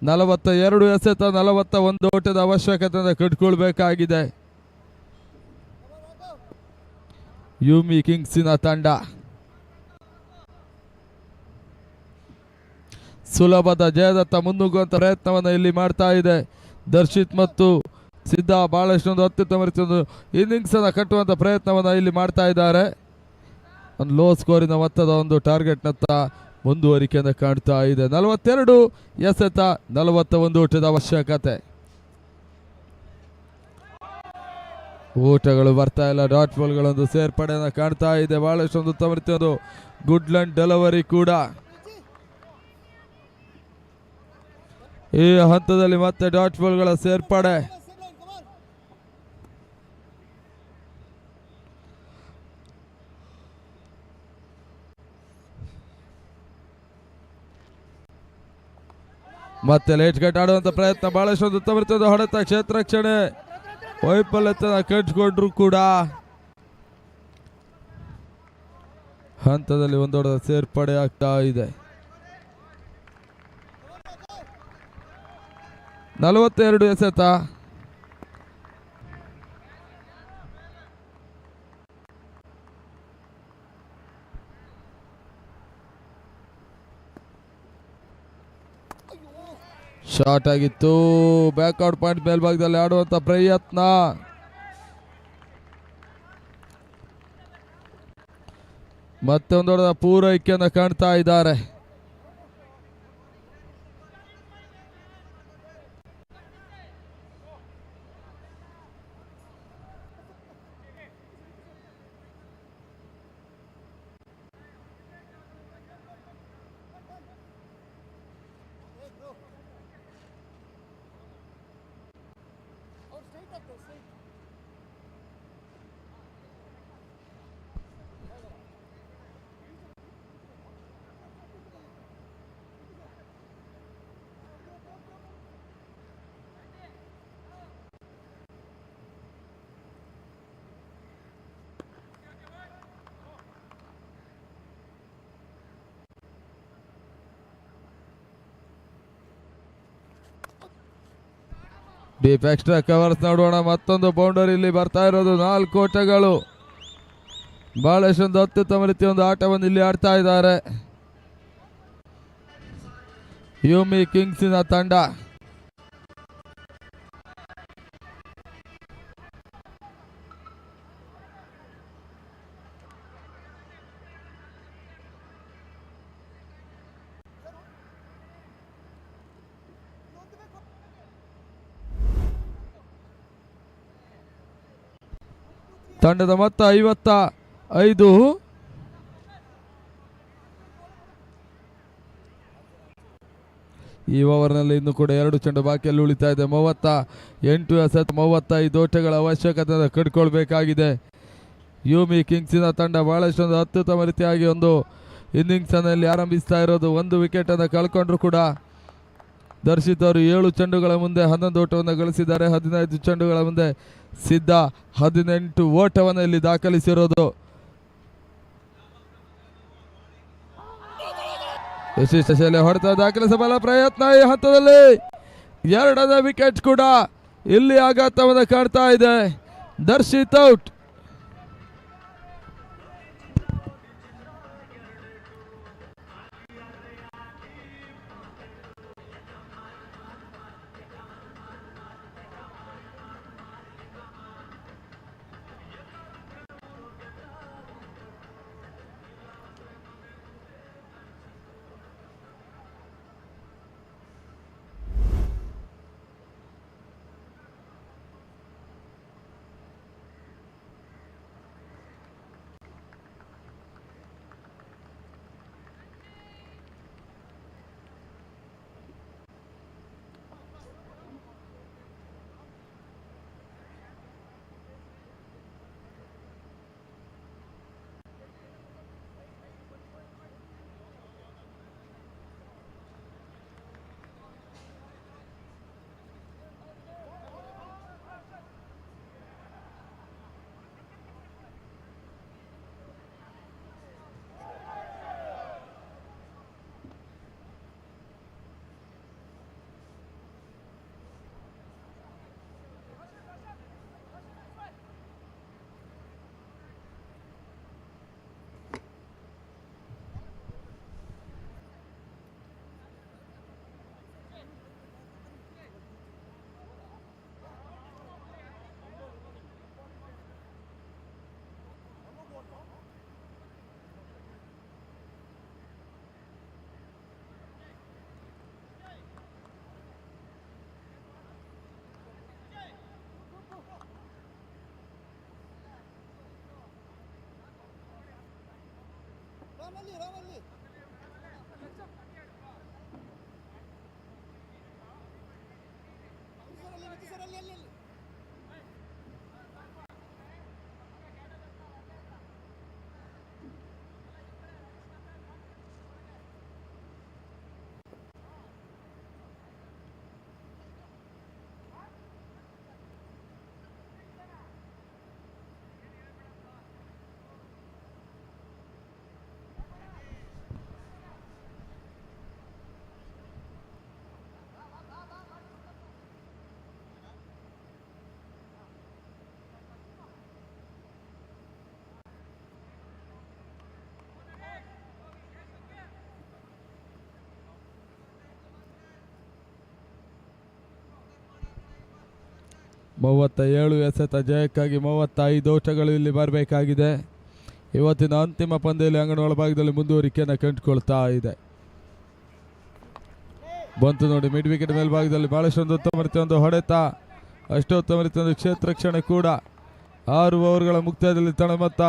ನಲವತ್ತ 2 ಎಸೆತ, 41 ಓಟದ ಅವಶ್ಯಕತೆಯನ್ನು ಕಟ್ಕೊಳ್ಬೇಕಾಗಿದೆ ಯುಮಿ ಕಿಂಗ್ಸಿನ ತಂಡ. ಸುಲಭದ ಜಯದತ್ತ ಮುನ್ನುಗ್ಗುವಂತ ಪ್ರಯತ್ನವನ್ನು ಇಲ್ಲಿ ಮಾಡ್ತಾ ಇದೆ. ದರ್ಶಿತ್ ಮತ್ತು ಸಿದ್ಧ ಬಹಳಷ್ಟೊಂದು ಅತ್ಯುತ್ತಮ ರೀತಿಯ ಇನ್ನಿಂಗ್ಸ್ ಅನ್ನು ಕಟ್ಟುವಂತ ಪ್ರಯತ್ನವನ್ನು ಇಲ್ಲಿ ಮಾಡ್ತಾ ಇದ್ದಾರೆ. ಒಂದು ಲೋ ಸ್ಕೋರಿನ ಮೊತ್ತದ ಒಂದು ಟಾರ್ಗೆಟ್ನತ್ತ ಮುಂದುವರಿಕೆಯನ್ನು ಕಾಣ್ತಾ ಇದೆ. 42 ಎಸೆತ, 41 ಓಟದ ಅವಶ್ಯಕತೆ. ಓಟಗಳು ಬರ್ತಾ ಇಲ್ಲ. ಡಾಟ್ ಬಾಲ್ಗಳೊಂದು ಸೇರ್ಪಡೆಯನ್ನು ಕಾಣ್ತಾ ಇದೆ. ಬಹಳಷ್ಟೊಂದು ಉತ್ತಮ ರೀತಿಯ ಒಂದು ಗುಡ್ಲ್ಯಾಂಡ್ ಡೆಲಿವರಿ ಕೂಡ. ಈ ಹಂತದಲ್ಲಿ ಮತ್ತೆ ಡಾಟ್ ಬಾಲ್ಗಳ ಸೇರ್ಪಡೆ. ಮತ್ತೆ ಲೇಟ್ ಕಟ್ ಆಡುವಂತ ಪ್ರಯತ್ನ. ಬಹಳಷ್ಟೊಂದು ಉತ್ತಮ ರೀತಿಯ ಹೊಡೆತ, ಕ್ಷೇತ್ರ ರಕ್ಷಣೆ, ವೈಫಲ್ಯತನ ಕಂಡುಕೊಂಡ್ರು ಕೂಡ ಹಂತದಲ್ಲಿ ಒಂದೊಡ್ಡ ಸೇರ್ಪಡೆ ಆಗ್ತಾ ಇದೆ. 42 ಎಸೆತ, ಶಾರ್ಟ್ ಆಗಿತ್ತು. ಬ್ಯಾಕ್ಔಟ್ ಪಾಯಿಂಟ್ ಮೇಲ್ಭಾಗದಲ್ಲಿ ಆಡುವಂತ ಪ್ರಯತ್ನ. ಮತ್ತೆ ಒಂದು ದೊಡ್ಡ ಪೂರೈಕೆಯನ್ನು ಕಾಣ್ತಾ ಇದ್ದಾರೆ. ಡೀಪ್ ಎಕ್ಸ್ಟ್ರಾ ಕವರ್ಸ್ ನೋಡೋಣ. ಮತ್ತೊಂದು ಬೌಂಡರಿ ಇಲ್ಲಿ ಬರ್ತಾ ಇರೋದು. 4 ಓಟಗಳು. ಬಹಳಷ್ಟೊಂದು ಅತ್ಯುತ್ತಮ ರೀತಿಯ ಒಂದು ಆಟವನ್ನು ಇಲ್ಲಿ ಆಡ್ತಾ ಇದ್ದಾರೆ ಯುಮಿ ಕಿಂಗ್ಸಿನ ತಂಡ. ತಂಡದ ಮೊತ್ತ 55. ಈ ಓವರ್ನಲ್ಲಿ ಇನ್ನು ಕೂಡ 2 ಚೆಂಡು ಬಾಕಿಯಲ್ಲಿ ಉಳಿತಾ ಇದೆ. 38 ಎಸೆತ 35 ಓಟಗಳ ಅವಶ್ಯಕತೆ ಕಟ್ಕೊಳ್ಬೇಕಾಗಿದೆ. ಯುಮಿ ಕಿಂಗ್ಸಿನ ತಂಡ ಬಹಳಷ್ಟೊಂದು ಅತ್ಯುತ್ತಮ ರೀತಿಯಾಗಿ ಒಂದು ಇನ್ನಿಂಗ್ಸ್ ಅನ್ನು ಆರಂಭಿಸ್ತಾ ಇರೋದು. 1 ವಿಕೆಟ್ ಅನ್ನು ಕಳ್ಕೊಂಡ್ರು ಕೂಡ ದರ್ಶಿತ್ ಅವರು 7 ಚೆಂಡುಗಳ ಮುಂದೆ 11 ಓಟವನ್ನು ಗಳಿಸಿದ್ದಾರೆ. 15 ಚೆಂಡುಗಳ ಮುಂದೆ ಸಿದ್ಧ 18 ಓಟವನ್ನು ಇಲ್ಲಿ ದಾಖಲಿಸಿರೋದು. ವಿಶಿಷ್ಟ ಶೈಲಿ ಹೊಡೆತ ದಾಖಲಿಸಬಲ್ಲ ಪ್ರಯತ್ನ ಈ ಹಂತದಲ್ಲಿ. 2ನೇ ವಿಕೆಟ್ ಕೂಡ ಇಲ್ಲಿ ಆಘಾತವನ್ನು ಕಾಡ್ತಾ ಇದೆ. ದರ್ಶಿತ್ ಔಟ್. ಮೂವತ್ತೇಳು ಎಸೆತ ಜಯಕ್ಕಾಗಿ 35 ಓಟಗಳು ಇಲ್ಲಿ ಬರಬೇಕಾಗಿದೆ. ಇವತ್ತಿನ ಅಂತಿಮ ಪಂದ್ಯದಲ್ಲಿ ಅಂಗಣ ಒಳಭಾಗದಲ್ಲಿ ಮುಂದುವರಿಕೆಯನ್ನು ಕಂಡುಕೊಳ್ತಾ ಇದೆ. ಬಂತು ನೋಡಿ ಮಿಡ್ ವಿಕೆಟ್ ಮೇಲ್ಭಾಗದಲ್ಲಿ ಬಹಳಷ್ಟೊಂದು ಉತ್ತಮ ರೀತಿಯ ಒಂದು ಹೊಡೆತ, ಅಷ್ಟೇ ಉತ್ತಮ ರೀತಿಯ ಒಂದು ಕ್ಷೇತ್ರ ರಕ್ಷಣೆ ಕೂಡ. 6 ಓವರ್ಗಳ ಮುಕ್ತಾಯದಲ್ಲಿ ತನ್ನ ಮೊತ್ತ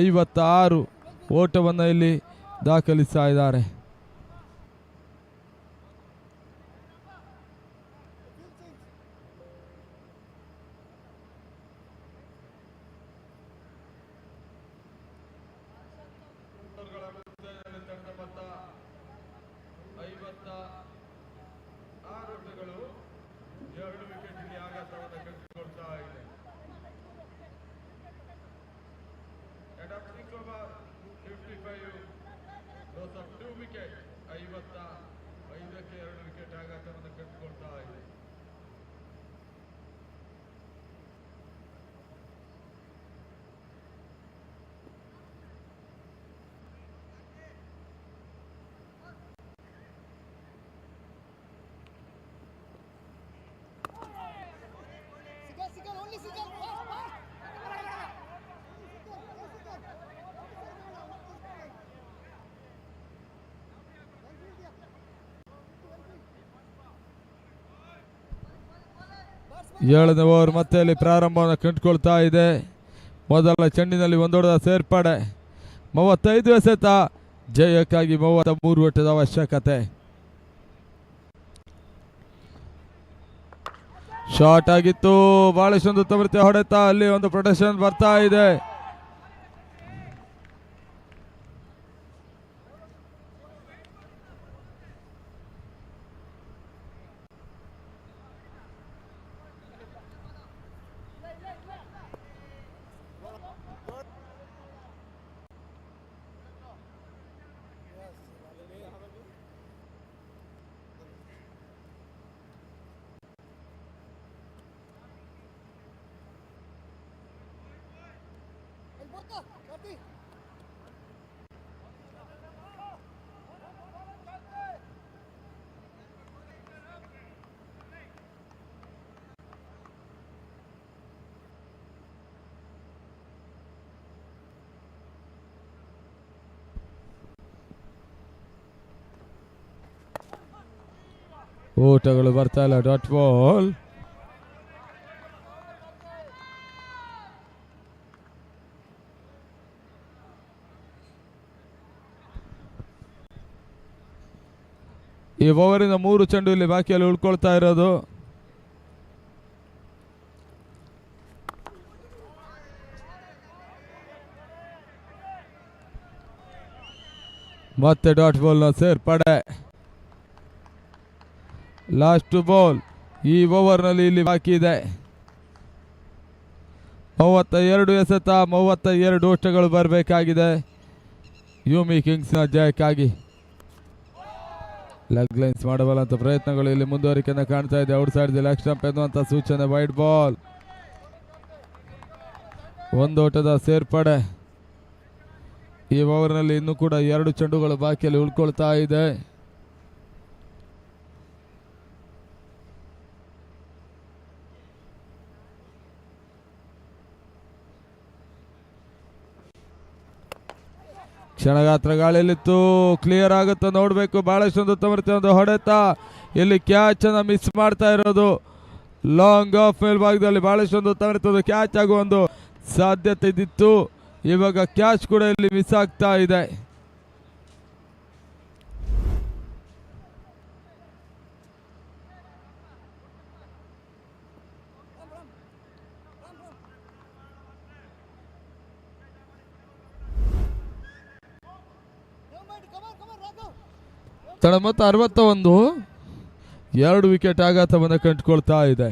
56 ಓಟವನ್ನು ಇಲ್ಲಿ ದಾಖಲಿಸ್ತಾ ಇದ್ದಾರೆ. ಏಳನೇ ಓವರ್ ಮತ್ತೆ ಅಲ್ಲಿ ಪ್ರಾರಂಭವನ್ನು ಕಂಡುಕೊಳ್ತಾ ಇದೆ. ಮೊದಲ ಚೆಂಡಿನಲ್ಲಿ ಒಂದೊಡೆದ ಸೇರ್ಪಡೆ. 35 ಎಸೆತ, ಜಯಕ್ಕಾಗಿ 33 ಓಟದ ಅವಶ್ಯಕತೆ. ಶಾರ್ಟ್ ಆಗಿತ್ತು, ಬಹಳಷ್ಟೊಂದು ತವೃತ್ತಿ ಹೊಡೆತ, ಅಲ್ಲಿ ಒಂದು ಪ್ರೊಟೆಕ್ಷನ್ ಬರ್ತಾ ಇದೆ. ಓಟಗಳು ಬರ್ತಾ ಇಲ್ಲ. Dot ball. ಈ ಓವರಿನ 3 ಚೆಂಡು ಇಲ್ಲಿ ಬಾಕಿಯಲ್ಲಿ ಉಳ್ಕೊಳ್ತಾ ಇರೋದು. ಮತ್ತೆ ಡಾಟ್ ಬಾಲ್ನ ಸೇರ್ಪಡೆ. ಲಾಸ್ಟ್ ಬಾಲ್ ಈ ಓವರ್ನಲ್ಲಿ ಇಲ್ಲಿ ಬಾಕಿ ಇದೆ. 32 ಎಸೆತ, 32 ಓಟಗಳು ಬರಬೇಕಾಗಿದೆ ಯುಮಿ ಕಿಂಗ್ಸ್ನ ಜಯಕ್ಕಾಗಿ. ಲೆಗ್ ಲೈನ್ಸ್ ಮಾಡಬಲ್ಲಂತ ಪ್ರಯತ್ನಗಳು ಇಲ್ಲಿ ಮುಂದುವರಿಕೆಯನ್ನು ಕಾಣ್ತಾ ಇದೆ. Out side the leg stump ಎನ್ನುವಂಥ ಸೂಚನೆ. Wide ball. ಒಂದು ಓಟದ ಸೇರ್ಪಡೆ. ಈ ಓವರ್ನಲ್ಲಿ ಇನ್ನೂ ಕೂಡ 2 ಚೆಂಡುಗಳು ಬಾಕಿಯಲ್ಲಿ ಉಳ್ಕೊಳ್ತಾ ಇದೆ. ಕ್ಷಣಗಾತ್ರ ಗಾಳಿಯಲ್ಲಿತ್ತು, ಕ್ಲಿಯರ್ ಆಗುತ್ತಾ ನೋಡಬೇಕು. ಬಹಳಷ್ಟೊಂದು ತವರ್ತಿ ಒಂದು ಹೊಡೆತ, ಇಲ್ಲಿ ಕ್ಯಾಚ್ ಅನ್ನು ಮಿಸ್ ಮಾಡ್ತಾ ಇರೋದು. ಲಾಂಗ್ ಆಫ್ ಮೇಲ್ಭಾಗದಲ್ಲಿ ಬಹಳಷ್ಟೊಂದು ತವರ್ತಿ ಒಂದು ಕ್ಯಾಚ್ ಆಗುವ ಒಂದು ಸಾಧ್ಯತೆ ಇದ್ದಿತ್ತು. ಇವಾಗ ಕ್ಯಾಚ್ ಕೂಡ ಇಲ್ಲಿ ಮಿಸ್ ಆಗ್ತಾ ಇದೆ. ತಡ ಮತ್ತು 61, 2 ವಿಕೆಟ್ ಆಘಾತವನ್ನು ಕಂಡುಕೊಳ್ತಾ ಇದೆ.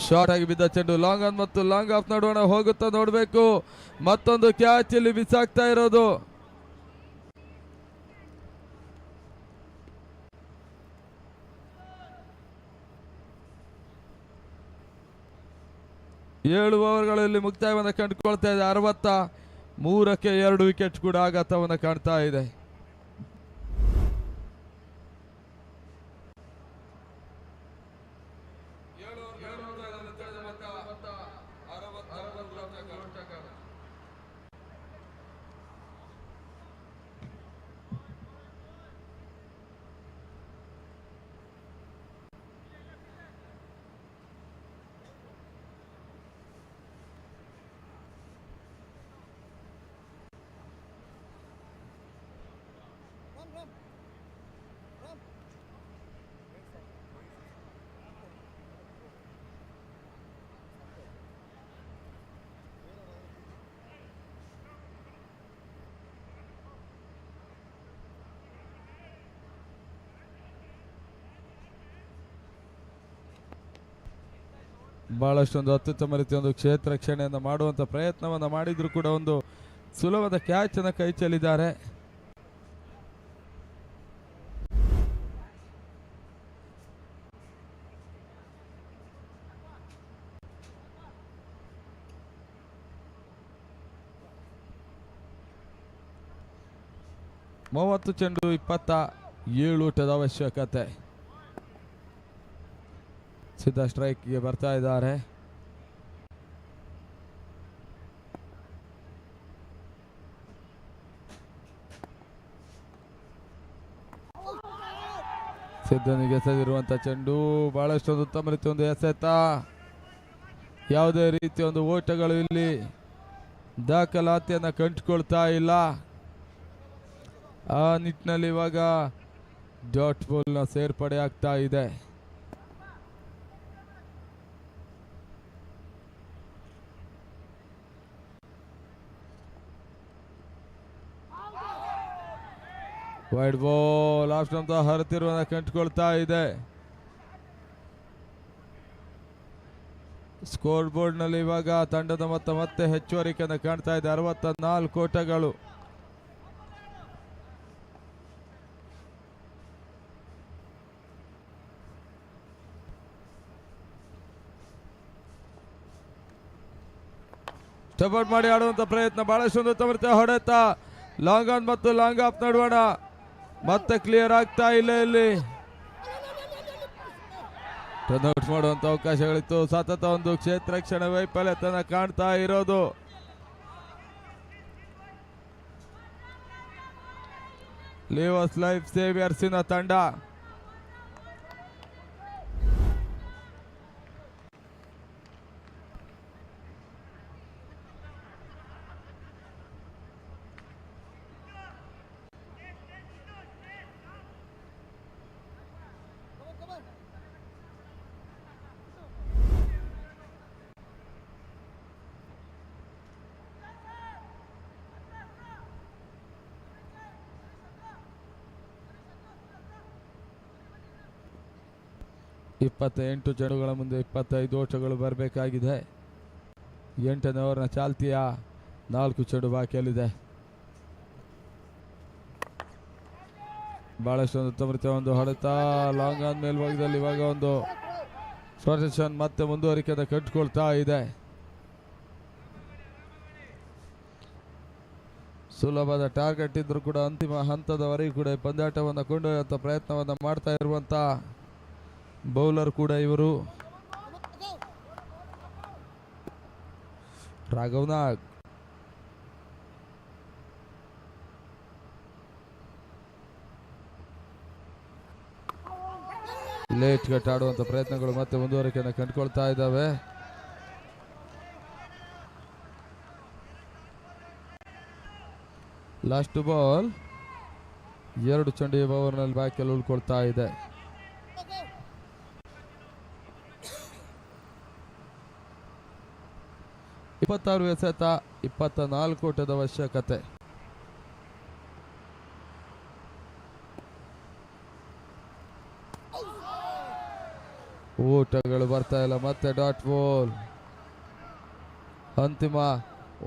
ಶಾರ್ಟ್ ಆಗಿ ಬಿದ್ದ ಚೆಂಡು ಲಾಂಗ್ ಆನ್ ಮತ್ತು ಲಾಂಗ್ ಆಫ್ ನಡುವಣ ಹೋಗುತ್ತಾ ನೋಡಬೇಕು. ಮತ್ತೊಂದು ಕ್ಯಾಚ್ ಇಲ್ಲಿ ಮಿಸ್ ಆಗ್ತಾ ಇರೋದು. ಏಳು ಓವರ್ಗಳಲ್ಲಿ ಮುಕ್ತಾಯವನ್ನು ಕಂಡುಕೊಳ್ತಾ ಇದೆ. 63ಕ್ಕೆ 2 ವಿಕೆಟ್ ಕೂಡ ಆಘಾತವನ್ನು ಕಾಣ್ತಾ ಇದೆ. ಬಹಳಷ್ಟೊಂದು ಅತ್ಯುತ್ತಮ ರೀತಿಯ ಒಂದು ಕ್ಷೇತ್ರ ರಕ್ಷಣೆಯನ್ನು ಮಾಡುವಂಥ ಪ್ರಯತ್ನವನ್ನು ಮಾಡಿದ್ರು ಕೂಡ ಒಂದು ಸುಲಭದ ಕ್ಯಾಚನ್ನು ಕೈ ಚೆಲ್ಲಿದ್ದಾರೆ. ಮೂವತ್ತು ಚೆಂಡು 27 ಊಟದ ಅವಶ್ಯಕತೆ. ಸಿದ್ಧ ಸ್ಟ್ರೈಕ್ಗೆ ಬರ್ತಾ ಇದ್ದಾರೆ. ಸಿದ್ಧನಿಗೆ ಎಸೆದಿರುವಂಥ ಚೆಂಡು ಬಹಳಷ್ಟೊಂದು ಉತ್ತಮ ರೀತಿಯ ಒಂದು ಎಸೆತ. ಯಾವುದೇ ರೀತಿಯ ಒಂದು ಓಟಗಳು ಇಲ್ಲಿ ದಾಖಲಾತಿಯನ್ನು ಕಂಡುಕೊಳ್ತಾ ಇಲ್ಲ. ಆ ನಿಟ್ಟಿನಲ್ಲಿ ಇವಾಗ ಡಾಟ್ ಬಾಲ್ನ ಸೇರ್ಪಡೆ ಆಗ್ತಾ ಇದೆ. ವೈಡ್ ಬಾಲ್ ಆಫ್ಟರ್ ಹರಿತಿರುವುದನ್ನು ಕಂಡುಕೊಳ್ತಾ ಇದೆ. ಸ್ಕೋರ್ ಬೋರ್ಡ್ನಲ್ಲಿ ಇವಾಗ ತಂಡದ ಮೊತ್ತ ಮತ್ತೆ ಹೆಚ್ಚುವರಿಕೆಯನ್ನು ಕಾಣ್ತಾ ಇದೆ. 64 ಓಟಗಳು. ಸ್ಟೆಪ್ ಮಾಡಿ ಆಡುವಂತ ಪ್ರಯತ್ನ ಬಹಳಷ್ಟೊಂದು ಉತ್ತಮ ಹೊಡೆತ. ಲಾಂಗ್ ಆನ್ ಮತ್ತು ಲಾಂಗ್ ಆಫ್ ನಡುವಣ ಮತ್ತೆ ಕ್ಲಿಯರ್ ಆಗ್ತಾ ಇಲ್ಲ. ಇಲ್ಲಿ ರನ್ಔಟ್ ಮಾಡುವಂತ ಅವಕಾಶಗಳಿತ್ತು. ಸತತ ಒಂದು ಕ್ಷೇತ್ರ ರಕ್ಷಣೆ ವೈಫಲ್ಯತನ ಕಾಣ್ತಾ ಇರೋದು. ಲಿವರ್ಸ್ ಲೈಫ್ ಸೇವಿಯರ್ಸಿನ ತಂಡ ಇಪ್ಪತ್ತೆಂಟು ಚೆಂಡುಗಳ ಮುಂದೆ 25 ಓಟಗಳು ಬರಬೇಕಾಗಿದೆ. 8ನೇ ಓವರ್ನ ಚಾಲ್ತಿಯ 4 ಚೆಂಡು ಬಾಕಿಯಲ್ಲಿದೆ. ಬಹಳಷ್ಟೊಂದು ಉತ್ತಮ ರೀತಿಯ ಒಂದು ಹೊಡೆತ. ಲಾಂಗ್ ಆನ್ ಮೇಲ್ಭಾಗದಲ್ಲಿ ಇವಾಗ ಒಂದು ರೊಟೇಷನ್ ಮತ್ತೆ ಮುಂದುವರಿಕೆಯನ್ನು ಕಟ್ಟಿಕೊಳ್ತಾ ಇದೆ. ಸುಲಭದ ಟಾರ್ಗೆಟ್ ಇದ್ರೂ ಕೂಡ ಅಂತಿಮ ಹಂತದವರೆಗೂ ಕೂಡ ಪಂದ್ಯಾಟವನ್ನು ಕೊಂಡೊಯ್ಯುವಂಥ ಪ್ರಯತ್ನವನ್ನು ಮಾಡ್ತಾ ಇರುವಂಥ ಬೌಲರ್ ಕೂಡ ಇವರು. ರಾಘವ್ನಾಗ್ ಲೇಟ್ ಕಟ್ ಆಡುವಂಥ ಪ್ರಯತ್ನಗಳು ಮತ್ತೆ ಮುಂದುವರಿಕೆಯನ್ನು ಕಂಡುಕೊಳ್ತಾ ಇದ್ದಾವೆ. ಲಾಸ್ಟ್ ಬಾಲ್ 2 ಚೆಂಡು ಓವರ್ನಲ್ಲಿ ಬಾಕಿಯಲ್ಲಿ ಉಳ್ಕೊಳ್ತಾ ಇದೆ. ಇಪ್ಪತ್ತಾರು ಎಸೆತ 24 ಓಟದ ಅವಶ್ಯಕತೆ. ಓಟಗಳು ಬರ್ತಾ ಇಲ್ಲ. ಮತ್ತೆ ಡಾಟ್ ಬಾಲ್. ಅಂತಿಮ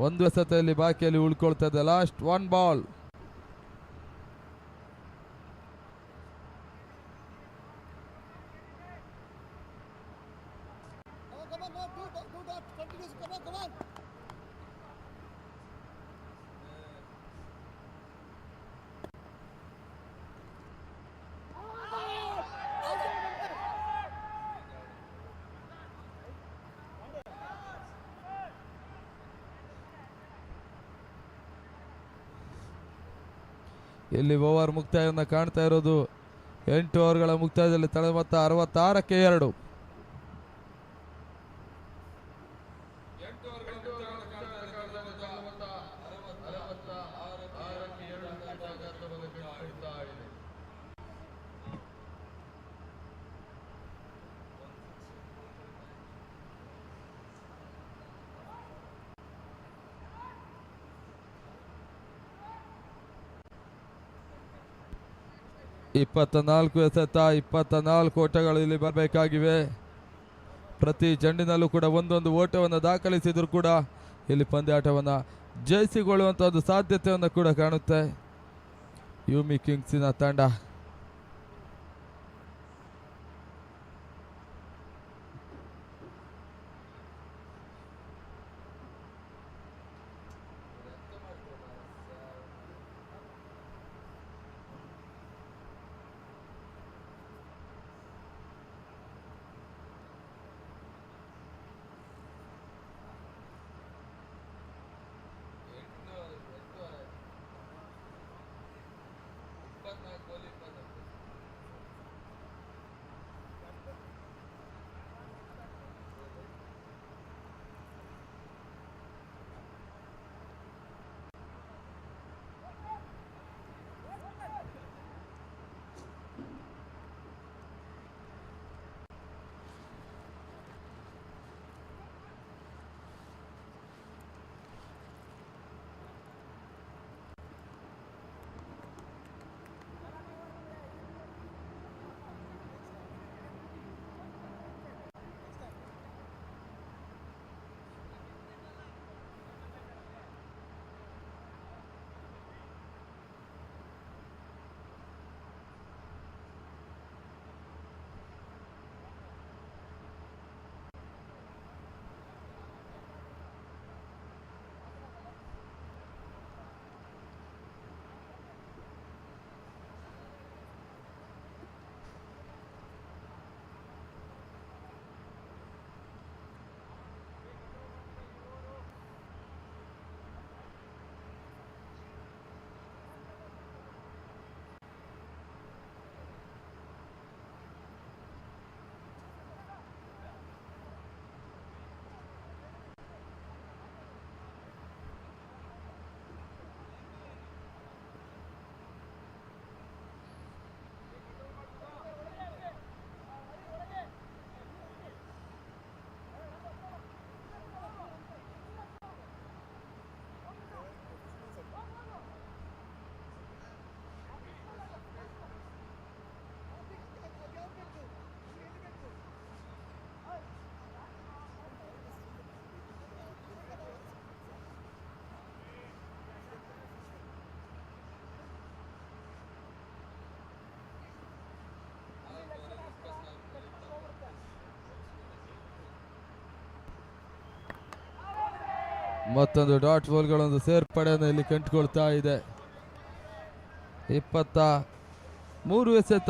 ಒಂದು ಎಸೆತದಲ್ಲಿ ಬಾಕಿಯಲ್ಲಿ ಉಳ್ಕೊಳ್ತಾ ಇದೆ. Last 1 ball. ಇಲ್ಲಿ ಓವರ್ ಮುಕ್ತಾಯವನ್ನು ಕಾಣ್ತಾ ಇರೋದು. 8 ಓವರ್ಗಳ ಮುಕ್ತಾಯದಲ್ಲಿ ತಳ ಮೊತ್ತ 66ಕ್ಕೆ 2. ಇಪ್ಪತ್ತ 24 ಎಸೆತ 24 ಓಟಗಳು ಇಲ್ಲಿ ಬರಬೇಕಾಗಿವೆ. ಪ್ರತಿ ಚೆಂಡಿನಲ್ಲೂ ಕೂಡ ಒಂದೊಂದು ಓಟವನ್ನು ದಾಖಲಿಸಿದ್ರು ಕೂಡ ಇಲ್ಲಿ ಪಂದ್ಯಾಟವನ್ನು ಜಯಿಸಿಕೊಳ್ಳುವಂಥ ಒಂದು ಸಾಧ್ಯತೆಯನ್ನು ಕೂಡ ಕಾಣುತ್ತೆ ಯುಮಿ ಕಿಂಗ್ಸಿನ ತಂಡ. ಮತ್ತೊಂದು ಡಾಟ್ ಬಾಲ್ಗಳೊಂದು ಸೇರ್ಪಡೆಯನ್ನು ಇಲ್ಲಿ ಕಂಡುಕೊಳ್ತಾ ಇದೆ. 23 ಎಸೆತ,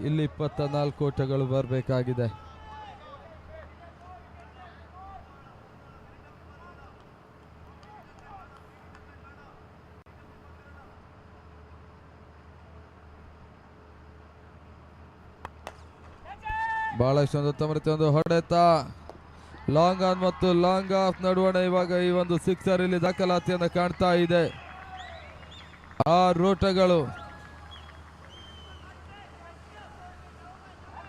ಇಲ್ಲಿ 24 ಓಟಗಳು ಬರಬೇಕಾಗಿದೆ. ಬಹಳಷ್ಟು ಉತ್ತಮ ರೀತಿಯ ಒಂದು ಹೊಡೆತ, ಲಾಂಗ್ ಆನ್ ಮತ್ತು ಲಾಂಗ್ ಆಫ್ ನಡುವಣ ಇವಾಗ ಈ ಒಂದು ಸಿಕ್ಸರ್ ಇಲ್ಲಿ ದಾಖಲಾತಿಯನ್ನು ಕಾಣ್ತಾ ಇದೆ. 6 ಓಟಗಳು,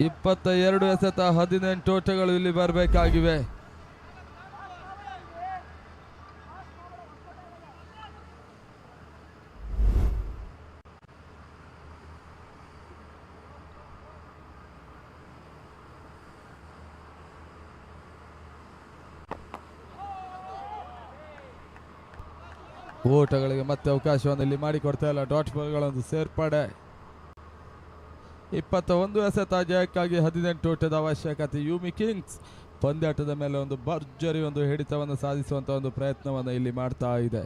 22 ಎಸೆತ, 18 ಓಟಗಳು ಇಲ್ಲಿ ಬರಬೇಕಾಗಿವೆ. ಓಟಗಳಿಗೆ ಮತ್ತೆ ಅವಕಾಶವನ್ನು ಇಲ್ಲಿ ಮಾಡಿಕೊಡ್ತಾ ಇಲ್ಲ. ಡಾಟ್ ಬಾಲ್ಗಳೊಂದು ಸೇರ್ಪಡೆ, 21 ಎಸೆತ ಜಯಕ್ಕಾಗಿ 18 ಓಟದ ಅವಶ್ಯಕತೆ. ಯುಮಿ ಕಿಂಗ್ಸ್ ಪಂದ್ಯಾಟದ ಮೇಲೆ ಒಂದು ಭರ್ಜರಿ ಒಂದು ಹಿಡಿತವನ್ನು ಸಾಧಿಸುವಂತ ಒಂದು ಪ್ರಯತ್ನವನ್ನು ಇಲ್ಲಿ ಮಾಡ್ತಾ ಇದೆ.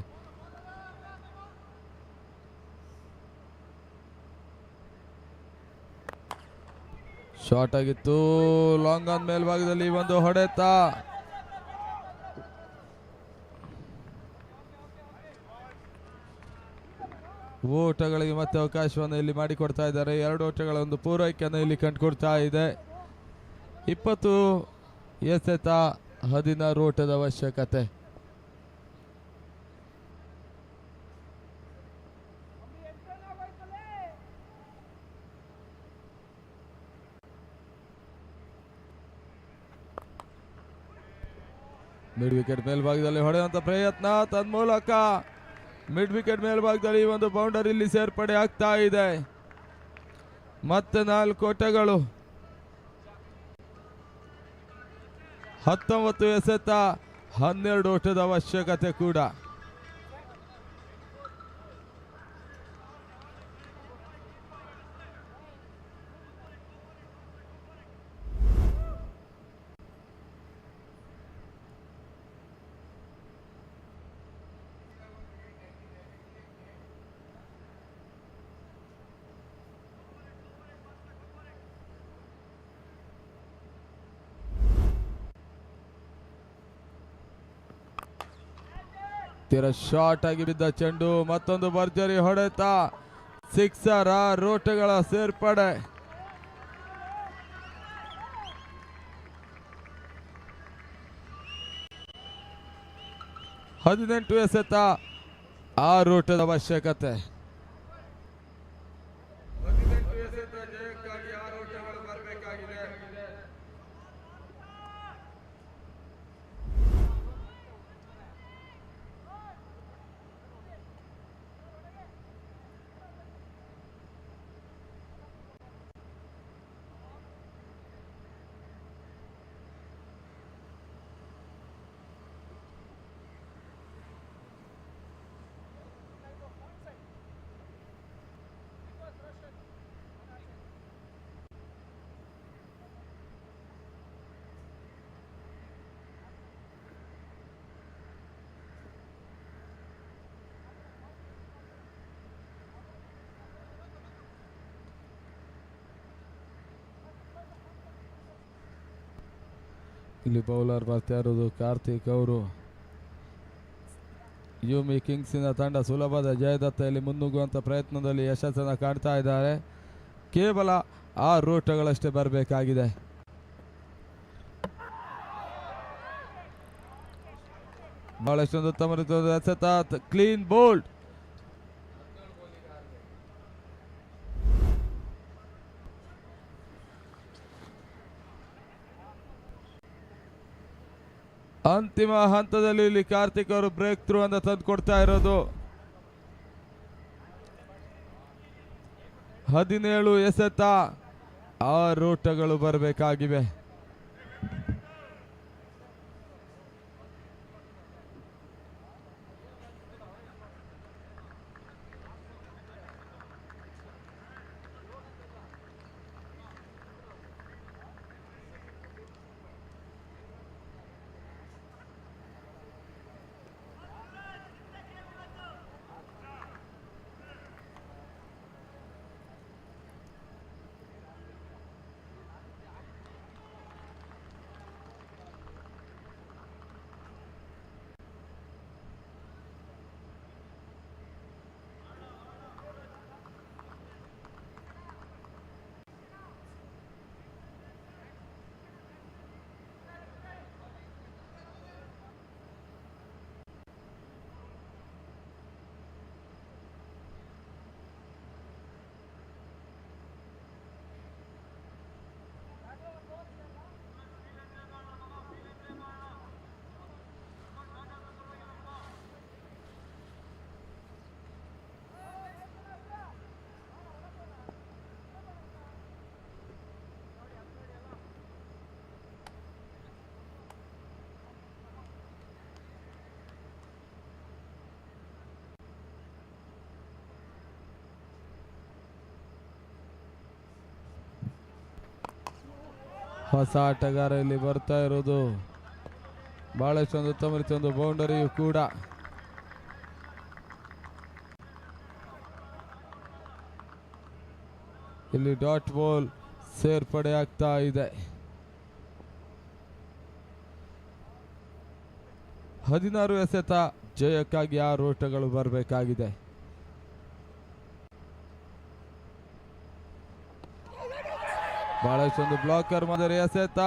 ಶಾರ್ಟ್ ಆಗಿತ್ತು, ಲಾಂಗ್ ಆನ್ ಮೇಲ್ಭಾಗದಲ್ಲಿ ಒಂದು ಹೊಡೆತ, ಓಟಗಳಿಗೆ ಮತ್ತೆ ಅವಕಾಶವನ್ನು ಇಲ್ಲಿ ಮಾಡಿಕೊಡ್ತಾ ಇದ್ದಾರೆ. 2 ಓಟಗಳ ಒಂದು ಪೂರೈಕೆಯನ್ನು ಇಲ್ಲಿ ಕಂಡುಕೊಡ್ತಾ ಇದೆ. 20 ಎಸೆತ, 16 ಓಟದ ಅವಶ್ಯಕತೆ. ಮಿಡ್ ವಿಕೆಟ್ ಮೇಲ್ಭಾಗದಲ್ಲಿ ಹೊಡೆಯುವಂತ ಪ್ರಯತ್ನ, ತನ್ಮೂಲಕ ಮಿಡ್ ವಿಕೆಟ್ ಮೇಲ್ಭಾಗದಲ್ಲಿ ಒಂದು ಬೌಂಡರಿ ಇಲ್ಲಿ ಸೇರ್ಪಡೆ ಆಗ್ತಾ ಇದೆ. ಮತ್ತೆ 4 ಓಟಗಳು. 19 ಎಸೆತ 12 ಓಟದ ಅವಶ್ಯಕತೆ ಕೂಡ. ತೀರ ಶಾರ್ಟ್ ಆಗಿ ಬಿದ್ದ ಚೆಂಡು, ಮತ್ತೊಂದು ಭರ್ಜರಿ ಹೊಡೆತ, ಸಿಕ್ಸರ್, ರೋಟಗಳ ಸೇರ್ಪಡೆ. ಹದಿನೆಂಟು ಎಸೆತ 6 ಓಟದ ಅವಶ್ಯಕತೆ. ಇಲ್ಲಿ ಬೌಲರ್ ಬರ್ತಾ ಇರೋದು ಕಾರ್ತಿಕ್ ಅವರು. ಯುಮಿ ಕಿಂಗ್ಸಿನ ತಂಡ ಸುಲಭದ ಜಯದತ್ತೆಯಲ್ಲಿ ಮುನ್ನುಗ್ಗುವಂಥ ಪ್ರಯತ್ನದಲ್ಲಿ ಯಶಸ್ಸನ್ನು ಕಾಣ್ತಾ ಇದ್ದಾರೆ. ಕೇವಲ 6 ಓಟಗಳಷ್ಟೇ ಬರಬೇಕಾಗಿದೆ. ಬಹಳಷ್ಟೊಂದು ಉತ್ತಮ ಎಸೆತ, ಕ್ಲೀನ್ ಬೋಲ್ಡ್. ಅಂತಿಮ ಹಂತದಲ್ಲಿ ಇಲ್ಲಿ ಕಾರ್ತಿಕ್ ಅವರು ಬ್ರೇಕ್ ಥ್ರೂ ಅಂತ ತಂದು ಕೊಡ್ತಾ ಇರೋದು. 17 ಎಸೆತ 6 ಓಟಗಳು ಬರಬೇಕಾಗಿವೆ. ಹೊಸ ಆಟಗಾರ ಇಲ್ಲಿ ಬರ್ತಾ ಇರೋದು. ಬಹಳಷ್ಟೊಂದು ಉತ್ತಮ ರೀತಿಯ ಒಂದು ಬೌಂಡರಿಯು ಕೂಡ. ಇಲ್ಲಿ ಡಾಟ್ ಬಾಲ್ ಸೇರ್ಪಡೆ ಆಗ್ತಾ ಇದೆ. 16 ಎಸೆತ ಜಯಕ್ಕಾಗಿ 6 ಓಟಗಳು ಬರಬೇಕಾಗಿದೆ. ಬಹಳಷ್ಟೊಂದು ಬ್ಲಾಕರ್ ಮಾದರಿ ಎಸೆತ,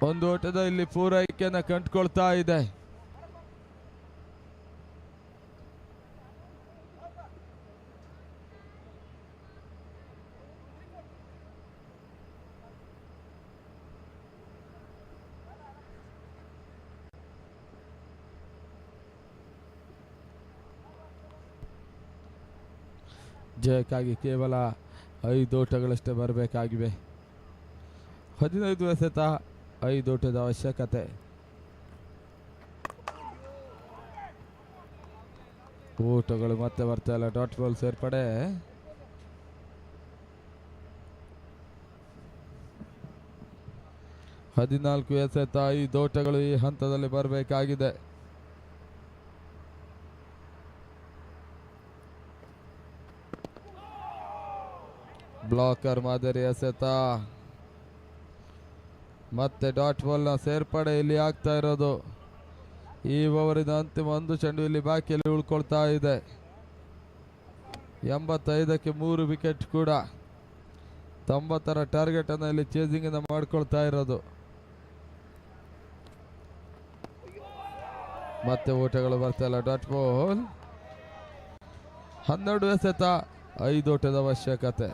ಒಂದು ಓಟದ ಇಲ್ಲಿ ಪೂರೈಕೆಯನ್ನು ಕಂಡುಕೊಳ್ತಾ ಇದೆ. ಜಯಕ್ಕಾಗಿ ಕೇವಲ 5 ಓಟಗಳಷ್ಟೇ ಬರಬೇಕಾಗಿವೆ. 15 ಎಸೆತ, 5 ಓಟದ ಅವಶ್ಯಕತೆ. ಓಟಗಳು ಮತ್ತೆ ಬರ್ತಾ ಇಲ್ಲ. ಡಾಟ್ ಬಾಲ್ ಸೇರ್ಪಡೆ. ಹದಿನಾಲ್ಕು ಎಸೆತ, 5 ಓಟಗಳು ಈ ಹಂತದಲ್ಲಿ ಬರಬೇಕಾಗಿದೆ. ಬ್ಲಾಕರ್ ಮಾದರಿ ಎಸೆತ. ಮತ್ತೆ ಡಾಟ್ ಬಾಲ್ನ ಸೇರ್ಪಡೆ ಇಲ್ಲಿ ಆಗ್ತಾ ಇರೋದು. ಈ ಓವರಿನ ಅಂತಿಮ 1 ಚೆಂಡು ಇಲ್ಲಿ ಬಾಕಿಯಲ್ಲಿ ಉಳ್ಕೊಳ್ತಾ ಇದೆ. 85ಕ್ಕೆ 3 ವಿಕೆಟ್ ಕೂಡ 90ರ ಟಾರ್ಗೆಟ್ ಅನ್ನು ಇಲ್ಲಿ ಚೇಸಿಂಗ್ ಇಂದ ಮಾಡ್ಕೊಳ್ತಾ ಇರೋದು. ಮತ್ತೆ ಓಟಗಳು ಬರ್ತಾ ಇಲ್ಲ. Dot ball. 12 ಎಸೆತ, 5 ಓಟದ ಅವಶ್ಯಕತೆ.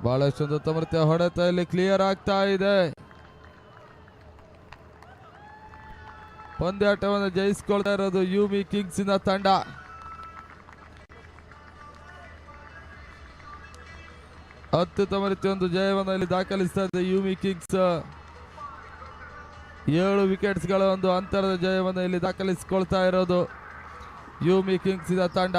ಬಹಳಷ್ಟೊಂದು ಸಮರ್ಥ್ಯ ಹೊಡೆತ ಇಲ್ಲಿ ಕ್ಲಿಯರ್ ಆಗ್ತಾ ಇದೆ. ಪಂದ್ಯಾಟವನ್ನು ಜಯಿಸಿಕೊಳ್ತಾ ಇರೋದು ಯುಮಿ ಕಿಂಗ್ಸಿನ ತಂಡ. ಅತ್ಯುತ್ತಮ ರೀತಿಯ ಒಂದು ಜಯವನ್ನು ಇಲ್ಲಿ ದಾಖಲಿಸ್ತಾ ಇದೆ ಯುಮಿ ಕಿಂಗ್ಸ್. 7 ವಿಕೆಟ್ಸ್ಗಳ ಒಂದು ಅಂತರದ ಜಯವನ್ನು ಇಲ್ಲಿ ದಾಖಲಿಸಿಕೊಳ್ತಾ ಇರೋದು ಯುಮಿ ಕಿಂಗ್ಸಿನ ತಂಡ.